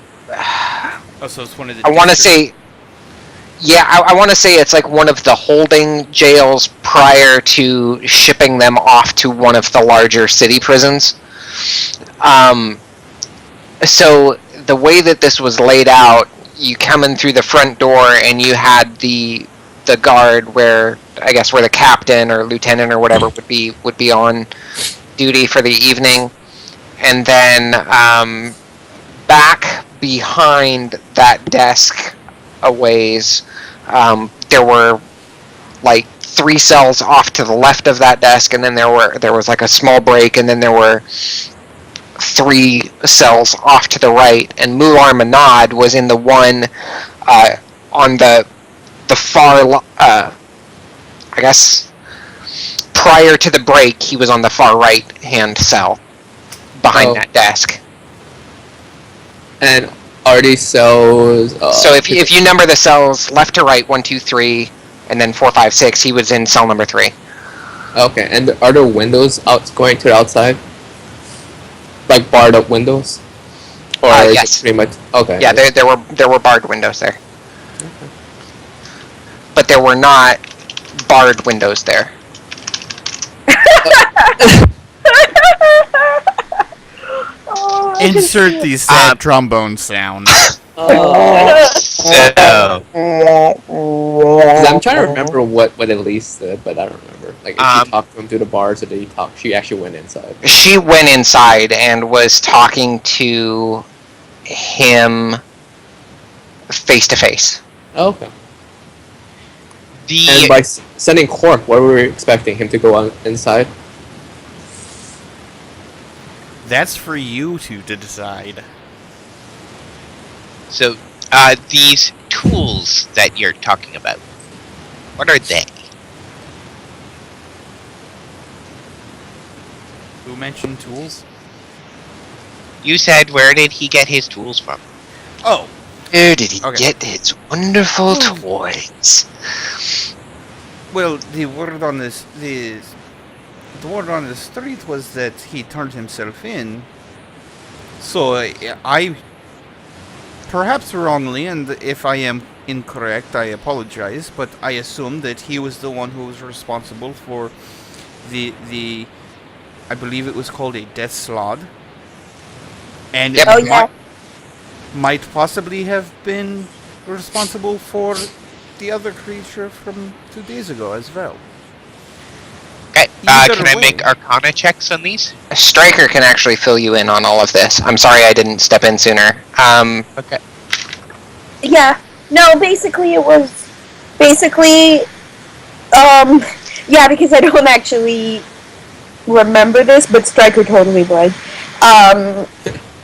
Oh, so it's one of the... I want to say... Yeah, I want to say it's like one of the holding jails prior to shipping them off to one of the larger city prisons. So the way that this was laid out, you come in through the front door and you had the guard where the captain or lieutenant or whatever would be on duty for the evening, and then back behind that desk a ways, there were like 3 cells off to the left of that desk, and then there was like a small break, and then there were 3 cells off to the right, and Mular Manad was in the one on the far, prior to the break, he was on the far right hand cell behind that desk. And are these cells... so if you number the cells left to right, 1, 2, 3, and then 4, 5, 6, he was in cell number 3. Okay, and are there windows going to the outside? Like barred up windows? Or is yes. it pretty much... Okay. Yeah, there were barred windows there. but there were not barred windows there. Oh, Insert the sad trombone sound. So, I'm trying to remember what Elise said, but I don't remember. Like, if she talked to him through the bars, or did he talk? She actually went inside. She went inside and was talking to him face to face. Oh, okay. the And by sending Cork, what were we expecting him to go on inside? That's for you two to decide. So, these tools that you're talking about, what are they? Who mentioned tools? You said, where did he get his tools from? Oh, Where did he Okay. get his wonderful toys? well, the word on the word on the street was that he turned himself in. So I perhaps wrongly, and if I am incorrect, I apologize. But I assume that he was the one who was responsible for the I believe it was called a death slod, and Yep. it Oh, yeah. might possibly have been responsible for the other creature from 2 days ago as well. Okay, Either can I way. make Arcana checks on these? A Striker can actually fill you in on all of this. I'm sorry I didn't step in sooner. Okay. Yeah. No, basically it was yeah, because I don't actually remember this, but Stryker totally would.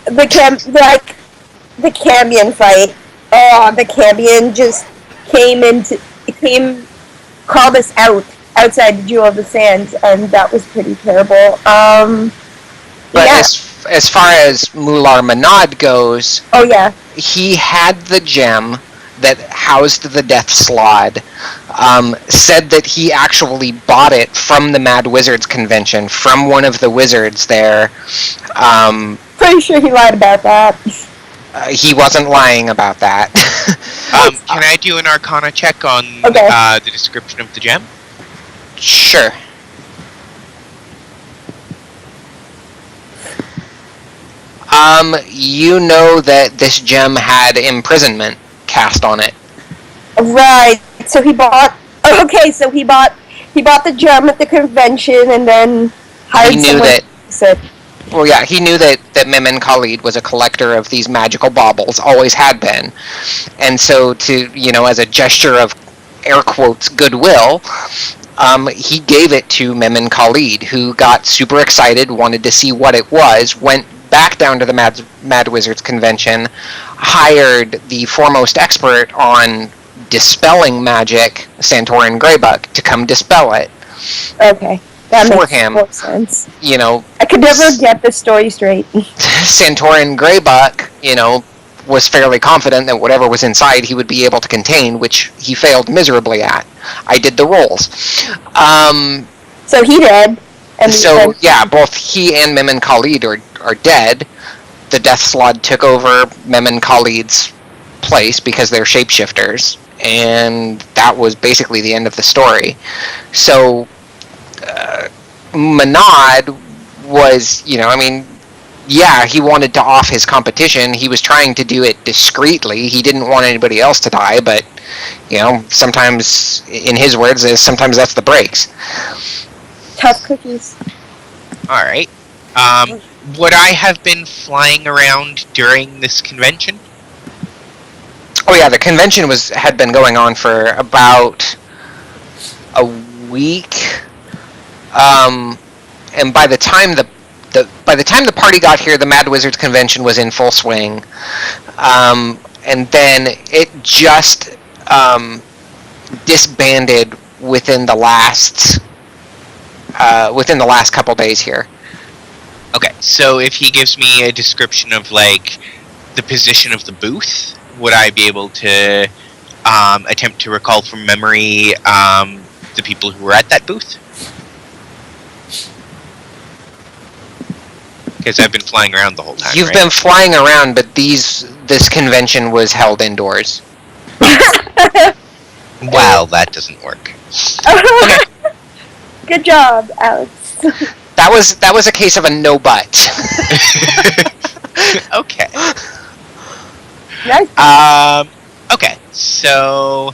The Cambion fight. Oh, the Cambion just called us outside the Jewel of the Sands, and that was pretty terrible. But Yeah. as far as Mular Manad goes, Oh yeah. he had the gem that housed the death slod, said that he actually bought it from the Mad Wizards convention, from one of the wizards there. Pretty sure he lied about that. He wasn't lying about that. Can I do an Arcana check on Okay. the description of the gem? Sure. You know that this gem had imprisonment cast on it. Right. So he bought. Okay. So he bought the gem at the convention, and then hired He knew someone that. to fix it. Well, yeah, he knew that Mimon Khalid was a collector of these magical baubles, always had been. And so as a gesture of, air quotes, goodwill, he gave it to Mimon Khalid, who got super excited, wanted to see what it was, went back down to the Mad Wizards convention, hired the foremost expert on dispelling magic, Santorin Greybuck, to come dispel it. Okay. That For makes him. more sense. You know, I could never get this story straight. Santorin Greybuck, was fairly confident that whatever was inside he would be able to contain, which he failed miserably at. I did the rolls. So he did. And So, yeah, both he and Mimon Khalid are dead. The Death Slod took over Mimon Khalid's place because they're shapeshifters, and that was basically the end of the story. So, Manad was, yeah, he wanted to off his competition. He was trying to do it discreetly. He didn't want anybody else to die, but, sometimes, in his words, sometimes that's the breaks. tough cookies. Alright. Would I have been flying around during this convention? Oh yeah, the convention had been going on for about a week. And by the time the party got here, the Mad Wizards convention was in full swing. And then it just disbanded within the last couple days here. Okay, so if he gives me a description of, the position of the booth, would I be able to attempt to recall from memory the people who were at that booth? Because I've been flying around the whole time, You've right? been flying around, but this convention was held indoors. Well, that doesn't work. Good job, Alex. That was a case of a no but. Okay. Nice. Okay, so...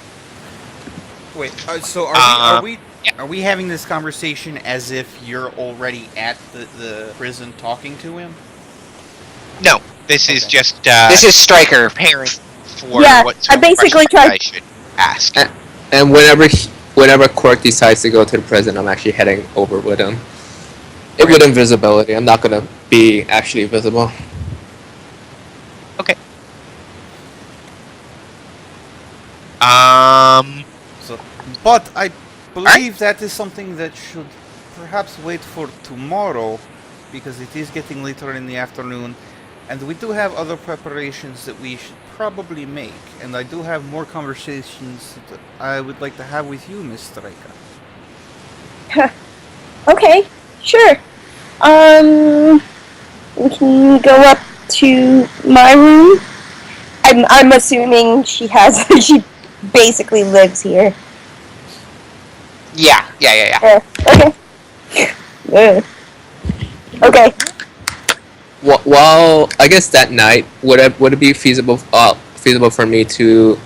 Wait. So are we having this conversation as if you're already at the prison talking to him? No, this is Okay. just This is Stryker. preparing for Yeah, what I sort of basically questions tried- I should ask. And whenever Quark decides to go to the prison, I'm actually heading over with him. With invisibility, I'm not gonna be actually visible. Okay. So, but I believe that is something that should perhaps wait for tomorrow, because it is getting later in the afternoon, and we do have other preparations that we should probably make, and I do have more conversations that I would like to have with you, Miss Stryker. Okay, sure. We can go up to my room. I'm assuming she basically lives here. Yeah. Okay. Okay. Well, I guess that night would it be feasible for me to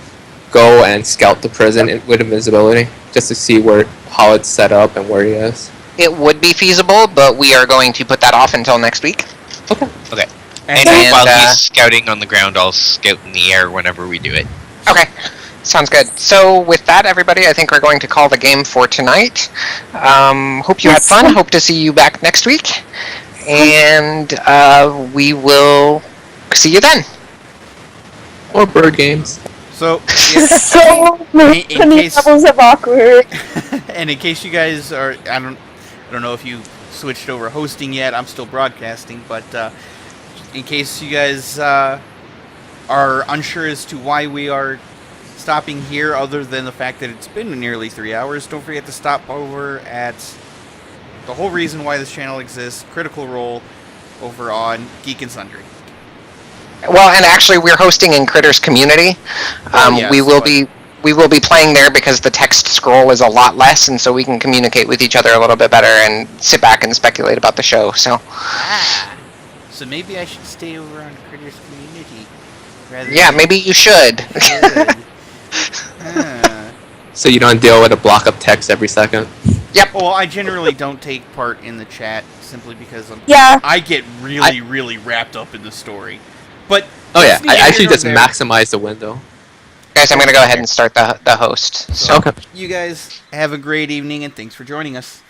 go and scout the prison with invisibility just to see how it's set up and where he is? It would be feasible, but we are going to put that off until next week. Okay. And, And while he's scouting on the ground, I'll scout in the air whenever we do it. Okay. Sounds good. So with that, everybody, I think we're going to call the game for tonight. Hope you had fun. Hope to see you back next week. And we will see you then. Or bird games. so, So many In case- levels of awkward. and in case you guys are, I don't know if you switched over hosting yet. I'm still broadcasting, but in case you guys are unsure as to why we are stopping here, other than the fact that it's been nearly 3 hours, don't forget to stop over at the whole reason why this channel exists, Critical Role, over on Geek and Sundry. Well, and actually, we're hosting in Critters Community. Yes, we will but- be playing there because the text scroll is a lot less, and so we can communicate with each other a little bit better and sit back and speculate about the show. So So maybe I should stay over on Critters Community. Rather yeah, than maybe you should. Good. Ah. So you don't deal with a block of text every second. Well, I generally don't take part in the chat simply because Yeah. I get really wrapped up in the story. But Oh yeah, that's I neither actually here nor just there. maximize the window. Guys, I'm going to go ahead and start the host. So Okay. you guys have a great evening, and thanks for joining us.